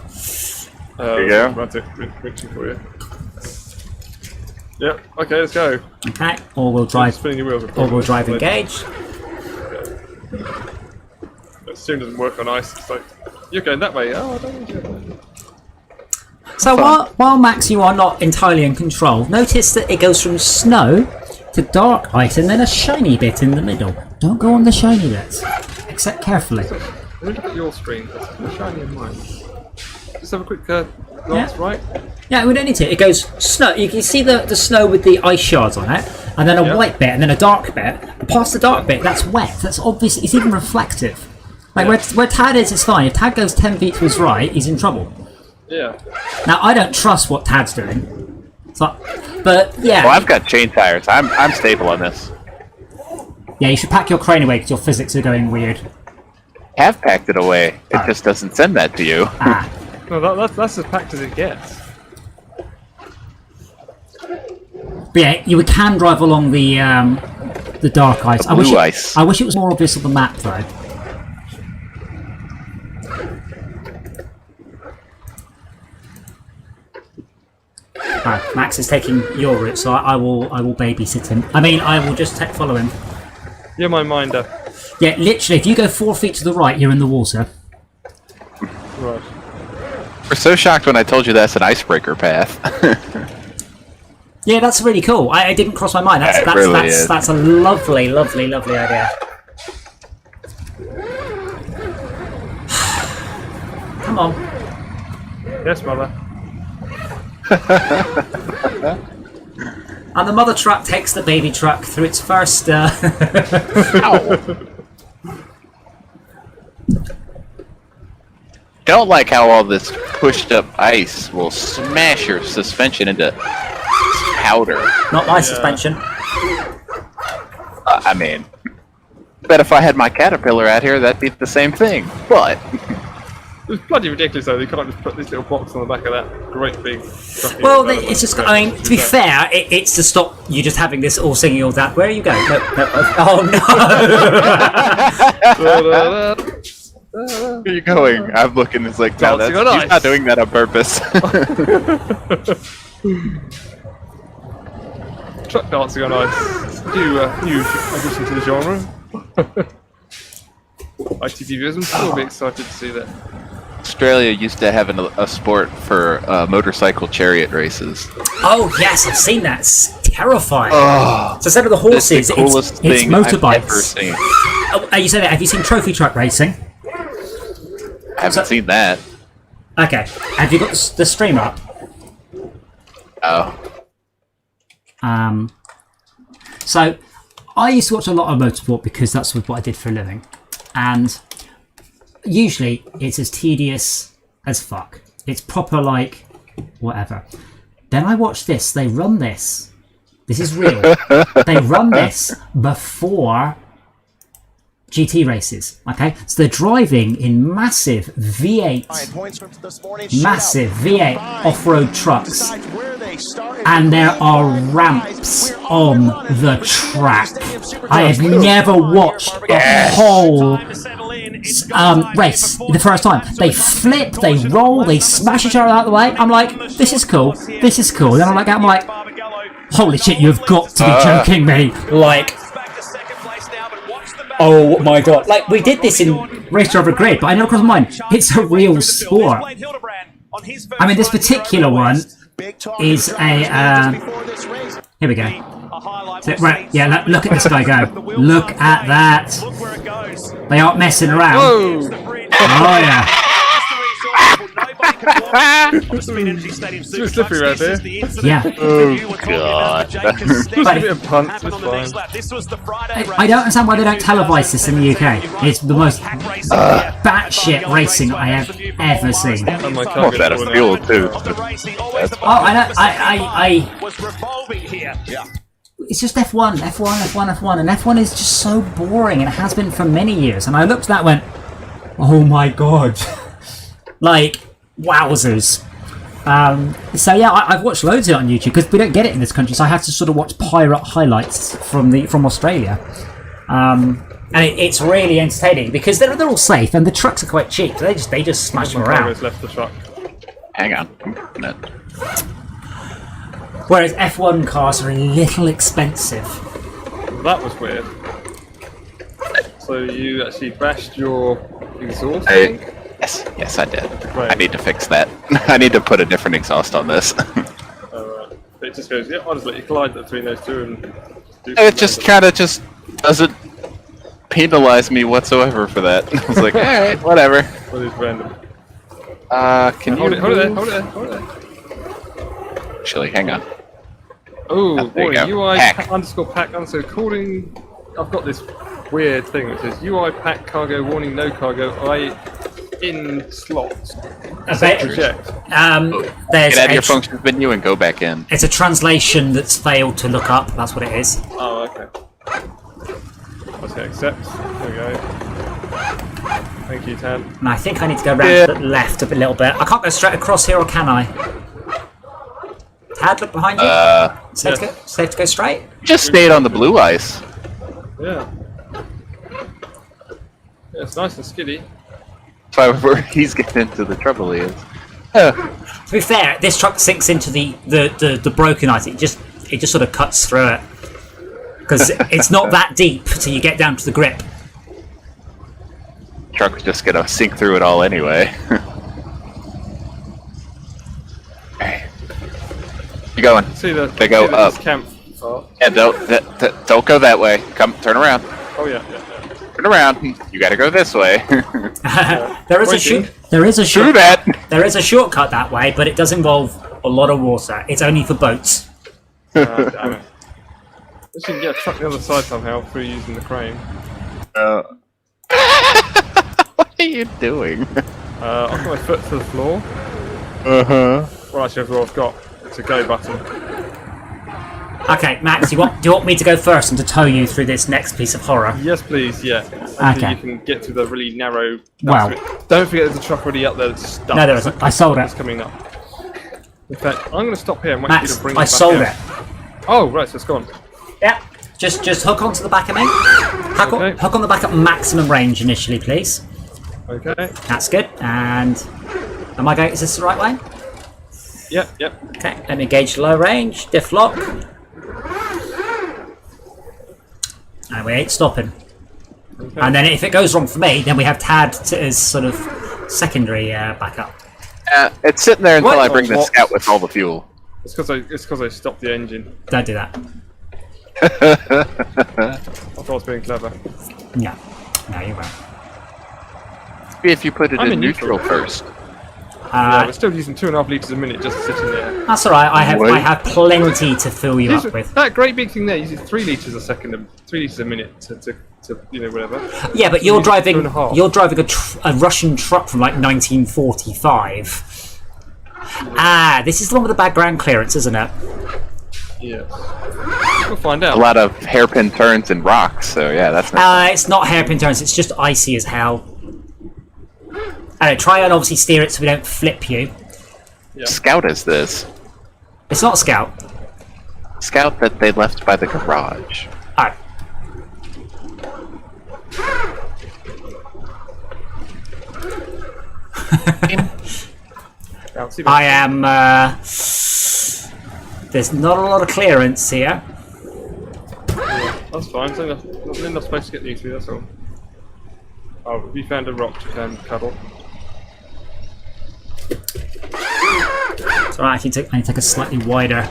There you go. That's it. Winching for you. Yep. Okay, let's go. Okay, all-wheel drive. Spinning your wheels. All-wheel drive engaged. That steering doesn't work on ice. It's like you're going that way. Oh, I don't want you. So while Max, you are not entirely in control, notice that it goes from snow to dark ice and then a shiny bit in the middle. Don't go on the shiny bits. Except carefully. Let me look at your screen. It's shiny in mine. Just have a quick glance, right? Yeah, we don't need to. It goes snow. You can see the snow with the ice shards on it, and then a white bit, and then a dark bit. And past the dark bit, that's wet. That's obvious. It's even reflective. Like where Tad is, it's fine. If Tad goes 10 feet to his right, he's in trouble. Yeah. Now I don't trust what Tad's doing. So, but yeah. Well, I've got chain tires. I'm stable on this. Yeah, you should pack your crane away because your physics are going weird. Have packed it away. It just doesn't send that to you. Ah. No, that's as packed as it gets. But yeah, you can drive along the dark ice. Blue ice. I wish it was more obvious on the map though. Right, Max is taking your route, so I will babysit him. I mean, I will just follow him. You're my minder. Yeah, literally, if you go 4 feet to the right, you're in the water. Right. We're so shocked when I told you that's an icebreaker path. Yeah, that's really cool. I didn't cross my mind. That's a lovely, lovely, lovely idea. Come on. Yes, mother. And the mother truck takes the baby truck through its first. Ow. Don't like how all this pushed up ice will smash your suspension into powder. Not my suspension. I mean, bet if I had my caterpillar out here, that'd be the same thing. But It's bloody ridiculous though. They can't just put this little box on the back of that great big. Well, it's just. I mean, to be fair, it's to stop you just having this all singing all that. Where are you going? No, oh no! where are you going? I'm looking. It's like, no, Dancing he's on ice. not doing that on purpose. Truck dancing on ice. New addition to the genre. ITV viewers, I'm still a bit excited to see that. Australia used to have a sport for motorcycle chariot races. Oh yes, I've seen that. It's terrifying. Oh, So instead of the it's horses, the coolest it's thing I've ever motorbikes. seen. Oh, you say that? Have you seen trophy truck racing? I haven't seen that. Okay. Have you got the stream up? Oh. So I used to watch a lot of motorsport because that's what I did for a living, and usually it's as tedious as fuck. It's proper like whatever. Then I watch this. They run this. This is real. They run this before GT races. Okay, so they're driving in massive V8 off-road trucks, and there are ramps on the track. I have never watched a whole race the first time. They flip, they roll, they smash each other out of the way. I'm like, this is cool. This is cool. Then I'm like, holy shit, you've got to be joking me. Like, oh my god. Like, we did this in Race Driver Grid, but I never crossed my mind. It's a real sport. I mean, this particular one is a... here we go. So, right, yeah, look at this guy go. Look at that. They aren't messing around. Whoa! Oh, yeah. It's too slippery right there. Yeah. Oh, God. Just a bit of punt, it's fine. I don't understand why they don't televise this in the UK. It's the most batshit racing I have ever seen. And my More cargo's better falling fuel, out. too. Oh, I know. It's just F1, and F1 is just so boring, and it has been for many years. And I looked at that and went, oh my god. Like, wowzers. So yeah, I've watched loads of it on YouTube because we don't get it in this country, so I have to sort of watch pirate highlights from Australia. And it's really entertaining because they're all safe and the trucks are quite cheap. So they just smash them My around. cargo's left the truck. Hang on. Whereas F1 cars are a little expensive. That was weird. So you actually bashed your exhaust? I Hey. think? Yes, I did. Right. I need to fix that. I need to put a different exhaust on this. Alright. It just goes, yeah, I'll just let you collide between those two and do It just kind of just doesn't penalize me whatsoever for that. I was like, alright, whatever. Well, it's random. Can Hold you it, hold it there, move? hold it there, hold it there. Actually, hang on. Oh, there you boy, go. UI Pack. pack underscore calling. I've got this weird thing that says UI pack cargo warning, no cargo, I in slots. Reject. There's Get out of your a functions menu and go back in. it's a translation that's failed to look up. That's what it is. Oh, okay. Let's hit accept. There we go. Thank you, Tan. And I think I need to go round to the left a little bit. I can't go straight across here, or can I? Tad, look behind you. Safe, yes. safe to go straight? Just stayed on the blue ice. Yeah. Yeah, it's nice and skiddy. That's where he's getting into the trouble he is. To be fair, this truck sinks into the broken ice. It just sort of cuts through it. Because it's not that deep till you get down to the grip. Truck's just gonna sink through it all anyway. Hey. You going? See the They go up. camp. Oh, Yeah, don't go that way. Come, turn around. oh yeah. Turn around. You gotta go this way. There is Waiting. there is a True shortcut. that. There is a shortcut that way, but it does involve a lot of water. It's only for boats. Damn it. We should get a truck the other side somehow through using the crane. What are you doing? I've got my foot to the floor. Uh-huh. Well, actually, that's all I've got. It's a go button. Okay, Max, do you want me to go first and to tow you through this next piece of horror? Yes, please, yeah. Okay. You can get to the really narrow... Wow. Don't forget there's a truck already up there that's stuck. No, there isn't. I sold It's it. coming up. In fact, I'm going to stop here and wait for you Max, to bring I it back sold out. it. Oh, right, so it's gone. Yeah. Just hook onto the back of me. Okay. Hook on the back at maximum range initially, please. Okay. That's good. And am I going? Is this the right way? Yep. Okay. Let me gauge the low range. Diff lock. And we ain't stopping. Okay. And then if it goes wrong for me, then we have Tad as sort of secondary backup. It's sitting there until What? I bring the What? scout with all the fuel. It's because I stopped the engine. Don't do that. I thought I was being clever. Yeah. No, you won't. Maybe if you put it I'm in in neutral neutral. first. Yeah, we're still using 2.5 litres a minute just sitting there. That's all right. I Wait. have plenty to fill you These up are- with. That great big thing there uses 3 litres a second, 3 litres a minute to whatever. Yeah, but you're need driving. 2.5. You're driving a Russian truck from like 1945. Ah, this is the one with the bad ground clearance, isn't it? Yeah. We'll find out. A lot of hairpin turns and rocks, so yeah, that's not... It's not hairpin turns. It's just icy as hell. Try and obviously steer it so we don't flip you. Scout is this. It's not Scout. Scout that they left by the garage. Oh. I am. There's not a lot of clearance here. That's fine. So not enough space to get you through. That's all. Oh, have you found a rock you can cuddle? So I need to take a slightly wider.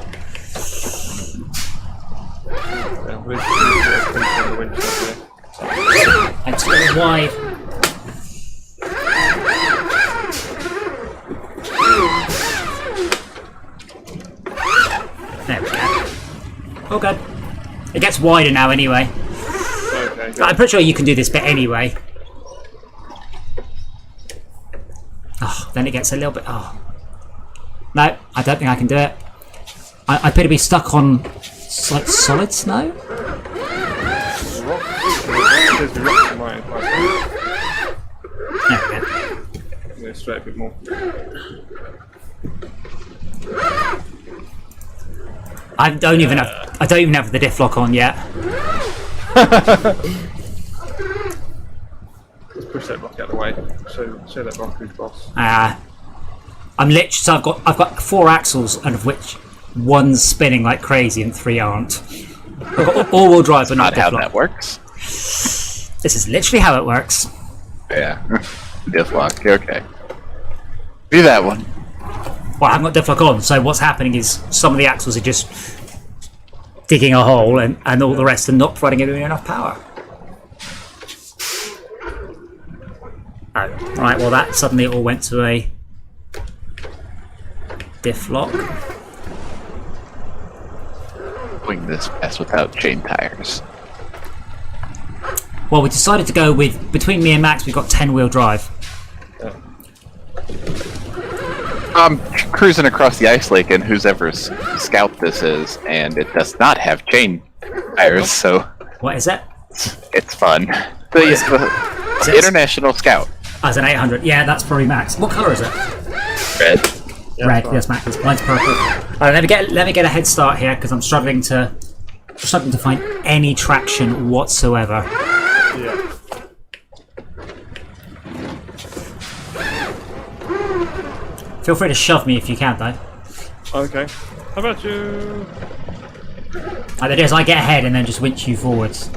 Yeah, we'll on the winch up there. It's a little wide. There we go. Oh god. It gets wider now anyway. Okay. I'm pretty sure you can do this bit anyway. Oh, then it gets a little bit... Oh. No, I don't think I can do it. I appear to be stuck on like solid snow? There we go. Yeah, straight a bit more. I don't even have the diff lock on yet. Let's push that block out of the way. Show that block who's boss. I'm literally, so I've got 4 axles, and of which one's spinning like crazy and 3 aren't. I've got all-wheel drive, but not diff how lock. that works. This is literally how it works. Yeah. Diff lock. Okay. Do that one. Well, I haven't got diff lock on, so what's happening is some of the axles are just digging a hole, and all the rest are not providing it with enough power. Oh, right, well that suddenly all went to a diff lock. Doing this fast without chain tires. Well, we decided to go with, between me and Max, we've got 10-wheel drive. I'm cruising across the ice lake, and whose ever scout this is, and it does not have chain tires, so What is it? it's fun. The International Scout. As an 800. Yeah, that's probably Max. What colour is it? Red. Red. Yes, Max. Mine's purple. Alright, let me get a head start here because I'm struggling to find any traction whatsoever. Yeah. Feel free to shove me if you can, though. Okay. How about you? Like it is, I get ahead and then just winch you forwards.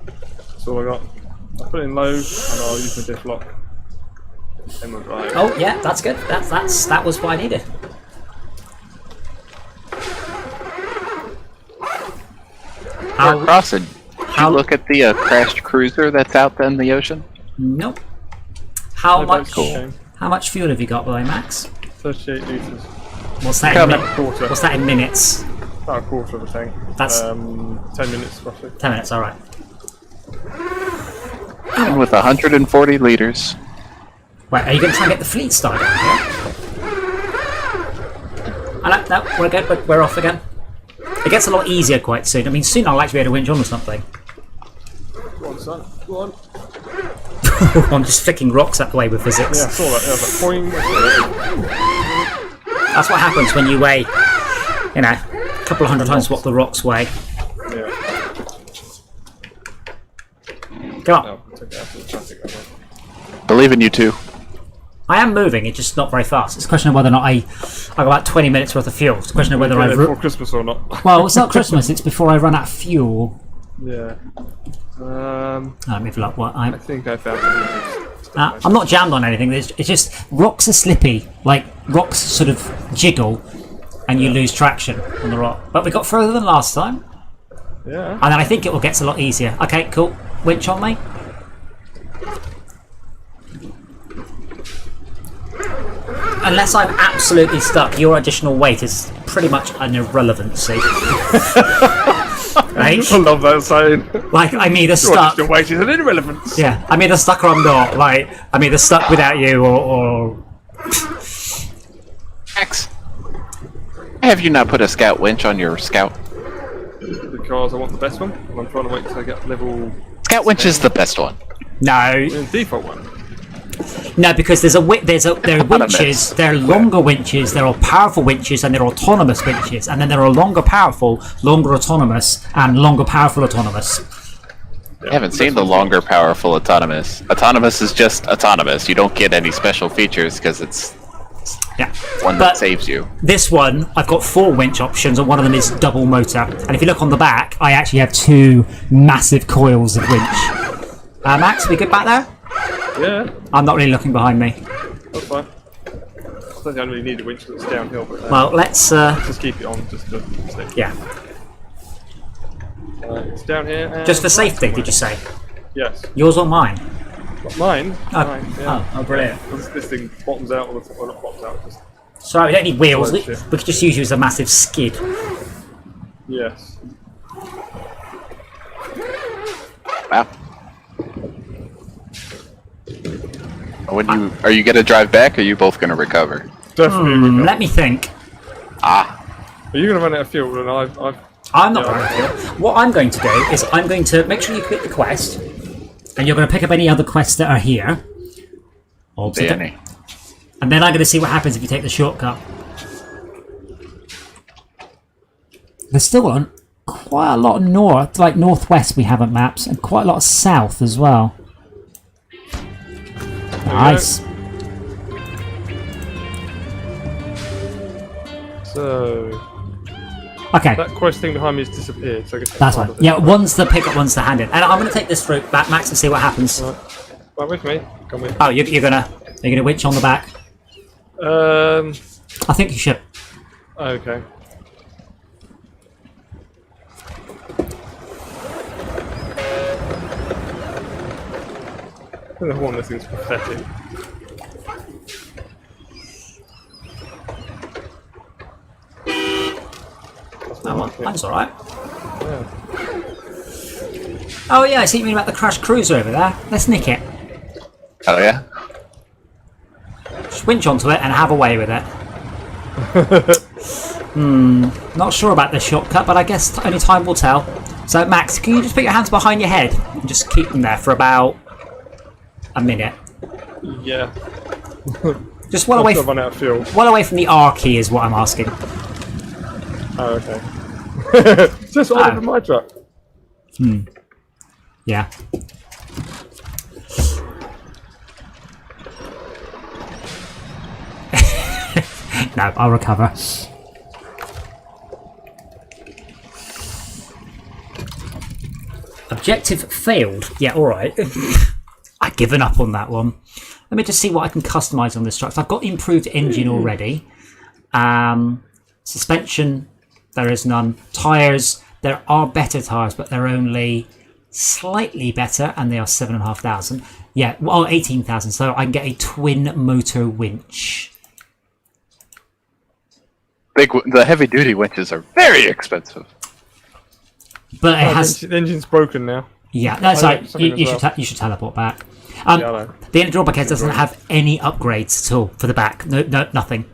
That's all I got. I'll put it in low and I'll use my diff lock. And we'll drive. Oh yeah, that's good. That was what I needed. We're crossing. Did you look at the crashed cruiser that's out in the ocean? Nope. How much? Cool. How much fuel have you got, by Max? 38 litres. What's that? Quarter. What's that in minutes? About a quarter of a tank. That's 10 minutes roughly. 10 minutes. All right. And with 140 liters. Wait, are you going to try and get the fleet started down here? I like that. We're good. We're off again. It gets a lot easier quite soon. I mean, soon I'll actually be able to winch on or something. Go on, son. Go on. I'm just flicking rocks that way with physics. Yeah, I saw that. Yeah, I was like, boing. That's what happens when you weigh, you know, a couple of hundred times what the rocks weigh. Yeah. Come on. No, take it out to the traffic. Believe in you too. I am moving, it's just not very fast. It's a question of whether or not I got about 20 minutes worth of fuel. It's a question of whether I... before Christmas or not. Well, it's not Christmas, it's before I run out of fuel. Yeah. Let me have a look. What I think I found it. I'm not jammed on anything. It's just rocks are slippy. Like rocks sort of jiggle, and you lose traction on the rock. But we got further than last time, Yeah. and then I think it will get a lot easier. Okay, cool. Winch on me. Unless I'm absolutely stuck, your additional weight is pretty much an irrelevancy. Right? I love that saying. Like, I'm either stuck. Your weight is an irrelevance. Yeah, I'm either stuck or I'm not. Like, I'm either stuck without you or... Max, have you not put a scout winch on your scout? Because I want the best one, and I'm trying to wait till I get level. Scout winch is the best one. No, The default one. no, because there are winches, there are longer winches, there are powerful winches, and there are autonomous winches, and then there are longer powerful, longer autonomous, and longer powerful autonomous. I haven't seen the longer powerful autonomous. Autonomous is just autonomous. You don't get any special features because it's Yeah, one that saves you. This one, I've got 4 winch options, and one of them is double motor. And if you look on the back, I actually have 2 massive coils of winch. Max, we good back there? Yeah, I'm not really looking behind me. that's fine. I don't really need a winch that's downhill, but Well, let's... just keep it on, just to stay. yeah. It's down here. And Just for safety, did you say? Yes. Yours or mine? Mine? Oh. Mine, yeah. Oh, brilliant. This thing bottoms out all the time. Well, not bottoms out, just... Sorry, we don't need wheels. We Shit. could just use you as a massive skid. Yes. Wow. Are you gonna drive back, or are you both gonna recover? Definitely. Let me think. Ah, Are you going to run out of fuel? And I'm not running it. What I'm going to do is I'm going to make sure you quit the quest, and you're going to pick up any other quests that are here. Danny. And then I'm going to see what happens if you take the shortcut. There's still quite a lot of north, like northwest we haven't maps, and quite a lot of south as well. Nice. So... Okay. That quest thing behind me has disappeared, so I guess... That's fine. Yeah, one's the pick up, one's the hand in. And I'm going to take this route back, Max, and see what happens. Right with me. Come with. Oh, you're gonna winch on the back? I think you should. Okay. I think the horn, this thing's pathetic. Mine's alright. Yeah. Oh yeah, I see you mean about the crashed cruiser over there. Let's nick it. Oh yeah. Just winch onto it and have a way with it. Not sure about this shortcut, but I guess only time will tell. So Max, can you just put your hands behind your head and just keep them there for about a minute? Yeah. Just well away, Run out of fuel. well away from the R key is what I'm asking. Oh, okay. Just what I did with my truck. Yeah. No, I'll recover. Objective failed. Yeah, alright. I've given up on that one. Let me just see what I can customise on this truck. So I've got improved engine already. Suspension, there is none. Tyres, there are better tyres, but they're only slightly better, and they are 7,500. Yeah, well, 18,000. So I can get a twin motor winch. The heavy duty winches are very expensive. But it has. The engine's broken now. Yeah, that's I right. like something You as should well. you should teleport back. Yeah, I know. The only drawback is it doesn't have any upgrades at all for the back. No, nothing.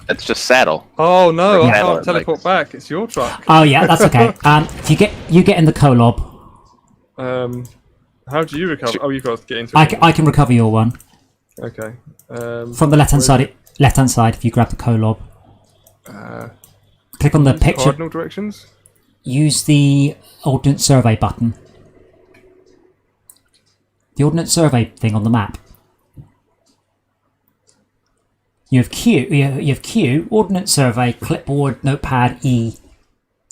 It's just saddle. Oh no, I Yeah. can't teleport back. It's your truck. Oh yeah, that's okay. If you get in the Kolob, How do you recover? Oh, you've got to get into it. I can recover your one Okay. from the left hand side. Left hand side, if you grab the Kolob, click on the picture. Cardinal directions? Use the Ordnance Survey button. The Ordnance Survey thing on the map. You have Q. You have Q. Ordnance Survey. Clipboard. Notepad. E.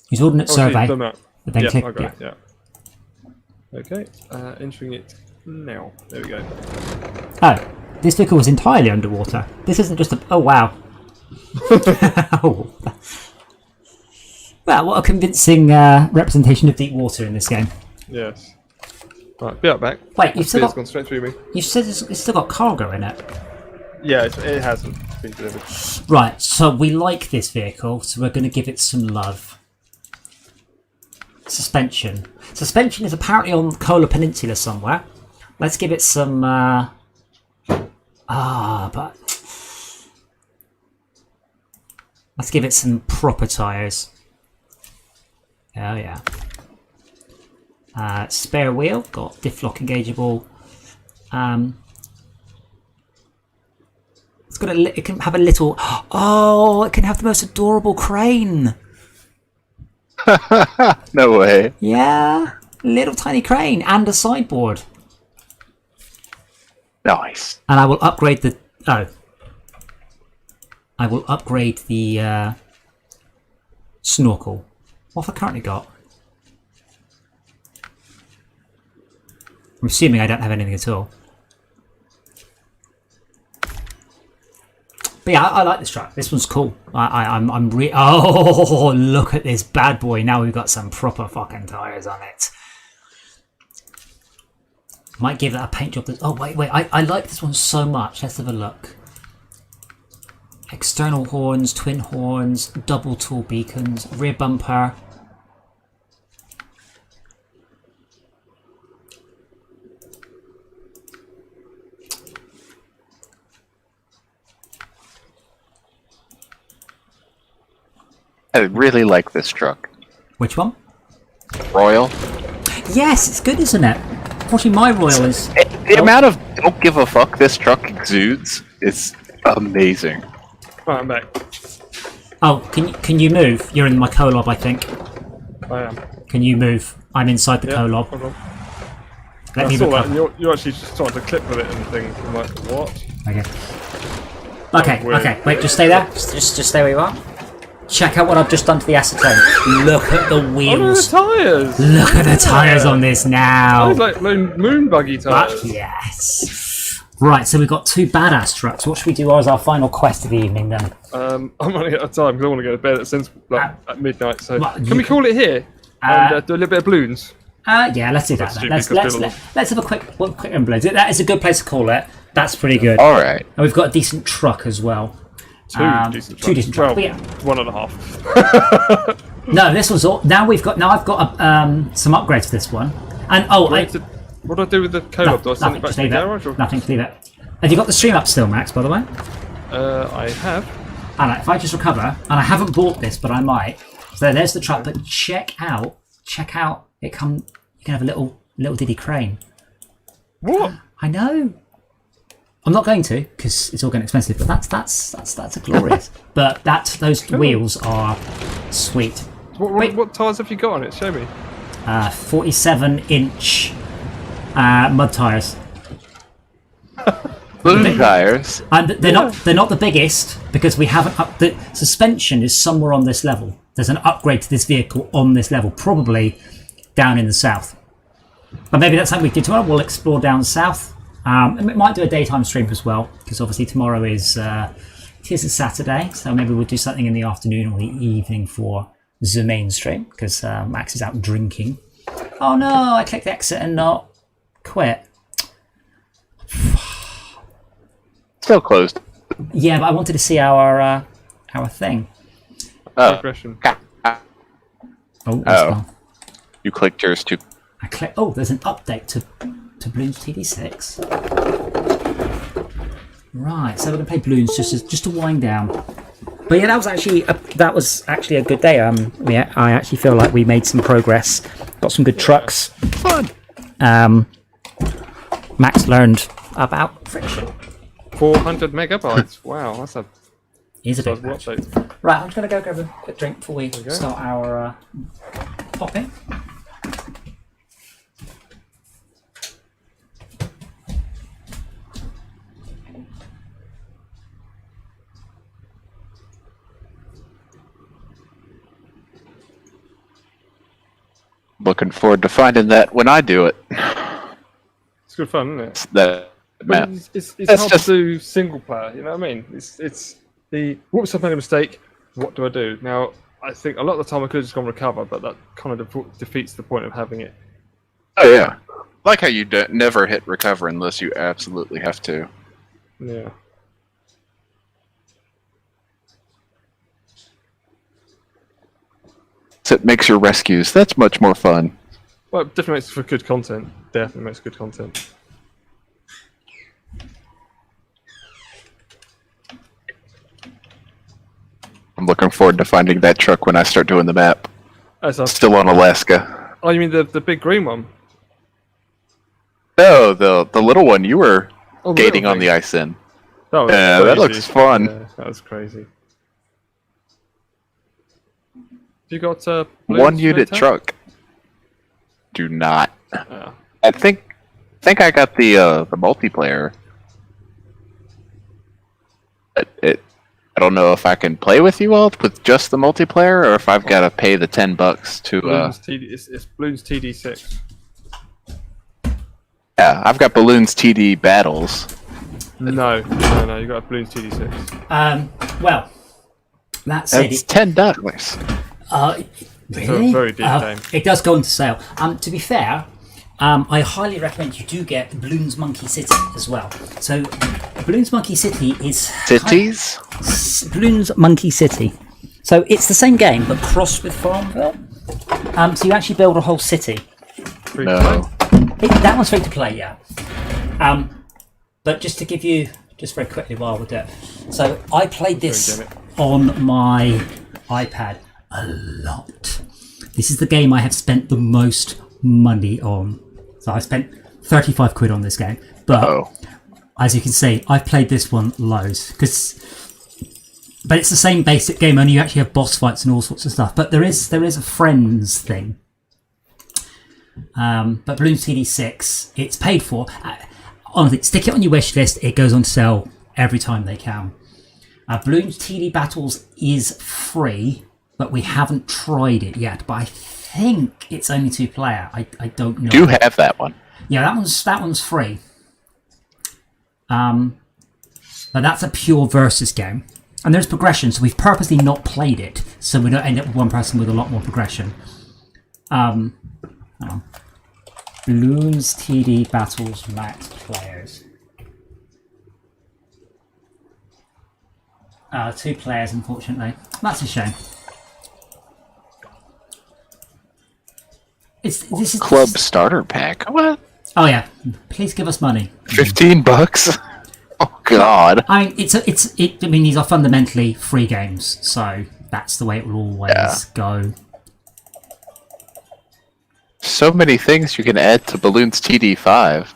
Use Ordnance Survey. Done that. But then Yeah, click. I got Yeah. it, yeah. Okay, entering it now. There we go. Oh, this vehicle was entirely underwater. This isn't just a. Oh wow. Oh. Well, what a convincing representation of deep water in this game. Yes. Right, be right back. Wait, you've still Beer's got. gone straight through me. You said it's still got cargo in it. Yeah, it hasn't been delivered. Right, so we like this vehicle, so we're going to give it some love. Suspension. Suspension is apparently on Kola Peninsula somewhere. Let's give it some. But let's give it some proper tyres. Oh yeah. Spare wheel, got diff lock engageable. It's got it can have a little. Oh, it can have the most adorable crane. No way. Yeah, little tiny crane and a sideboard. Nice. And I will upgrade the. Oh. I will upgrade the snorkel. What have I currently got? I'm assuming I don't have anything at all. But yeah, I like this truck. This one's cool. Oh, look at this bad boy. Now we've got some proper fucking tyres on it. Might give that a paint job. Oh, wait. I like this one so much. Let's have a look. External horns, twin horns, double tool beacons, rear bumper. I really like this truck. Which one? Royal. Yes, it's good, isn't it? Unfortunately, my Royal is... The amount of don't give a fuck this truck exudes is amazing. Right, I'm back. Oh, can you move? You're in my collab, I think. I am. Can you move? I'm inside the collab. Hold on. Let I me saw that, recover. and you actually started to clip with it and things. I'm like, what? Okay. Okay. Wait, just stay there. Just stay where you are. Check out what I've just done to the acetone. Look at the Oh, no, the wheels. tyres! Look at the tyres on this now. Those like moon buggy tyres. Yes. Right, so we've got 2 badass trucks. What should we do as our final quest of the evening then? I'm running out of time because I want to go to bed since at midnight. So well, can we call it here and do a little bit of Bloons? Yeah, let's do that. That's Then. stupid, Let's have a quick blitz. That is a good place to call it. That's pretty good. All right. And we've got a decent truck as well. Two decent trucks. Two decent trucks. Well, But yeah. 1.5. No, this was all. Now I've got some upgrades to this one. And What do I do with the co-op? Do I send it back to the garage? Or? Nothing to leave it. Have you got the stream up still, Max? By the way. I have. And if I just recover, and I haven't bought this, but I might. So there's the truck. But check out. It come. You can have a little diddy crane. What? I know. I'm not going to because it's all getting expensive. But that's a glorious. But those wheels are sweet. What tyres have you got on it? Show me. 47-inch mud tires. Balloon tires. And they're not the biggest because we haven't the suspension is somewhere on this level. There's an upgrade to this vehicle on this level, probably down in the south. But maybe that's something we do tomorrow. We'll explore down south. And we might do a daytime stream as well because obviously tomorrow is a Saturday, so maybe we'll do something in the afternoon or the evening for the main stream because Max is out drinking. Oh no! I clicked exit and not quit. Still closed. Yeah, but I wanted to see our thing. Aggression. Oh, that's gone. You clicked yours too. I click. Oh, there's an update to Bloons TD6. Right, so we're gonna play Bloons just to wind down. But yeah, that was actually a good day. Yeah, I actually feel like we made some progress. Got some good trucks. Fun. Max learned about friction. 400 megabytes. Wow, that's a Is a big watch patch. it. Right, I'm just gonna go grab a quick drink before we start our popping. Looking forward to finding that when I do it. It's good fun, isn't it? That map. It's That's hard just- to do single player. You know what I mean? It's the whoops, I've made a mistake. What do I do now? I think a lot of the time I could have just gone recover, but that kind of defeats the point of having it. Oh yeah. Like how you never hit recover unless you absolutely have to. Yeah. So it makes your rescues. That's much more fun. Well, it definitely makes for good content. Definitely makes good content. I'm looking forward to finding that truck when I start doing the map. Still on Alaska. Oh, you mean the big green one? No, the little one you were Oh, the gating little on the thing. ice in. That was Yeah, that crazy. looks fun. Yeah, that was crazy. You got Bloons One unit later? truck. Do not. Oh. I think I got the multiplayer. I don't know if I can play with you all with just the multiplayer, or if I've got to pay the $10 to. Bloons TD, it's Bloons TD6. Yeah, I've got Balloons TD battles. No, you got Bloons TD6. Well, that said, It's $10. really? Very deep game. It does go into sale. To be fair, I highly recommend you do get Bloons Monkey City as well. So, Bloons Monkey City is... Cities? Bloons Monkey City. So, it's the same game, but crossed with Farmville. So, you actually build a whole city. No. That one's free to play, yeah. But just to give you... Just very quickly while we're doing it. So, I played this on my iPad a lot. This is the game I have spent the most money on. So I spent 35 quid on this game. But as you can see, I've played this one loads. But it's the same basic game, only you actually have boss fights and all sorts of stuff. But there is a friends thing. But Bloons TD6, it's paid for. Honestly, stick it on your wish list. It goes on sale every time they can. Bloons TD Battles is free, but we haven't tried it yet. But I think it's only 2-player. I don't know. Do have that one? Yeah, that one's free. But that's a pure versus game, and there's progression. So we've purposely not played it, so we don't end up with one person with a lot more progression. Bloons TD Battles max players. 2 players, unfortunately. That's a shame. This is Club starter pack. What? Oh yeah, please give us money. $15? Oh God. I mean, I mean, these are fundamentally free games, so that's the way it will always go. So many things you can add to Bloons TD5.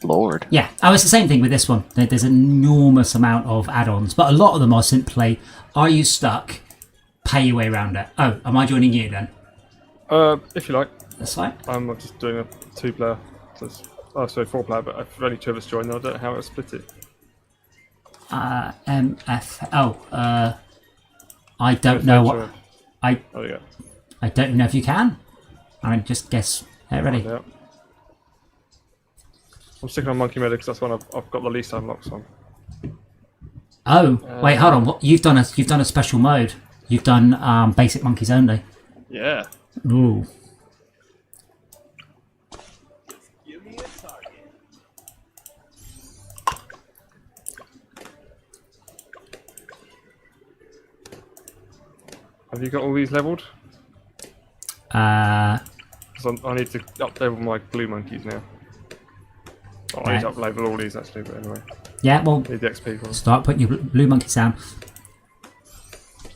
Lord. Yeah, it's the same thing with this one. There's an enormous amount of add-ons, but a lot of them are simply, are you stuck? Pay your way around it. Oh, am I joining you then? If you like. That's fine. I'm just doing a 2-player. Sorry, 4-player, but if only 2 of us joined, I don't know how I'll split it. I don't know what... There you go. I don't know if you can. I mean, just guess. Hey, ready? Yeah. I'm sticking on Monkey Medic because that's one I've got the least unlocks on. Oh, wait, hold on. What, you've done a special mode. You've done basic monkeys only. Yeah. Ooh. Have you got all these leveled? Uh, Because I need to up-level my blue monkeys now. Oh, I need to up-level all these actually, but anyway. Yeah, well, Need the XP for them. start putting your blue monkeys down.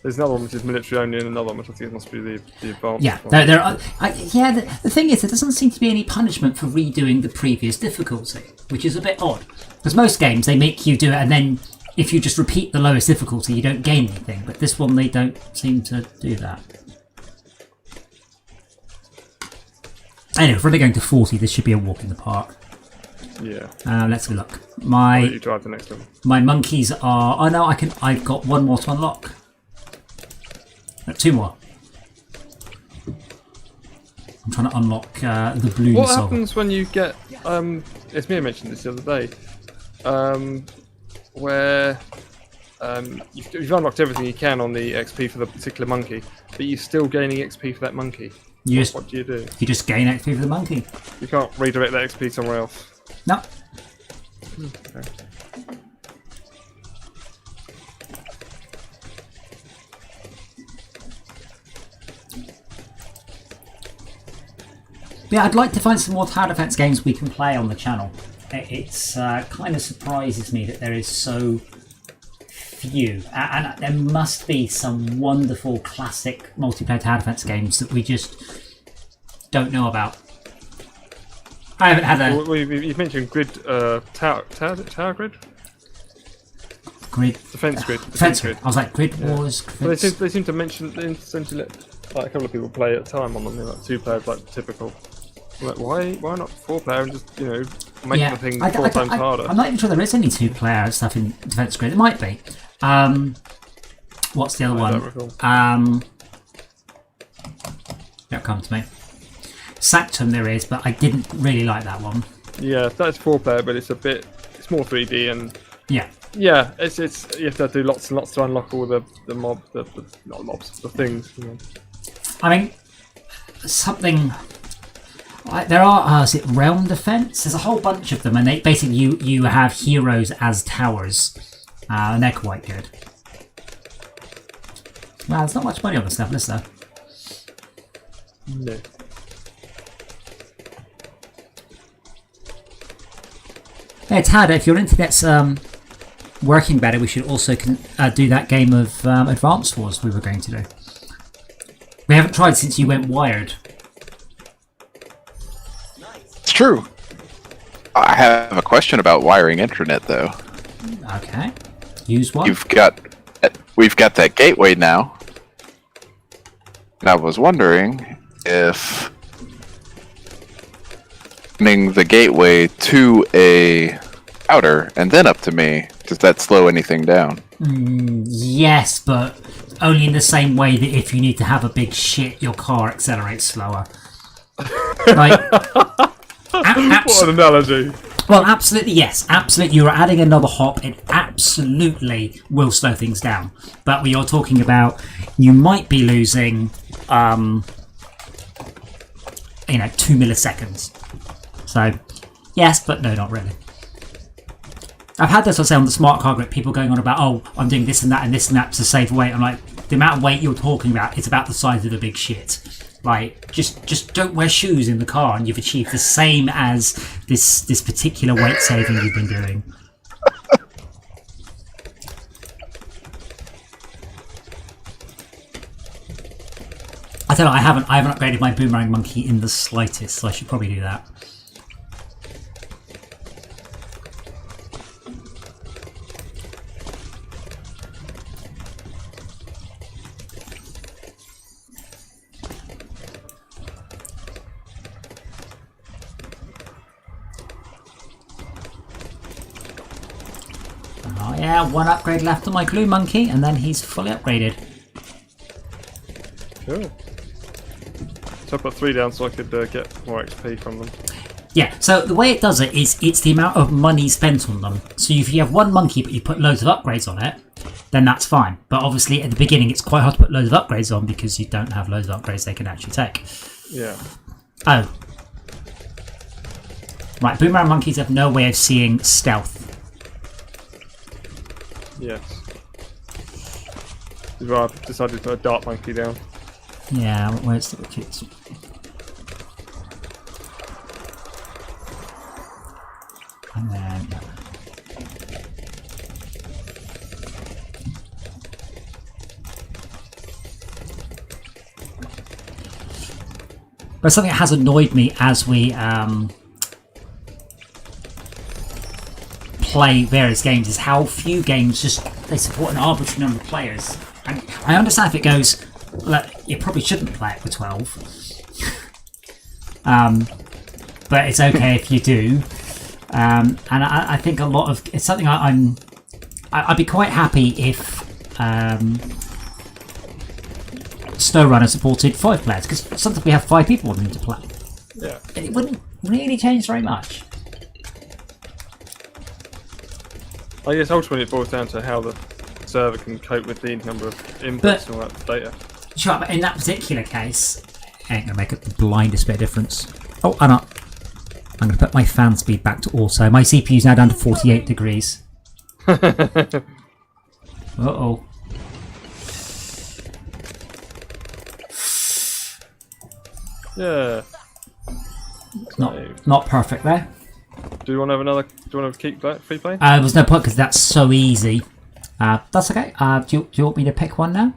There's another one which is military only, and another one which I think must be the advanced Yeah, one. there are. The thing is, there doesn't seem to be any punishment for redoing the previous difficulty, which is a bit odd. Because most games they make you do it, and then if you just repeat the lowest difficulty, you don't gain anything. But this one, they don't seem to do that. Anyway, if we're only going to 40, this should be a walk in the park. Yeah. Let's have a look. I'll let you drive the next level. My monkeys are. Oh no, I've got one more to unlock. No, 2 more. I'm trying to unlock the blue. What happens when you get? It's me who mentioned this the other day. Where you've unlocked everything you can on the XP for the particular monkey, but you're still gaining XP for that monkey. What do you do? You just gain XP for the monkey. You can't redirect that XP somewhere else. No. Okay. Yeah, I'd like to find some more tower defense games we can play on the channel. It's kind of surprises me that there is so few, and there must be some wonderful classic multiplayer tower defense games that we just don't know about. I haven't had a. Well, you've mentioned grid, tower grid. Grid. Defense grid. Defense grid. I was like grid wars. Well, they seem to mention. They seem to let like a couple of people play at a time on them. Like 2 players, like typical. I'm like, why not 4-player and just make the thing 4 times harder? I'm not even sure there is any 2-player stuff in defense grid. It might be. What's the other one? Don't come to me. Sactum there is, but I didn't really like that one. Yeah, that's 4-player, but it's more 3D and yeah, it's you have to do lots and lots to unlock all the mob, not mobs, the things. You know. I mean, something. There are, is it Realm Defense? There's a whole bunch of them, and they basically you have heroes as towers, and they're quite good. Wow, there's not much money on this level, is there? No. Hey, Tad, if your internet's working better, we should also do that game of Advance Wars we were going to do. We haven't tried since you went wired. It's true. I have a question about wiring internet, though. Okay. Use one. We've got that gateway now. And I was wondering if running the gateway to a router and then up to me, does that slow anything down? Yes, but only in the same way that if you need to have a big shit, your car accelerates slower. Like, what an analogy. Well, absolutely, yes. Absolutely, you're adding another hop. It absolutely will slow things down. But we are talking about, you might be losing, 2 milliseconds. So, yes, but no, not really. I've had this, I say, on the smart car grip, people going on about, oh, I'm doing this and that to save weight. I'm like, the amount of weight you're talking about is about the size of a big shit. Like, just don't wear shoes in the car and you've achieved the same as this particular weight saving you've been doing. I don't know, I haven't upgraded my boomerang monkey in the slightest, so I should probably do that. Oh yeah, one upgrade left on my glue monkey, and then he's fully upgraded. Cool. So I put 3 down so I could get more XP from them. Yeah, so the way it does it is it's the amount of money spent on them. So if you have one monkey but you put loads of upgrades on it, then that's fine. But obviously at the beginning it's quite hard to put loads of upgrades on because you don't have loads of upgrades they can actually take. Yeah. Oh. Right, boomerang monkeys have no way of seeing stealth. Yes. This is why I've decided to put a dart monkey down. Yeah, where's the kids? And then... But something that has annoyed me as we play various games is how few games they support an arbitrary number of players. And I understand if it goes, look, you probably shouldn't play it for 12. But it's okay if you do. And I think a lot of it's something I'd be quite happy if Snowrunner supported 5 players, because sometimes we have 5 people wanting to play. Yeah. And it wouldn't really change very much. I guess ultimately it boils down to how the server can cope with the number of inputs and all that data. Sure, but in that particular case, it ain't going to make the blindest bit of difference. Oh, I'm going to put my fan speed back to auto. My CPU's now down to 48 degrees. Uh-oh. Yeah. Not perfect there. Do you want to have another? Do you want to keep that free play? There's no point because that's so easy. That's okay. Do you want me to pick one now?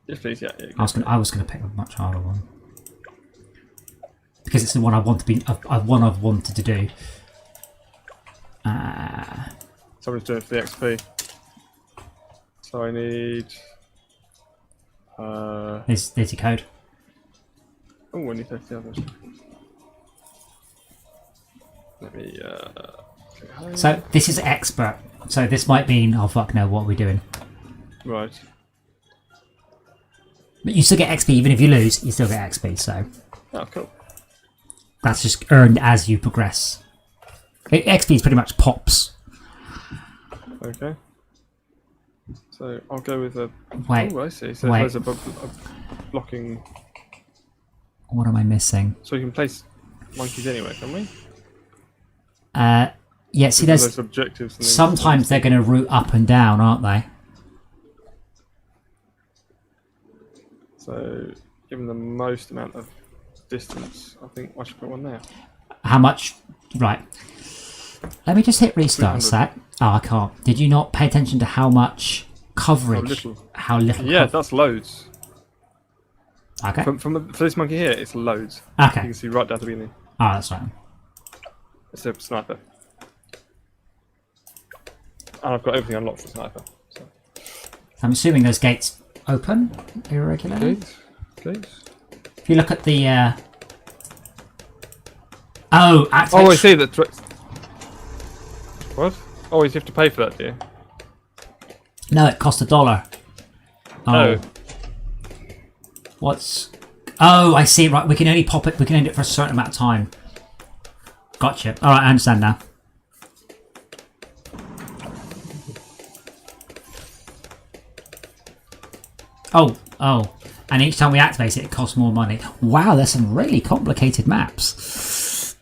Yes, please. Yeah. I was gonna pick a much harder one because it's the one I've wanted to do. Somebody's doing it for the XP. So I need. There's your code. Oh, I need 30 others. Let me. So this is expert. So this might mean, oh fuck no, what are we doing? Right. But you still get XP even if you lose. You still get XP. So. Oh, cool. That's just earned as you progress. XP is pretty much pops. Okay. So I'll go with a. Wait. Oh, I see. So wait. there's a blocking. What am I missing? So you can place. monkeys anyway, can we? Yeah, see, Those there's objectives. And sometimes they're going to route up and down, aren't they? So, given the most amount of distance, I think I should put one there. How much? Right. Let me just hit restart a sec. Oh, I can't. Did you not pay attention to how much coverage? How little? Yeah, that's loads. Okay. For this monkey here, it's loads. Okay. You can see right down to the beginning. Oh, that's right. It's a sniper. And I've got everything unlocked for sniper. So. I'm assuming those gates open irregularly. Please. If you look at the. Oh, I see that. What? Oh, you have to pay for that, do you? No, it cost $1. Oh. What's? Oh, I see. Right, we can only pop it. We can end it for a certain amount of time. Gotcha. All right, I understand now. Oh, and each time we activate it, it costs more money. Wow, there's some really complicated maps.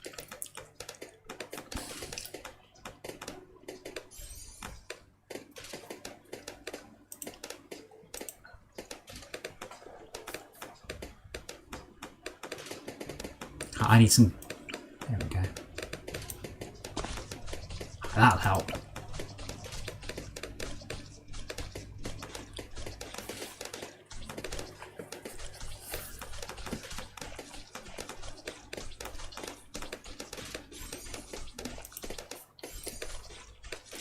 I need some. There we go. That'll help.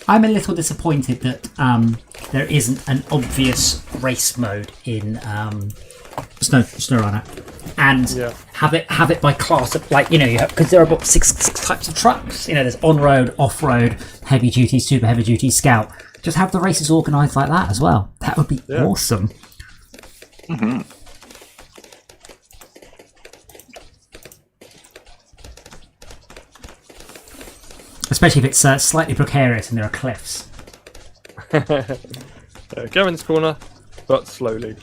I'm a little disappointed that there isn't an obvious race mode in Snowrunner, and have it by class of, like, you know, because there are about six types of trucks. You know, there's on-road, off-road, heavy duty, super heavy duty, scout. Just have the races organised like that as well. That would be awesome. Mm-hmm. Especially if it's slightly precarious and there are cliffs. Go in this corner, but slowly.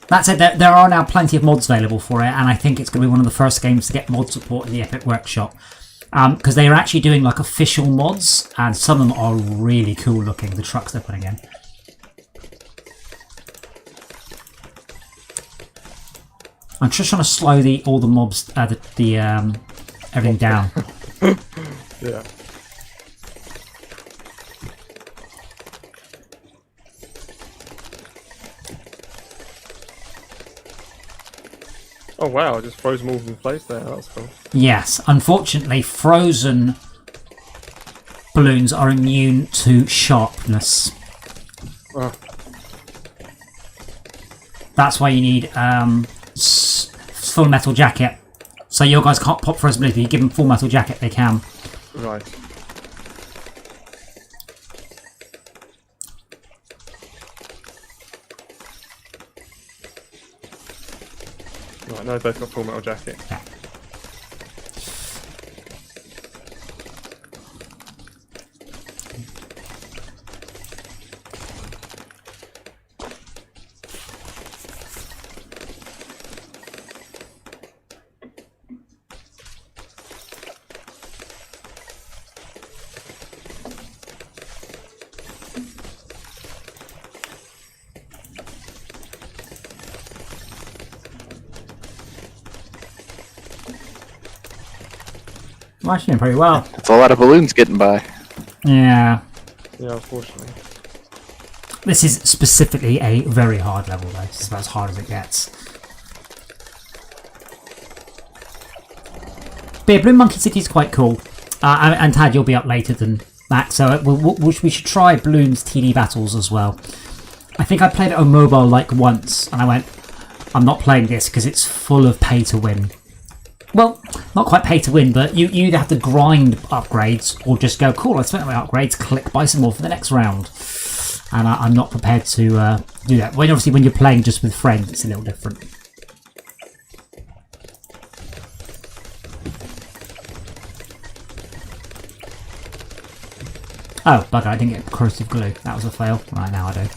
That said, there are now plenty of mods available for it, and I think it's going to be one of the first games to get mod support in the Epic Workshop. Because they are actually doing like official mods, and some of them are really cool looking, the trucks they're putting in. I'm just trying to slow all the mobs, everything down. Yeah. Oh wow, I just froze them all in place there. That's cool. Yes, unfortunately, frozen balloons are immune to sharpness. Oh. That's why you need full metal jacket. So your guys can't pop frozen balloons, but you give them full metal jacket, they can. Right. Right, now they've both got full metal jacket. Yeah. I'm actually doing pretty well. It's a lot of balloons getting by. Yeah. Yeah, unfortunately. This is specifically a very hard level, though. It's about as hard as it gets. But yeah, Blue Monkey City is quite cool. And Tad, you'll be up later than that, so we should try Bloons TD Battles as well. I think I played it on mobile like once, and I went, I'm not playing this because it's full of pay to win. Well, not quite pay to win, but you either have to grind upgrades or just go, cool, I spent my upgrades, click, buy some more for the next round. And I'm not prepared to do that. Obviously, when you're playing just with friends, it's a little different. Oh, bugger, I didn't get corrosive glue. That was a fail. Right, now I do.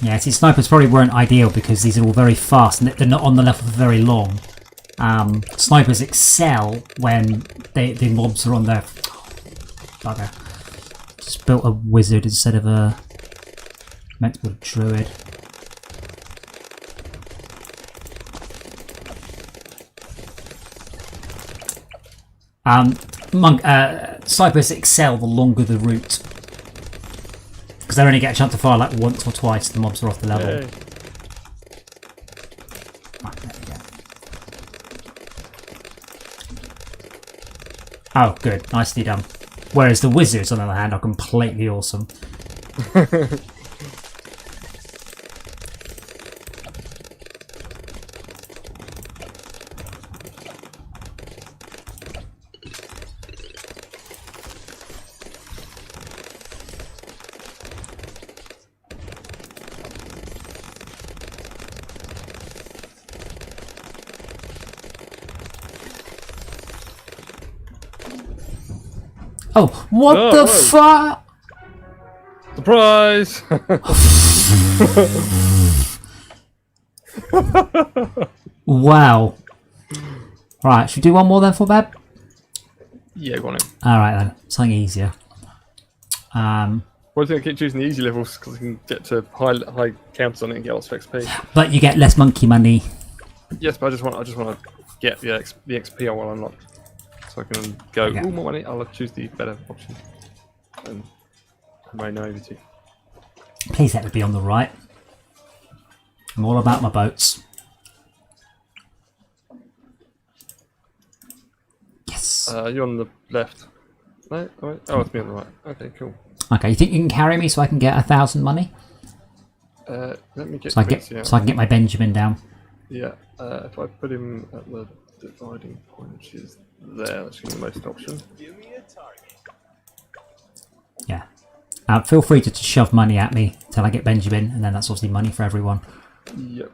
Yeah, see, snipers probably weren't ideal because these are all very fast and they're not on the level for very long. Snipers excel when the mobs are on their... Bugger. Just built a wizard instead of a... meant to be a druid. Snipers excel the longer the route. Because they only get a chance to fire like once or twice, the mobs are off the level. Hey. Right, there we go. Oh, good. Nicely done. Whereas the wizards, on the other hand, are completely awesome. Oh, what the fuck? Surprise! Wow. Right, should we do one more then for Bab? Yeah, go on in. Alright then, something easier. Well, I think I keep choosing the easy levels because I can get to high counts on it and get lots of XP. But you get less monkey money. Yes, but I just want to get the XP I want to unlock, so I can go. Yeah. Ooh, more money. I'll choose the better option. And my naivety. Please let it be on the right. I'm all about my boats. Yes. You're on the left. No, right. Oh, it's me on the right. Okay, cool. Okay, you think you can carry me so I can get 1,000 money? Let me get. So I can get my Benjamin down. Yeah. If I put him at the dividing point, which is there, that's going to be the most option. Yeah. Feel free to shove money at me till I get Benjamin, and then that's obviously money for everyone. Yep.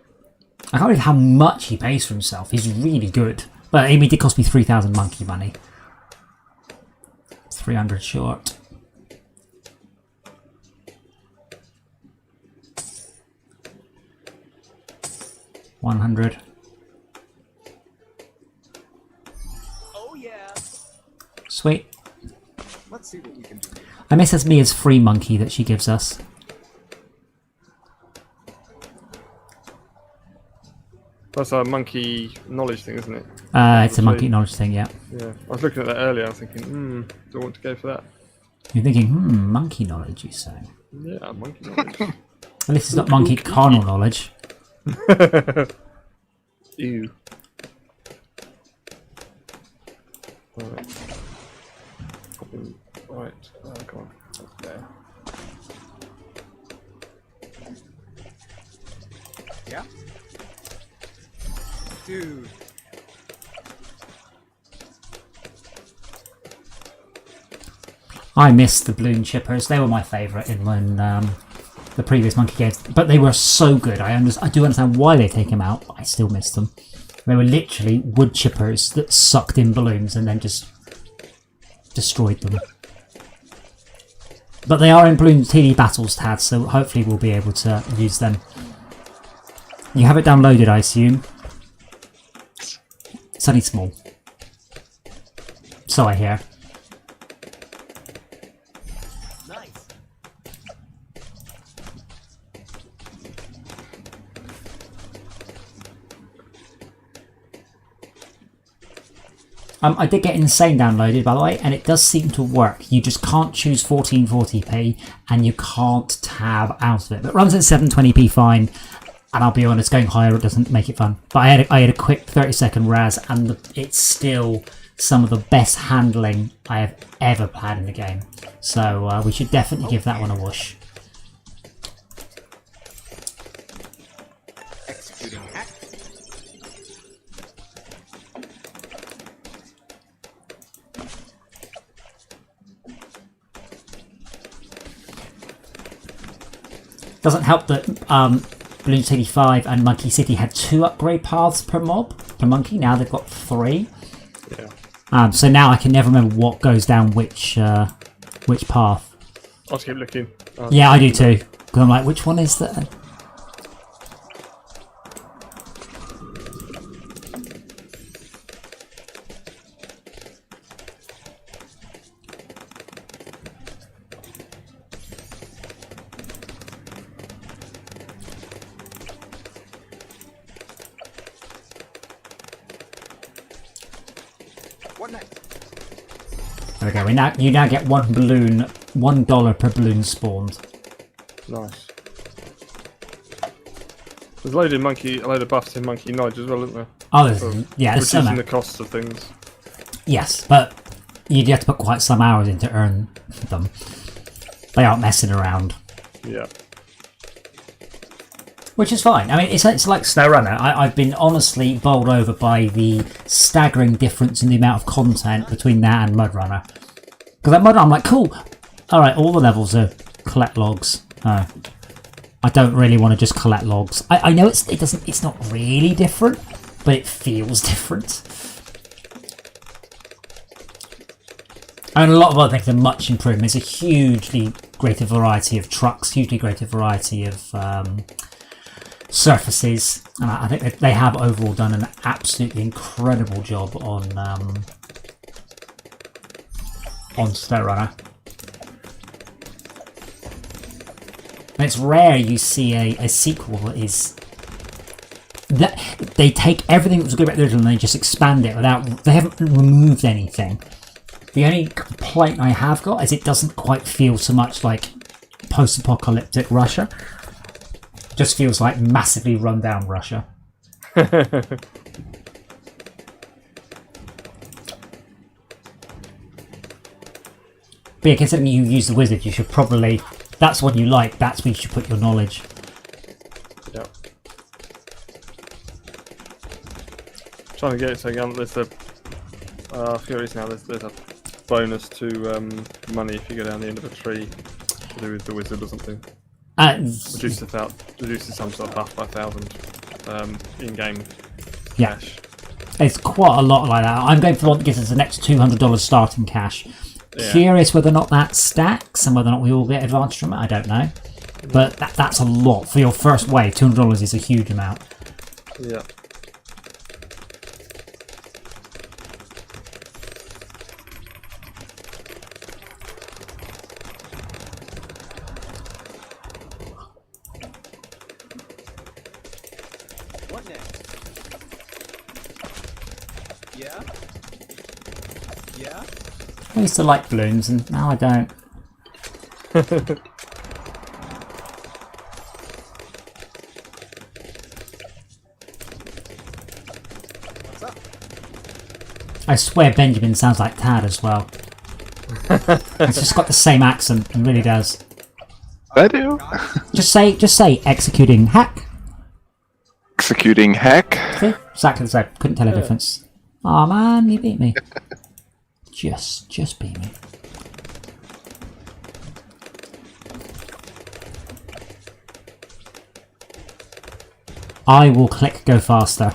I can't believe how much he pays for himself. He's really good. But it did cost me 3,000 monkey money. 300 short. $100. Oh yeah. Sweet. Let's see what we can do. I miss Mia's free monkey that she gives us. That's a monkey knowledge thing, isn't it? It's a monkey knowledge thing, yeah. Yeah. I was looking at that earlier. I was thinking, do I want to go for that? You're thinking, monkey knowledge, you say? Yeah, monkey knowledge. At least it's not monkey carnal knowledge. Ew. Right. Right. Come on. There. Yeah. Dude. I missed the balloon chippers. They were my favourite in when the previous monkey games, but they were so good. I do understand why they take them out, but I still miss them. They were literally wood chippers that sucked in balloons and then just destroyed them. But they are in Bloons TD Battles, Tad, so hopefully we'll be able to use them. You have it downloaded, I assume. It's only small. So I hear. Nice. I did get Insane downloaded, by the way, and it does seem to work. You just can't choose 1440p, and you can't tab out of it. But it runs at 720p fine, and I'll be honest, going higher it doesn't make it fun. But I had a quick 30-second raz, and it's still some of the best handling I have ever played in the game. So we should definitely give that one a whoosh. Executing hack. Doesn't help that Bloons 85 and Monkey City had 2 upgrade paths per mob, per monkey. Now they've got 3. Yeah. So now I can never remember what goes down which path. I'll just keep looking. Yeah, I do too. Because I'm like, which one is that? What next? There we go. You now get one balloon, $1 per balloon spawned. Nice. There's a load of buffs in Monkey Nudge as well, isn't there? Oh, For there's so reducing much. the costs of things. Yes, but you'd have to put quite some hours in to earn them. They aren't messing around. Yeah. Which is fine. I mean, it's like Snowrunner. I've been honestly bowled over by the staggering difference in the amount of content between that and Mudrunner. Because at Mudrunner, I'm like, cool. All right, all the levels are collect logs. I don't really want to just collect logs. I know it's not really different, but it feels different. And a lot of other things are much improved. There's a hugely greater variety of trucks, hugely greater variety of surfaces, and I think they have overall done an absolutely incredible job on Snowrunner. And it's rare you see a sequel that they take everything that was good about the original and they just expand it they haven't removed anything. The only complaint I have got is it doesn't quite feel so much like post-apocalyptic Russia. It just feels like massively run-down Russia. But yeah, considering you use the wizard, you should probably... That's what you like, that's where you should put your knowledge. Yeah. Trying to get it so again, there's a... I forget what it is now, there's a bonus to money if you go down the end of a tree to do with the wizard or something. Reduces some sort of buff by 1,000 in-game cash. It's quite a lot like that. I'm going for the one that gives us the next $200 starting cash. Yeah. Curious whether or not that stacks and whether or not we all get advantage from it, I don't know. But that's a lot. For your first wave, $200 is a huge amount. Yeah. What next? Yeah? Yeah? I used to like Bloons and now I don't. What's up? I swear Benjamin sounds like Tad as well. It's just got the same accent, it really does. I do. Just say executing hack. Executing heck. See? Exactly the same. Couldn't tell a difference. Aw man, you beat me. Just beat me. I will click go faster.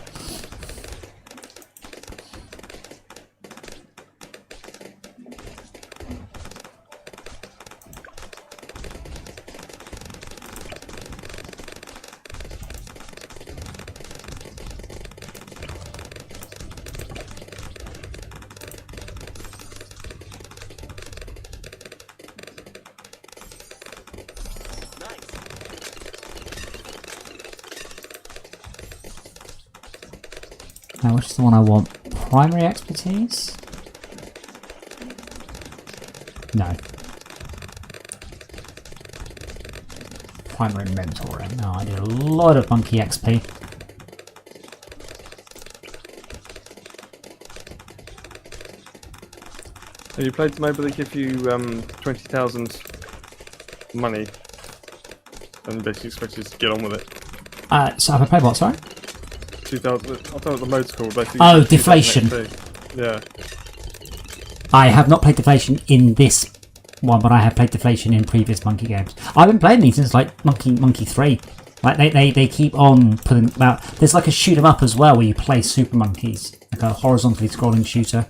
Now, which is the one I want? Primary expertise? No. Primary mentoring. No, I did a lot of monkey XP. Have you played maybe they give you 20,000 money and basically expect you to get on with it? So have I played what, sorry? 2,000. I don't know what the mode's called. Basically, Oh, deflation. Yeah. I have not played deflation in this one, but I have played deflation in previous monkey games. I've been playing these since like Monkey 3. Like they keep on putting about. There's like a shoot 'em up as well where you play super monkeys, like a horizontally scrolling shooter.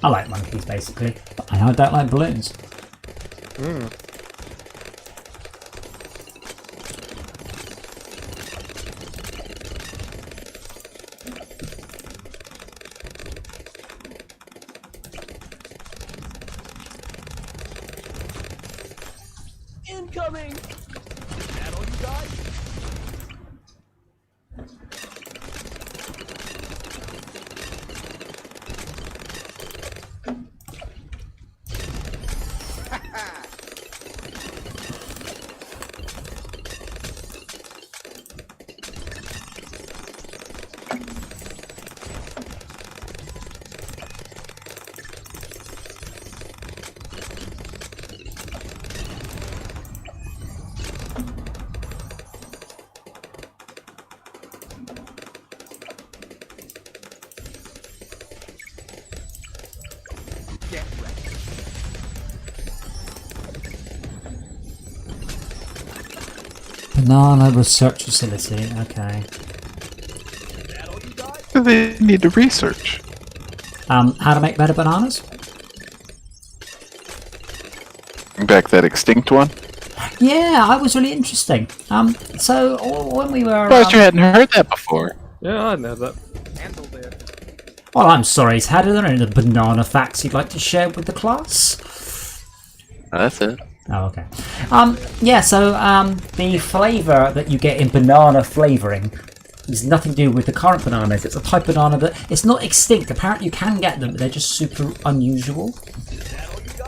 I like monkeys basically, but I don't like balloons. Incoming! Is that all you got? Get ready. Banana research facility. Okay. Is that all you got? So they need to research. How to make better bananas? Bring back that extinct one. Yeah, that was really interesting. So when we were, Surprised you hadn't heard that before. Yeah, I hadn't had that. Handled it. well, I'm sorry, Tad. Are there any banana facts you'd like to share with the class? That's it. Oh, okay. Yeah. So the flavour that you get in banana flavouring is nothing to do with the current bananas. It's a type of banana that it's not extinct. Apparently, you can get them, but they're just super unusual.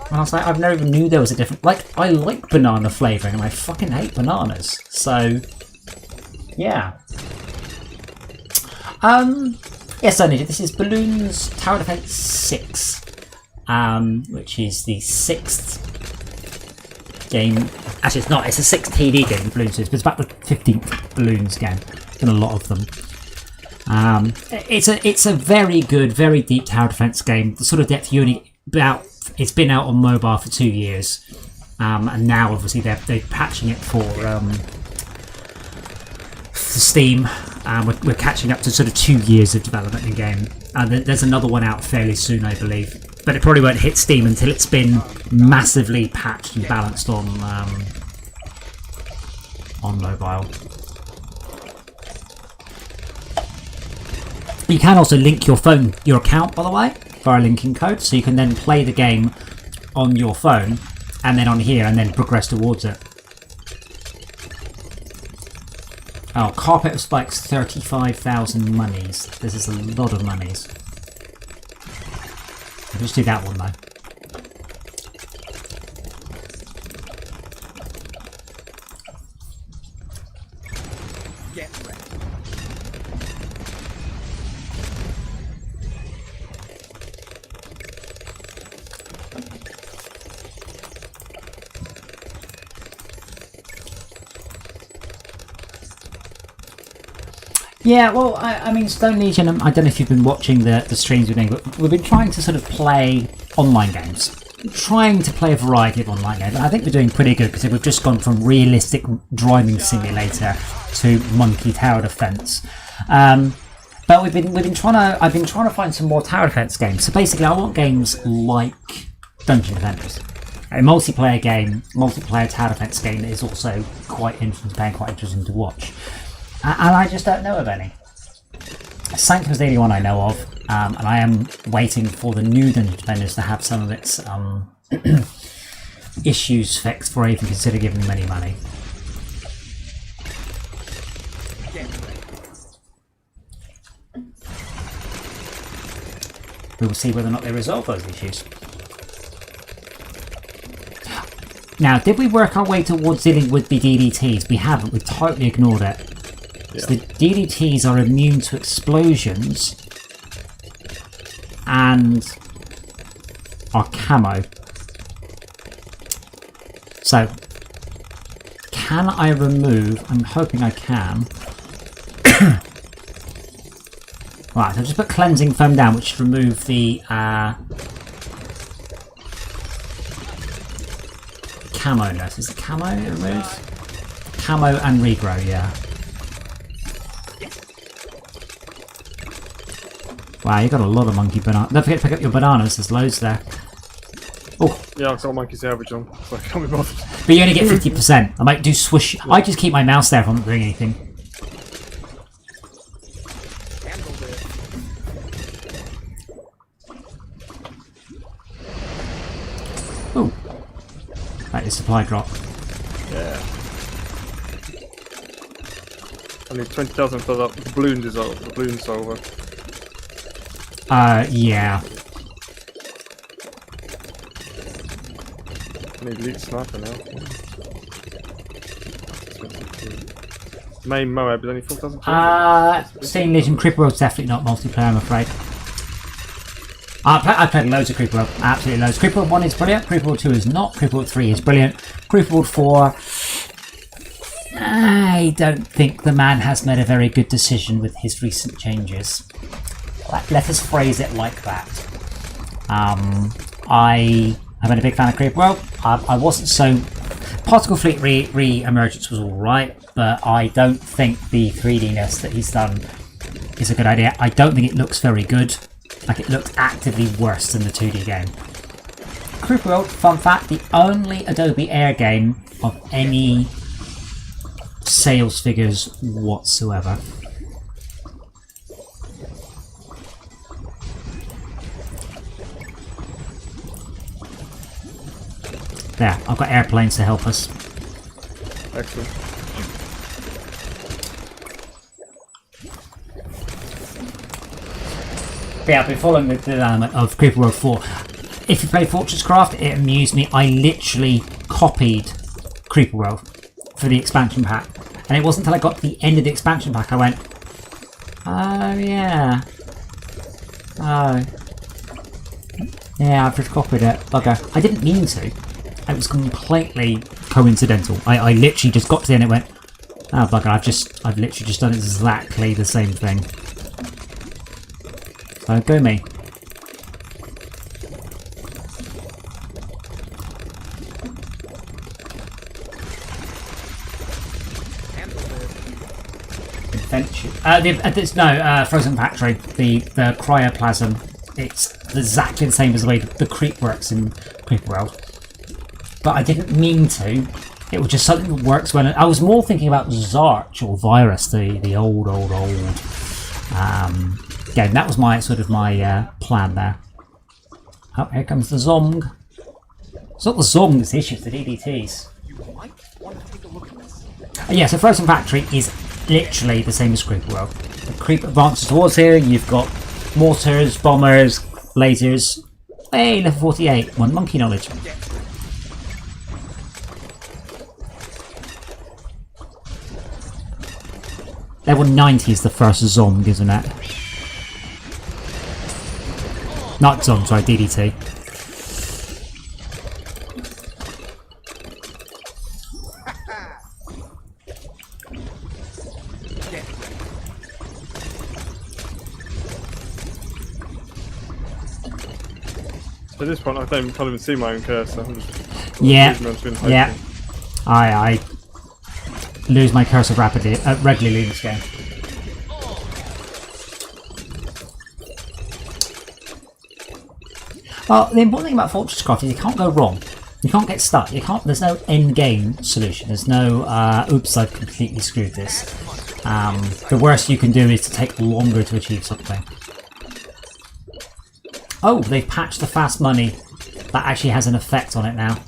And I was like, I've never even knew there was a different. Like, I like banana flavouring, and I fucking hate bananas. So, yeah. Yes, I this is Bloons Tower Defense 6, which is the 6th game. Actually, it's not. It's the 6th TD game Bloons is, but it's about the 15th Bloons game. Been a lot of them. It's a very good, very deep tower defense game. The sort of depth you only about. It's been out on mobile for 2 years, and now obviously they're patching it for Steam. We're catching up to sort of 2 years of development in game. There's another one out fairly soon, I believe, but it probably won't hit Steam until it's been massively patched and balanced on mobile. You can also link your account, by the way, via a linking code, so you can then play the game on your phone and then on here and then progress towards it. Oh, carpet of spikes, 35,000 monies. This is a lot of monies. I'll just do that one though. Get ready. Yeah, well, I mean, Stone Legion, I don't know if you've been watching the streams we're doing, but we've been trying to sort of play online games. Trying to play a variety of online games. And I think we're doing pretty good because we've just gone from realistic driving simulator to monkey tower defense. But I've been trying to find some more tower defense games. So basically, I want games like Dungeon Defenders, a multiplayer tower defense game that is also quite interesting to play and quite interesting to watch. And I just don't know of any. Sanctum's the only one I know of, and I am waiting for the new Dungeon Defenders to have some of its issues fixed before I even consider giving them any money. We will see whether or not they resolve those issues. Now, did we work our way towards dealing with the DDTs? We haven't. We've totally ignored it. So the DDTs are immune to explosions and are camo. So, can I remove? I'm hoping I can. Right, so I'll just put cleansing foam down, which should remove the camo-ness. Is it camo it removes? Camo and regrow, yeah. Wow, you got a lot of monkey bananas. Don't forget to pick up your bananas, there's loads there. Oh. Yeah, I've got monkey salvage on, so I can't be bothered. But you only get 50%. I might do swish. I just keep my mouse there if I'm not doing anything. Oh. That is supply drop. Yeah. I need 20,000 for the balloon dissolve, the balloon solver. Yeah. I need elite sniper now. Main Moab is only 4,000. Steam Legion Creeper World's definitely not multiplayer, I'm afraid. I played loads of Creeper World, absolutely loads. Creeper World 1 is brilliant, Creeper World 2 is not, Creeper World 3 is brilliant, Creeper World 4... I don't think the man has made a very good decision with his recent changes. Let us phrase it like that. I have been a big fan of Creeper World. I wasn't so... Particle Fleet re-emergence was alright, but I don't think the 3D-ness that he's done is a good idea. I don't think it looks very good. Like, it looks actively worse than the 2D game. Creeper World, fun fact, the only Adobe Air game of any sales figures whatsoever. There, I've got airplanes to help us. Excellent. But yeah, I've been following the development of Creeper World 4. If you play Fortress Craft, it amused me. I literally copied Creeper World for the expansion pack. And it wasn't until I got to the end of the expansion pack I went, oh yeah. Oh. Yeah, I've just copied it. Bugger. I didn't mean to. It was completely coincidental. I literally just got to the end and it went, oh bugger, I've literally just done exactly the same thing. So go me. Frozen Factory, the cryoplasm. It's exactly the same as the way the creep works in Creeper World. But I didn't mean to. It was just something that works when I was more thinking about Zarch or Virus, the old game. That was my plan there. Oh, here comes the Zong. It's not the Zong that's the issue, it's the DDTs. You might want to take a look at this. Yeah, so Frozen Factory is literally the same as Creeper World. The creep advances towards here, you've got mortars, bombers, lasers. Hey, level 48, 1 monkey knowledge. Level 90 is the first Zong, isn't it? Not Zong, sorry, DDT. At this point, I can't even see my own cursor. I'm just Yeah. I lose my cursor regularly in this game. Well, the important thing about Fortress Craft is you can't go wrong. You can't get stuck. There's no end game solution. There's no oops, I've completely screwed this. The worst you can do is to take longer to achieve something. Oh, they've patched the fast money. That actually has an effect on it now.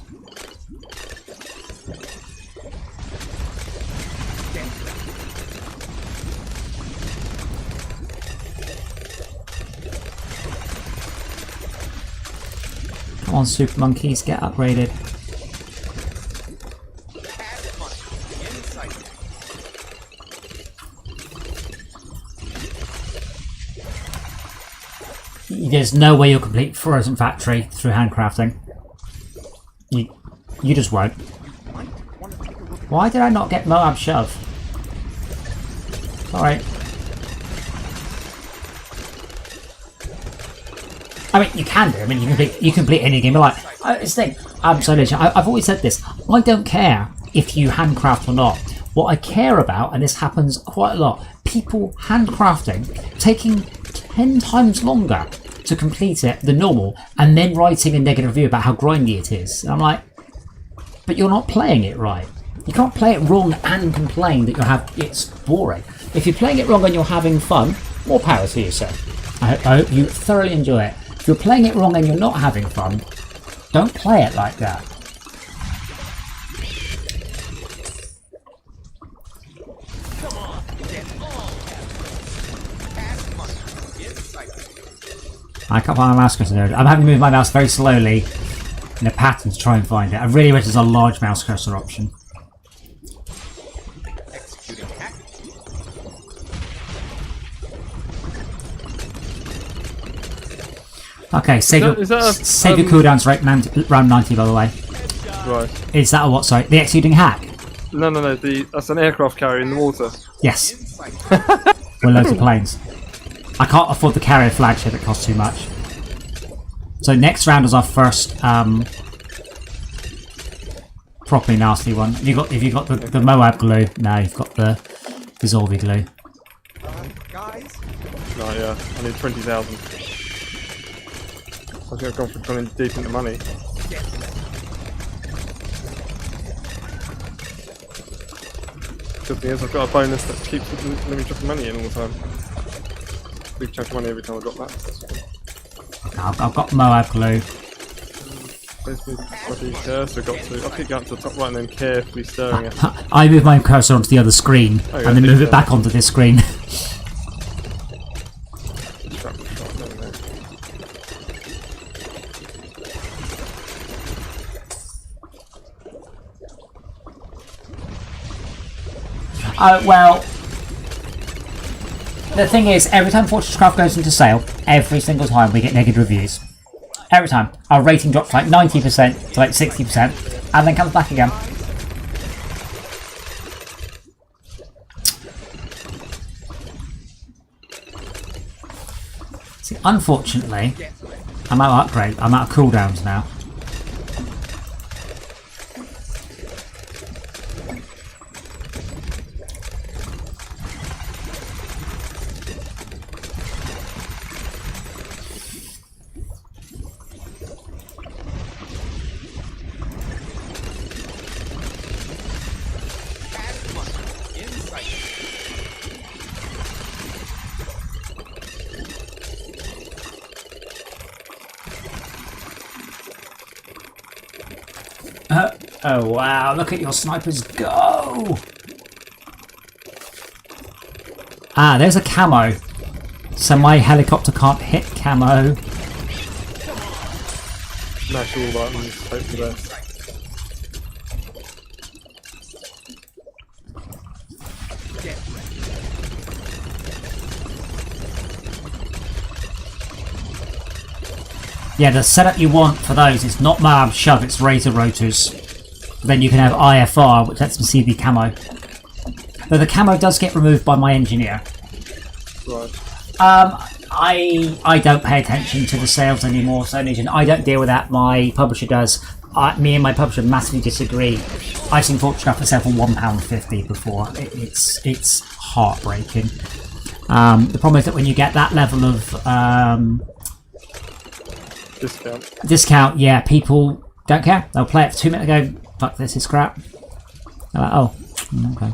Come on, Super Monkeys, get upgraded. There's no way you'll complete Frozen Factory through handcrafting. You just won't. Why did I not get Moab Shove? Sorry. I mean, you can do. I mean, you complete any game. But like, it's the thing. I'm sorry, I've always said this. I don't care if you handcraft or not. What I care about, and this happens quite a lot, people handcrafting, taking 10 times longer to complete it than normal, and then writing a negative review about how grindy it is. And I'm like, but you're not playing it right. You can't play it wrong and complain that it's boring. If you're playing it wrong and you're having fun, more power to you, sir. I hope you thoroughly enjoy it. If you're playing it wrong and you're not having fun, don't play it like that. I can't find my mouse cursor there. I'm having to move my mouse very slowly in a pattern to try and find it. I really wish there's a large mouse cursor option. Okay, save your cooldowns round 90, by the way. Right. Is that a what? Sorry, the executing hack? No. That's an aircraft carrier in the water. Yes. With loads of planes. I can't afford to carry a flagship, it costs too much. So next round is our first properly nasty one. Have you got the Moab glue? No, you've got the Zorby glue. Guys, No, yeah. I need 20,000. I was going to go for 20 decent money. Good thing is I've got a bonus that keeps letting me drop the money in all the time. Big chunk of money every time I drop that. I've got Moab glue. Basically, bloody cursor got to. I'll keep going to the top right and then carefully stirring it. I move my cursor onto the other screen Oh, and then move it back onto this screen. Well, the thing is, every time Fortress Craft goes into sale, every single time we get negative reviews. Every time. Our rating drops like 90% to like 60% and then comes back again. See, unfortunately, I'm out of upgrade. I'm out of cooldowns now. Oh wow, look at your snipers go! Ah, there's a camo. So my helicopter can't hit camo. Smash all buttons, hope for the best. Yeah, the setup you want for those is not Moab shove, it's razor rotors. Then you can have IFR, which lets them see the camo. Though the camo does get removed by my engineer. Right. I don't pay attention to the sales anymore, so I don't deal with that. My publisher does. Me and my publisher massively disagree. I've seen Fortress Craft for sale for £1.50 before. It's heartbreaking. The problem is that when you get that level of discount, yeah, people don't care. They'll play it for 2 minutes and go, fuck this, is crap. They're like, oh, okay.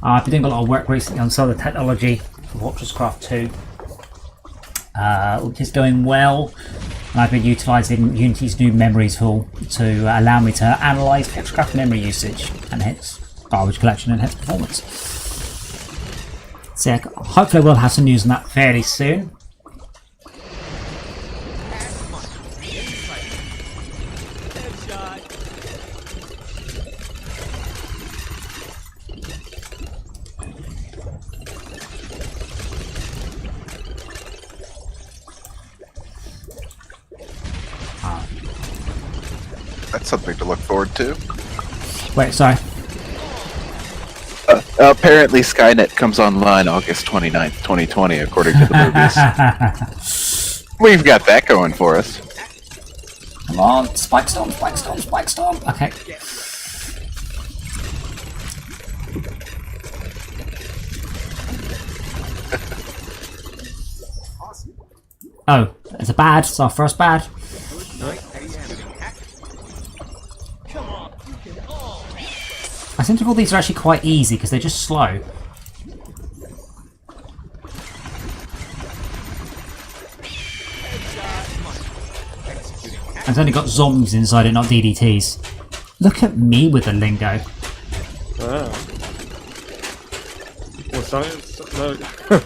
I've been doing a lot of work recently on some of the technology for Fortress Craft 2, which is going well. And I've been utilising Unity's new memory tool to allow me to analyse Fortress Craft memory usage and hence garbage collection and hence performance. So yeah, hopefully we'll have some news on that fairly soon. That's something to look forward to. Wait, sorry. Apparently Skynet comes online August 29th, 2020, according to the movies. We've got that going for us. Come on, Spike Storm, Spike Storm, Spike Storm. Okay. Oh, it's a bad. It's our first bad. I seem to think all these are actually quite easy because they're just slow. And it's only got zombies inside it, not DDTs. Look at me with the lingo. Ah. Well, no.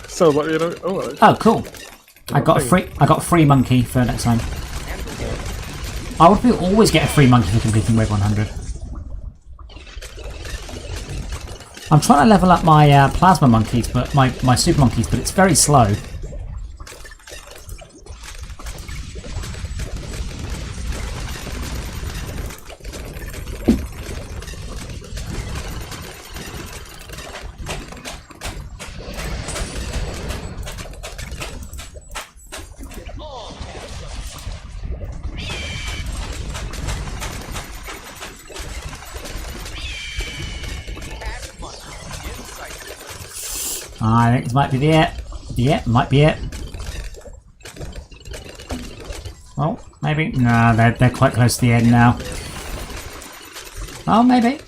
Sounds like, you know. Oh, Oh, cool. I got a free monkey for next time. I would always get a free monkey for completing wave 100. I'm trying to level up my plasma monkeys, but my super monkeys, but it's very slow. I think this might be it. Yeah, might be it. Oh, maybe. No, they're quite close to the end now. Oh, maybe.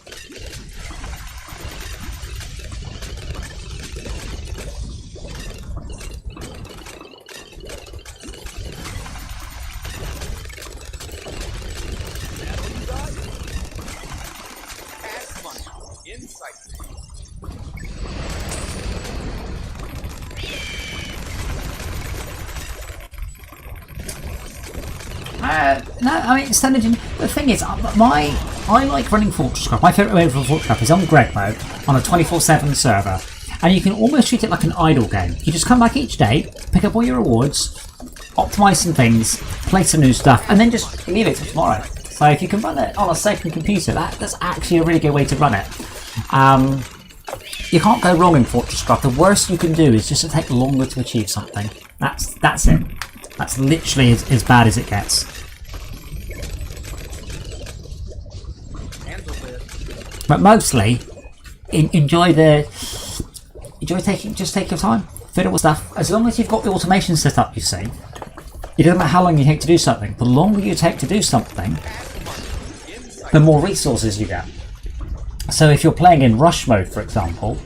No, I mean, standard. The thing is, I like running Fortresscraft. My favourite way of running Fortresscraft is on Greg mode on a 24/7 server, and you can almost treat it like an idle game. You just come back each day, pick up all your rewards, optimise some things, play some new stuff, and then just leave it till tomorrow. So if you can run it on a second computer, that's actually a really good way to run it. You can't go wrong in Fortresscraft. The worst you can do is just to take longer to achieve something. That's it. That's literally as bad as it gets. But mostly, enjoy taking. Just take your time, fiddle with stuff. As long as you've got the automation set up, you see, it doesn't matter how long you take to do something. The longer you take to do something, the more resources you get. So if you're playing in rush mode, for example,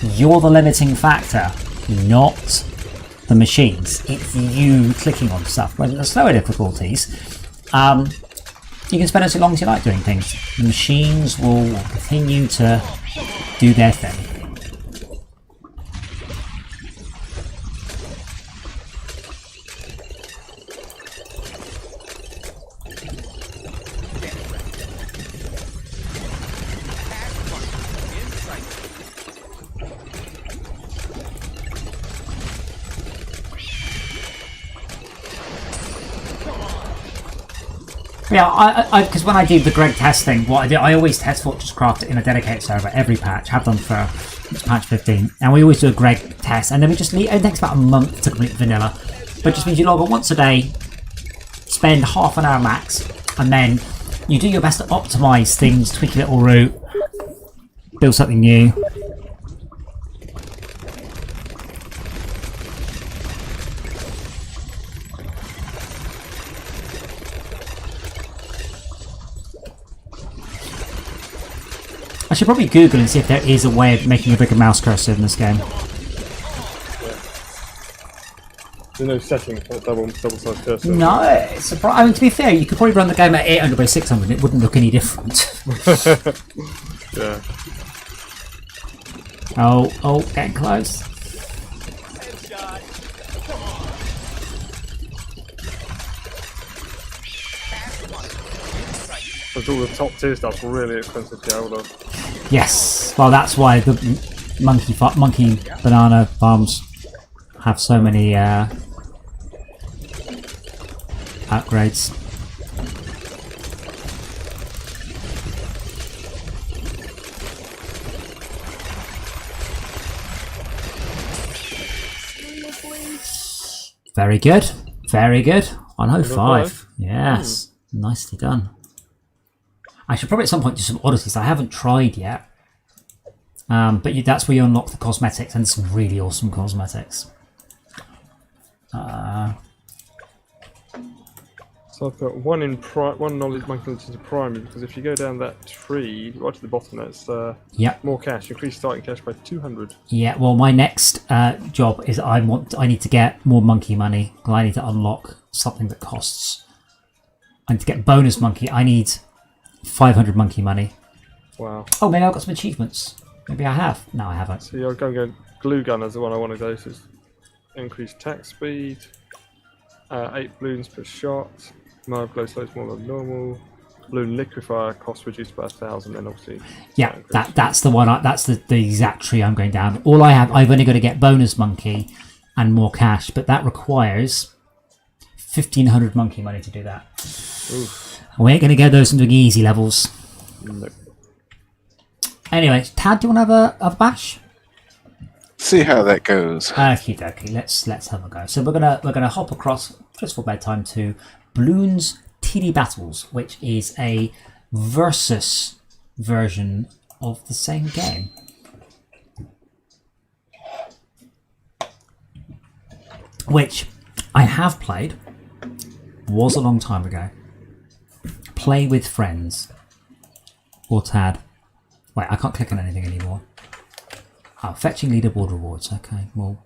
you're the limiting factor, not the machines. It's you clicking on stuff. When the slower difficulties, you can spend as long as you like doing things. The machines will continue to do their thing. Yeah, because when I do the Greg testing, what I do, I always test Fortresscraft in a dedicated server every patch. Have done for patch 15, and we always do a Greg test, and then we just leave. It takes about a month to complete vanilla, but it just means you log on once a day, spend half an hour max, and then you do your best to optimize things, tweak a little route, build something new. I should probably Google and see if there is a way of making a bigger mouse cursor in this game. There's no setting for double-sized cursor. No, it's I mean, to be fair, you could probably run the game at 800 by 600 and it wouldn't look any different. Yeah. Oh, getting close. Because all the top tier stuff's really expensive to get hold of. Yes, well that's why the monkey banana farms have so many upgrades. Very good, very good. 105. Yes, nicely done. I should probably at some point do some oddities I haven't tried yet. But that's where you unlock the cosmetics, and some really awesome cosmetics. So I've got one knowledge monkey into primary, because if you go down that tree right to the bottom, that's more cash. Increase starting cash by 200. Yeah, well, my next job is I need to get more monkey money. I need to unlock something that costs. And to get bonus monkey, I need 500 monkey money. Wow. Oh, maybe I've got some achievements. Maybe I have. No, I haven't. So you're going to go glue gun as the one I want to go. So increase tack speed. 8 balloons per shot. Mild glow slows more than normal. Balloon liquefier cost reduced by 1,000, and obviously. Yeah, that's the one. That's the exact tree I'm going down. All I've only got to get bonus monkey and more cash, but that requires 1,500 monkey money to do that. Oof. We ain't going to get those into easy levels. Nope. Anyway, Tad, do you want to have a bash? See how that goes. Okie dokie, let's have a go. So we're gonna hop across just for bedtime to Bloons TD Battles, which is a versus version of the same game. Which I have played, was a long time ago. Play with friends. Or Tad. Wait, I can't click on anything anymore. Oh, fetching leaderboard rewards. Okay, well.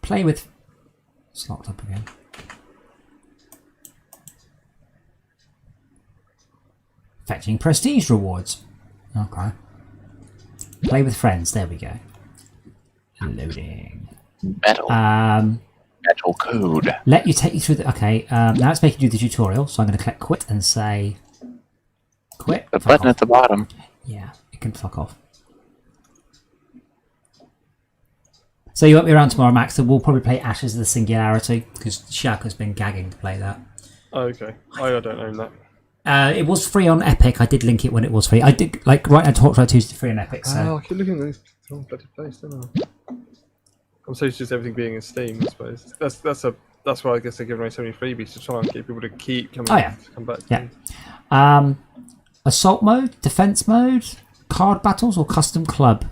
Play with. It's locked up again. Fetching prestige rewards. Okay. Play with friends. There we go. Loading. Metal. Metal code. Let you take you through the. Okay, now it's making you do the tutorial. So I'm going to click quit and say. Quit. The button at the bottom. Yeah, it can fuck off. So you won't be around tomorrow, Max, so we'll probably play Ashes of the Singularity, because Shaka's been gagging to play that. Oh, okay. I don't own that. It was free on Epic. I did link it when it was free. I did, like, right now, Torchlight 2 is free on Epic, so... Oh, I keep looking at this wrong bloody place, don't I? I'm so used to just everything being in Steam, I suppose. That's why I guess they're giving away so many freebies, to try and get people to keep coming to come back. Yeah. Assault mode, defense mode, card battles, or custom club?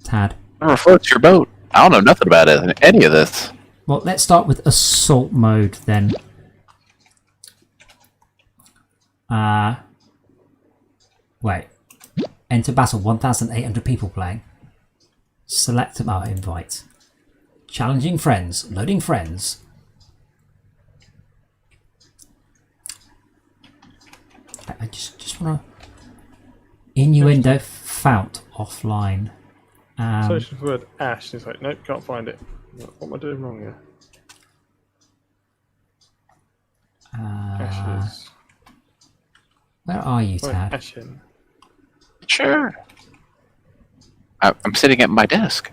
Tad. Whatever floats your boat. I don't know nothing about it, any of this. Well, let's start with assault mode then. Wait. Enter battle, 1,800 people playing. Select invite. Challenging friends, loading friends. I just want to... Innuendo fount offline. Search for the word ash, it's like, nope, can't find it. What am I doing wrong here? Ashes. Where are you, Tad? Ashen. Sure. I'm sitting at my desk.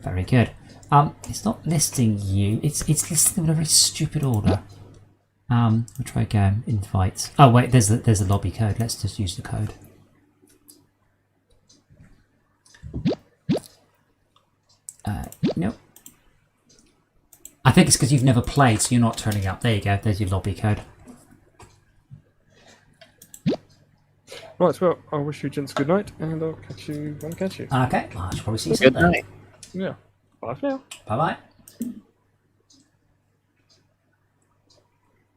Very good. It's not listing you. It's listing them in a very stupid order. We'll try again. Invite. Oh wait, there's the lobby code. Let's just use the code. Nope. I think it's because you've never played, so you're not turning up. There you go. There's your lobby code. Right, well, I wish you gents good night, and I'll catch you when I catch you. Okay. Well, I should probably see you Good soon then. night. Yeah. Bye for now. Bye bye.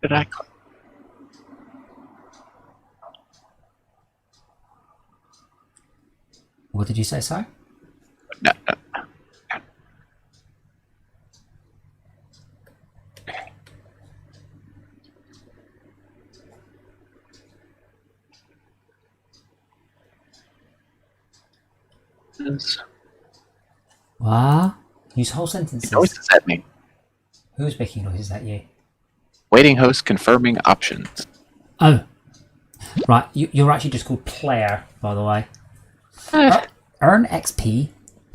Did I? What did you say, sorry? No. What? Use whole sentences. Noises at me. Who's making noises at you? Waiting host confirming options. Oh. Right, you're actually just called player, by the way. Earn XP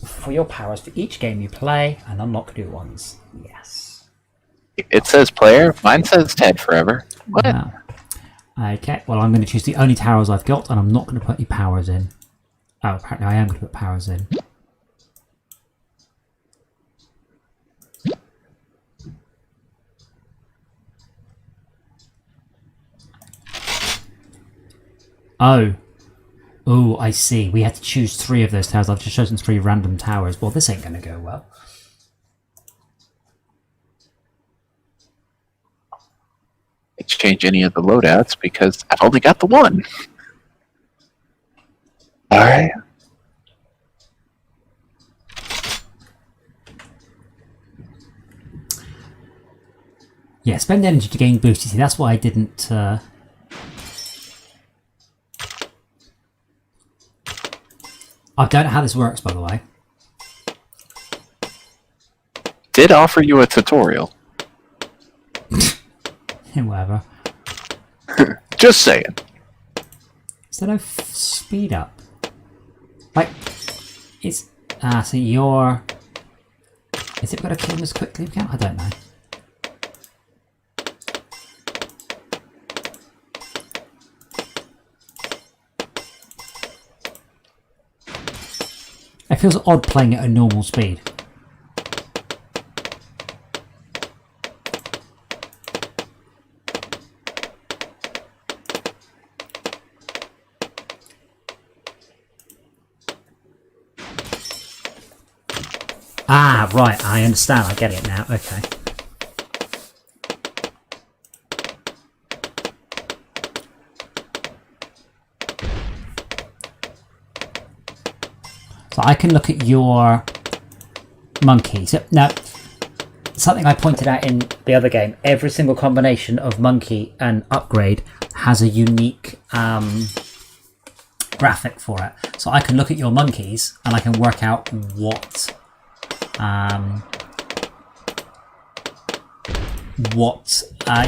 for your powers for each game you play and unlock new ones. Yes. It says player. Mine says Ted forever. What? Wow. Okay, well, I'm going to choose the only towers I've got, and I'm not going to put any powers in. Oh, apparently I am going to put powers in. Oh. Oh, I see. We had to choose 3 of those towers. I've just chosen 3 random towers. Well, this ain't going to go well. Exchange any of the loadouts because I've only got the one. Alright. Yeah, spend energy to gain boost. You see, that's why I didn't... I don't know how this works, by the way. did offer you a tutorial. Whatever. Just saying. Is there no speed up? Like, it's... so you're... Is it going to kill him as quickly as we can? I don't know. It feels odd playing at a normal speed. Ah, right, I understand, I get it now, okay. So I can look at your monkeys. Now, something I pointed out in the other game, every single combination of monkey and upgrade has a unique graphic for it. So I can look at your monkeys and I can work out what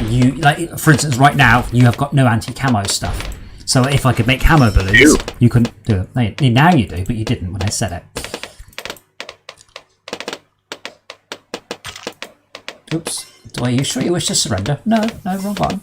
you like. For instance, right now you have got no anti-camo stuff. So if I could make camo balloons, you couldn't do it. Now you do, but you didn't when I said it. Oops. Are you sure you wish to surrender? No, wrong button.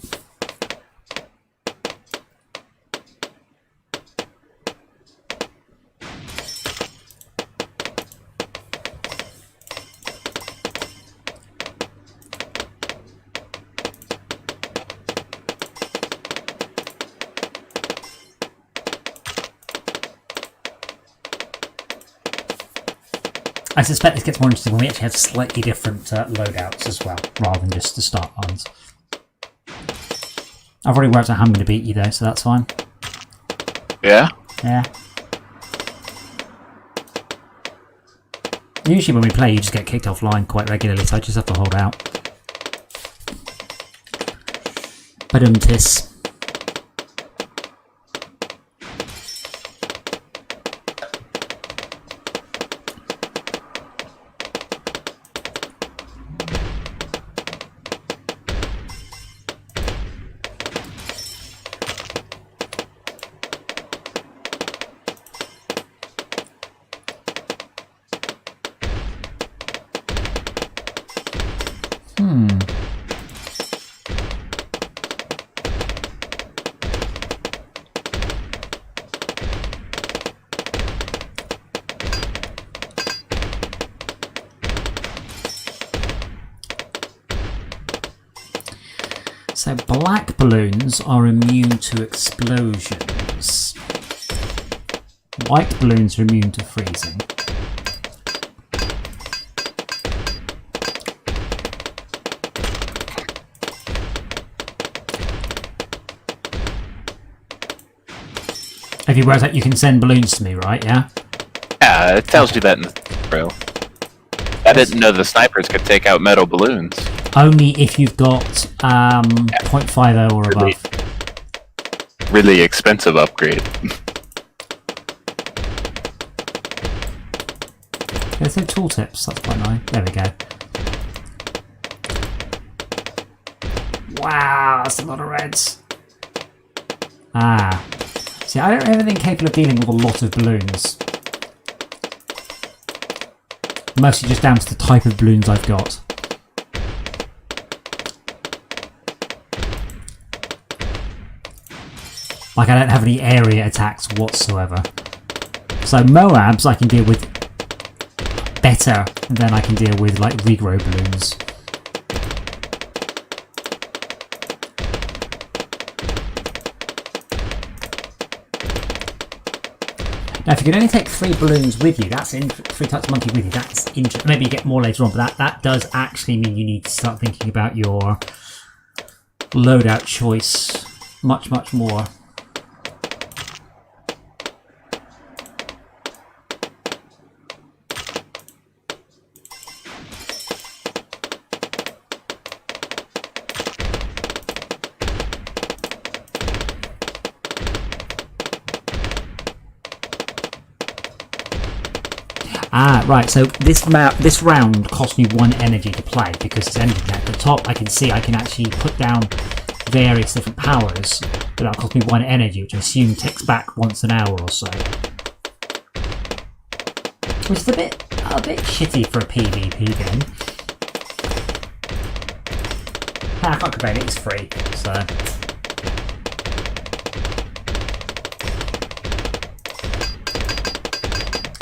I suspect this gets more interesting when we actually have slightly different loadouts as well, rather than just the start ones. I've already worked out how I'm going to beat you though, so that's fine. Yeah? Yeah. Usually when we play you just get kicked offline quite regularly, so I just have to hold out. Badum-tis. So black balloons are immune to explosions. White balloons are immune to freezing. Have you worked out you can send balloons to me, right? Yeah? Yeah, it tells you that in the tutorial. I didn't know the snipers could take out metal balloons. Only if you've got 0.50 or above. Really expensive upgrade. There's no tooltips, that's quite nice. There we go. Wow, that's a lot of reds. Ah. See, I don't have anything capable of dealing with a lot of balloons. Mostly just down to the type of balloons I've got. Like, I don't have any area attacks whatsoever. So Moabs I can deal with better than I can deal with, like, regrow balloons. Now, if you can only take 3 balloons with you, that's 3 types of monkey with you, that's interesting. Maybe you get more later on, but that does actually mean you need to start thinking about your loadout choice much, much more. Ah, right. So this round cost me 1 energy to play because it's ended at the top. I can see I can actually put down various different powers, but that cost me 1 energy, which I assume ticks back once an hour or so. Which is a bit shitty for a PvP game. I can't complain. It's free, so.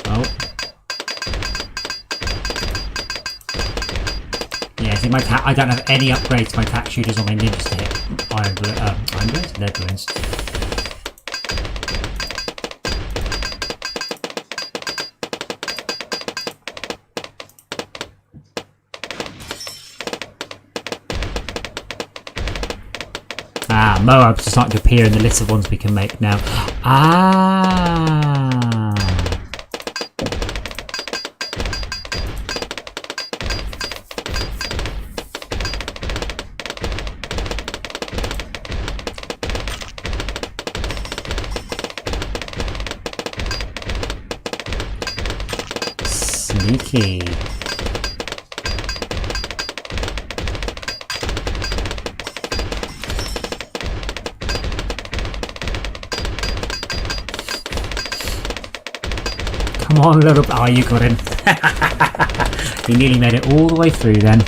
Oh. Yeah, see, I don't have any upgrades to my tack shooters or my ninjas to hit iron balloons, lead balloons. Ah, Moabs are starting to appear in the list of ones we can make now. Ah. Sneaky. Come on, little. Oh, you got him. You nearly made it all the way through then.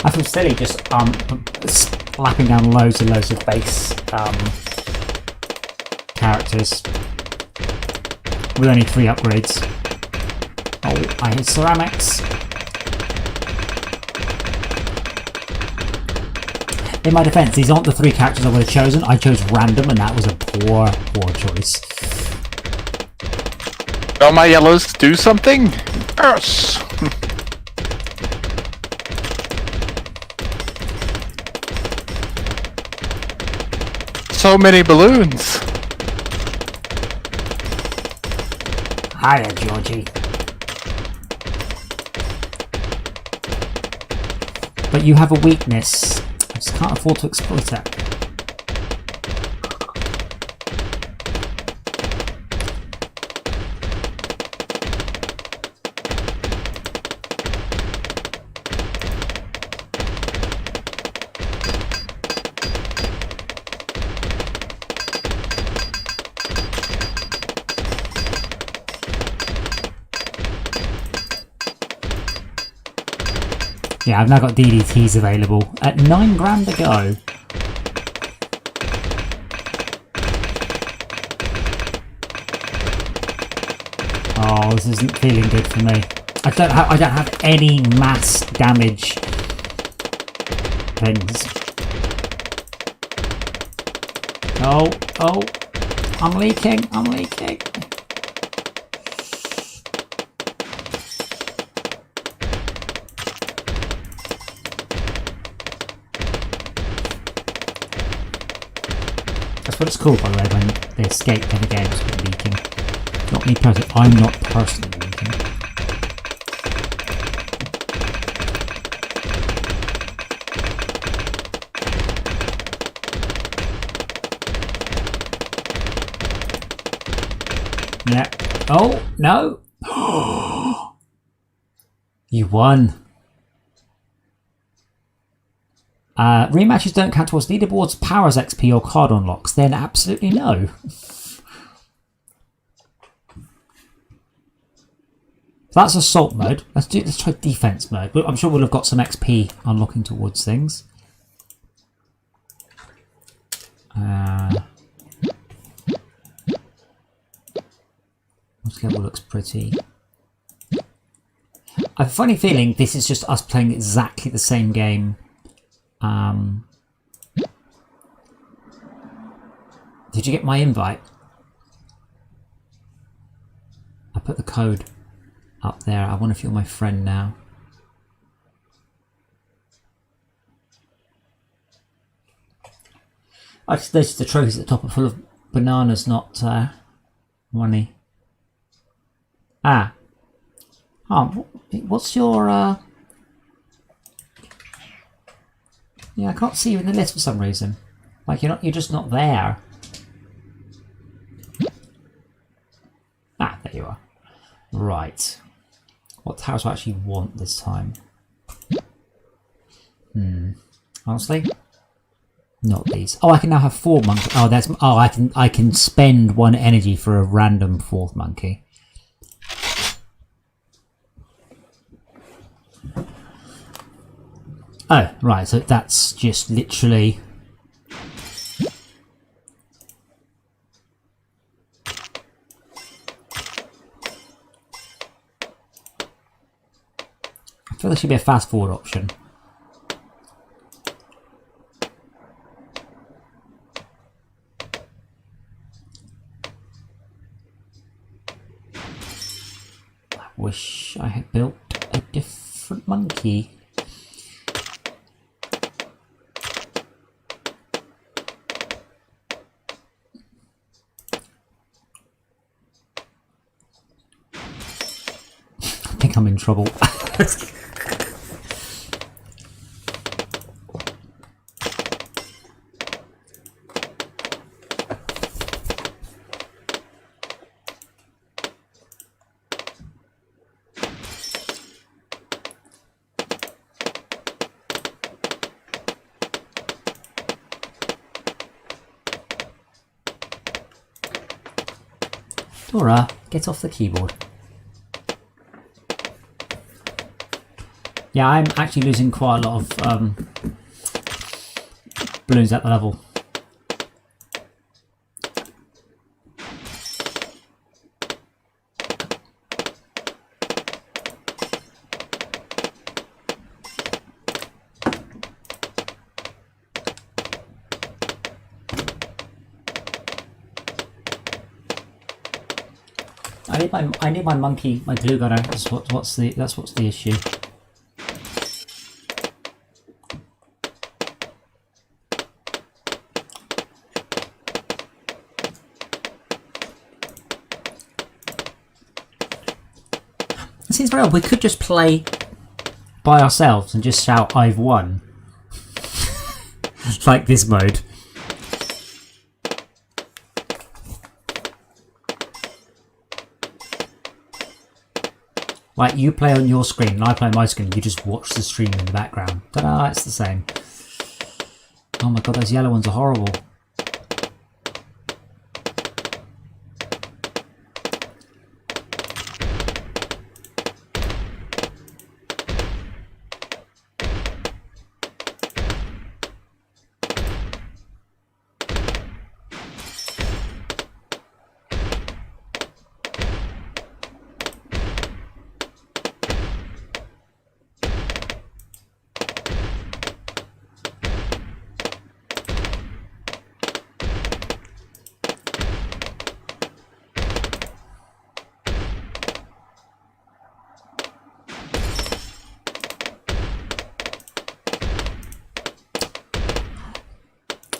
I feel silly just slapping down loads and loads of base characters with only 3 upgrades. Oh, I hit ceramics. In my defense, these aren't the 3 characters I would have chosen. I chose random and that was a poor choice. All my yellows do something? Yes! So many balloons. Hiya, Georgie. But you have a weakness. I just can't afford to exploit it. Yeah, I've now got DDTs available at 9 grand to go. Oh, this isn't feeling good for me. I don't have any mass damage things. Oh, I'm leaking. That's what it's called, by the way, when they escape from the games with leaking. Not me personally. I'm not personally leaking. Yeah. Oh, no. You won. Rematches don't count towards leaderboards, powers, XP, or card unlocks. Then absolutely no. That's assault mode. Let's try defense mode. I'm sure we'll have got some XP unlocking towards things. This level looks pretty. I have a funny feeling this is just us playing exactly the same game. Did you get my invite? I put the code up there. I wonder if you're my friend now. There's the trophies at the top are full of Banana's not money. Ah. Oh, what's your yeah, I can't see you in the list for some reason. Like you're just not there. Ah, there you are. Right. What towers do I actually want this time? Honestly, not these. Oh, I can now have 4 monkeys. Oh, that's. Oh, I can spend 1 energy for a random 4th monkey. Oh, right. So that's just literally. I feel there should be a fast forward option. I wish I had built a different monkey. I think I'm in trouble. Dora, get off the keyboard. Yeah, I'm actually losing quite a lot of balloons at the level. I need my monkey, my glue gunner. That's what's the issue. It seems very odd. We could just play by ourselves and just shout, "I've won," like this mode. Like you play on your screen and I play on my screen, you just watch the stream in the background. Ta-da, it's the same. Oh my god, those yellow ones are horrible.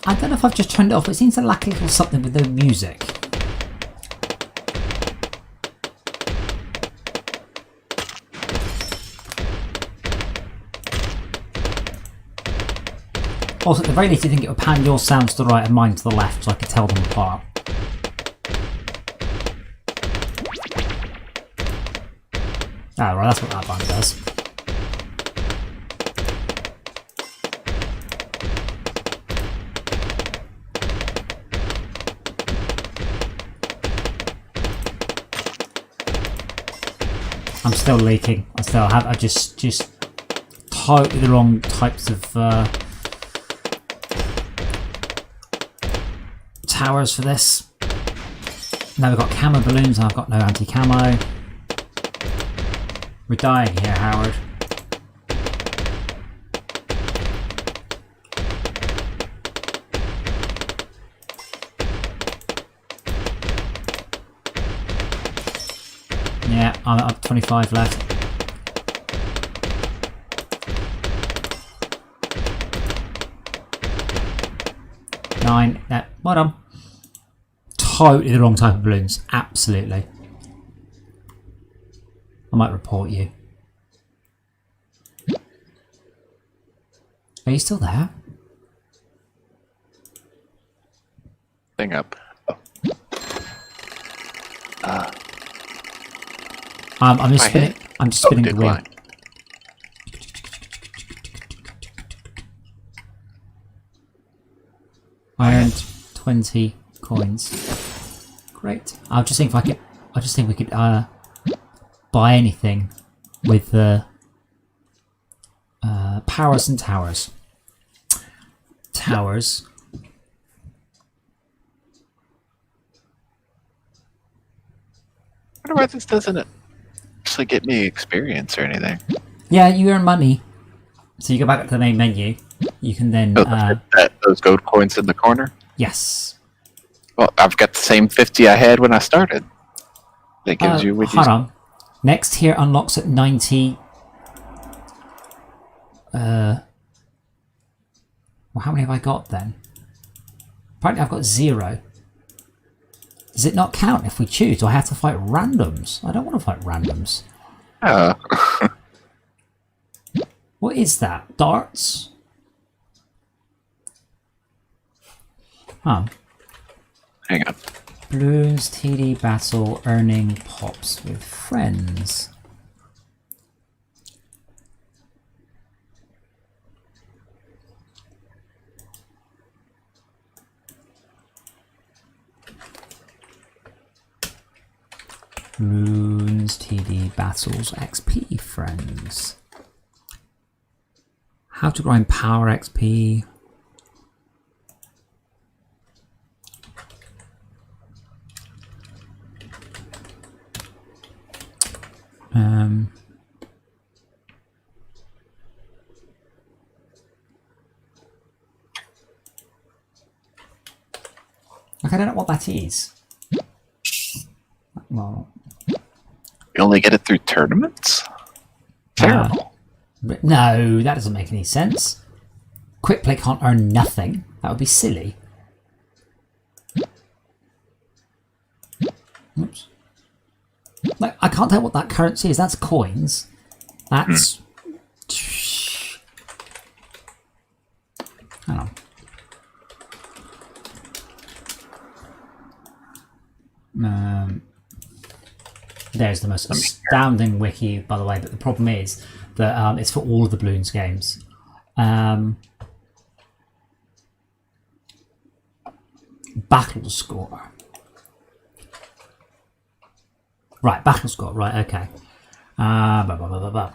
I don't know if I've just turned it off, but it seems to lack a little something with the music. Also, at the very least, you think it would pan your sounds to the right and mine to the left, so I could tell them apart. Oh, right, that's what that button does. I'm still leaking. I just totally the wrong types of towers for this. Now we've got camo balloons and I've got no anti-camo. We're dying here, Howard. Yeah, I'm up 25 left. Nine. Well done. totally the wrong type of balloons. Absolutely. I might report you. Are you still there? Thing up. Oh. I'm just My spinning. head. I'm just spinning the wheel. Decline. I earned 20 coins. Great. I was just thinking if I could. I just think we could buy anything with the powers and towers. Towers. I wonder why this doesn't actually get me experience or anything. Yeah, you earn money. So you go back to the main menu. You can then. Those gold coins in the corner? Yes. Well, I've got the same 50 I had when I started. That gives you... Hold on. Next here unlocks at 90. Well, how many have I got then? Apparently I've got 0. Does it not count if we choose? Do I have to fight randoms? I don't want to fight randoms. What is that? Darts? Huh. Hang on. Bloons TD battle earning pops with friends. Bloons TD battles XP friends. How to grind power XP. Like, I don't know what that is. Well, You only get it through tournaments? Terrible. But no, that doesn't make any sense. Quick play can't earn nothing. That would be silly. Oops. Like, I can't tell what that currency is. That's coins. That's... Hang on. There's the most astounding wiki, by the way, but the problem is that it's for all of the Bloons games. Battle score. Right, battle score. Right, okay. Blah, blah, blah, blah, blah.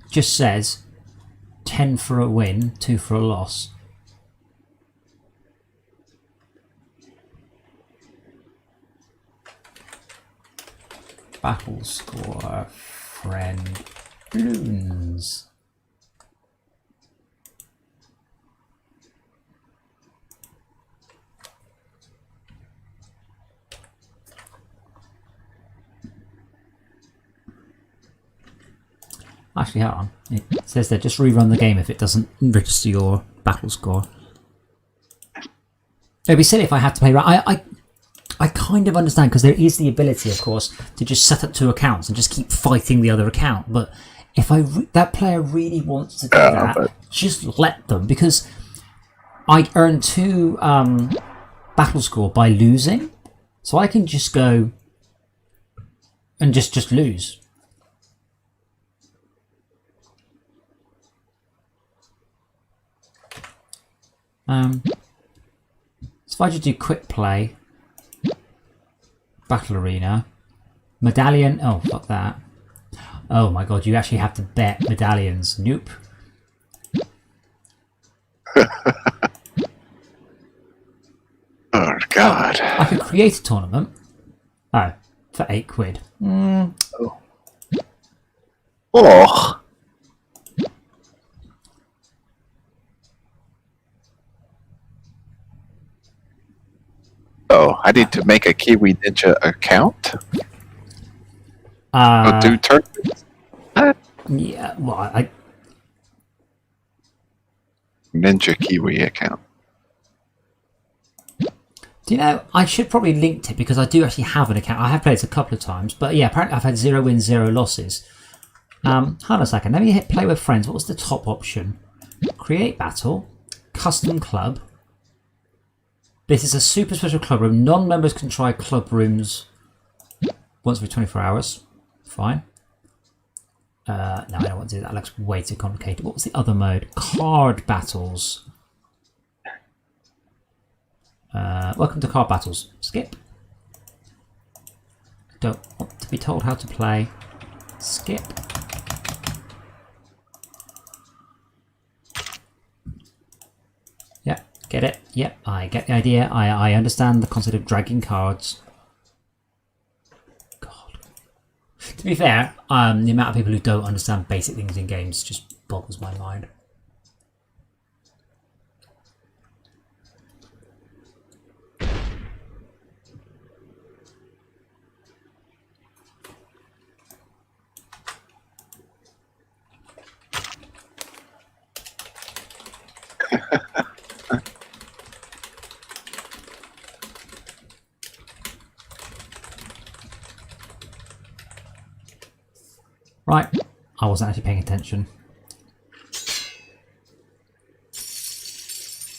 Just says 10 for a win, 2 for a loss. Battle score, friend, Bloons. Actually, hold on. It says there, just rerun the game if it doesn't register your battle score. It'd be silly if I had to play. I kind of understand, because there is the ability, of course, to just set up 2 accounts and just keep fighting the other account. But if that player really wants to do that, just let them, because I earn 2 battle score by losing, so I can just go and just lose. So if I just do quick play, battle arena, medallion, oh fuck that. Oh my god, you actually have to bet medallions. Nope. Oh god. I could create a tournament. Oh, for £8. Oh. Oh, I need to make a Kiwi Ninja account? Do tournaments? Yeah, well, Ninja Kiwi account. Do you know, I should probably link it because I do actually have an account. I have played it a couple of times, but yeah, apparently I've had 0 wins, 0 losses. Hold on a second. Let me hit play with friends. What was the top option? Create battle, custom club. This is a super special club room. Non-members can try club rooms once every 24 hours. Fine. No, I don't want to do that. That looks way too complicated. What was the other mode? Card battles. Welcome to card battles. Skip. Don't want to be told how to play. Skip. Yeah, get it. Yep, I get the idea. I understand the concept of dragging cards. God. To be fair, the amount of people who don't understand basic things in games just boggles my mind. Right, I wasn't actually paying attention.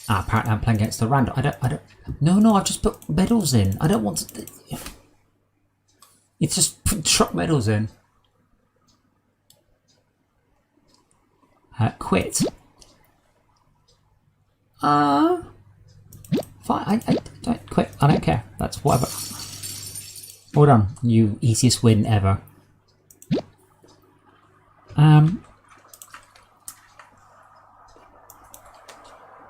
Apparently I'm playing against the random. I don't. No, I've just put medals in. I don't want to. It's just put truck medals in. Quit. Fine. I don't quit. I don't care. That's whatever. Well done. You easiest win ever.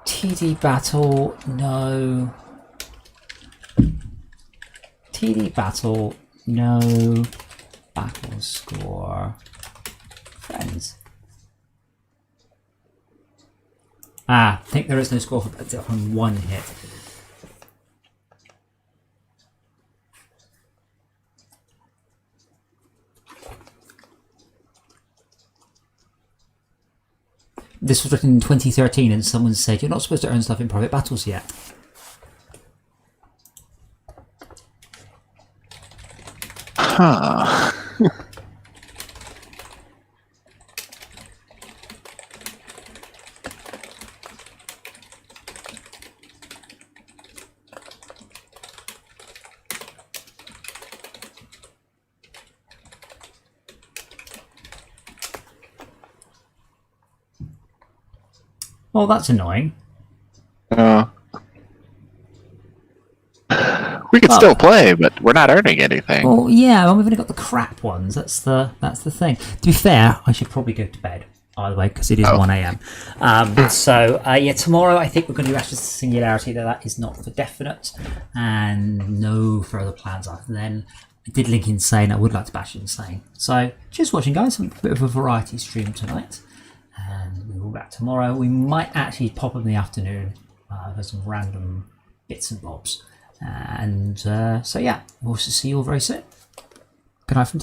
TD battle, no. TD battle, no. Battle score. Friends. I think there is no score for on one hit. This was written in 2013 and someone said, you're not supposed to earn stuff in private battles yet. Huh. Well, that's annoying. We could still play, but we're not earning anything. Well, yeah, well, we've only got the crap ones. That's the thing. To be fair, I should probably go to bed, by the way, because it is 1 a.m. Yeah, tomorrow I think we're going to do Ashes to Singularity, though that is not for definite, and no further plans after then. I did link Insane. I would like to bash Insane. So, just watching, guys. A bit of a variety stream tonight. And we will be back tomorrow. We might actually pop up in the afternoon for some random bits and bobs. So yeah, we'll see you all very soon. Good night from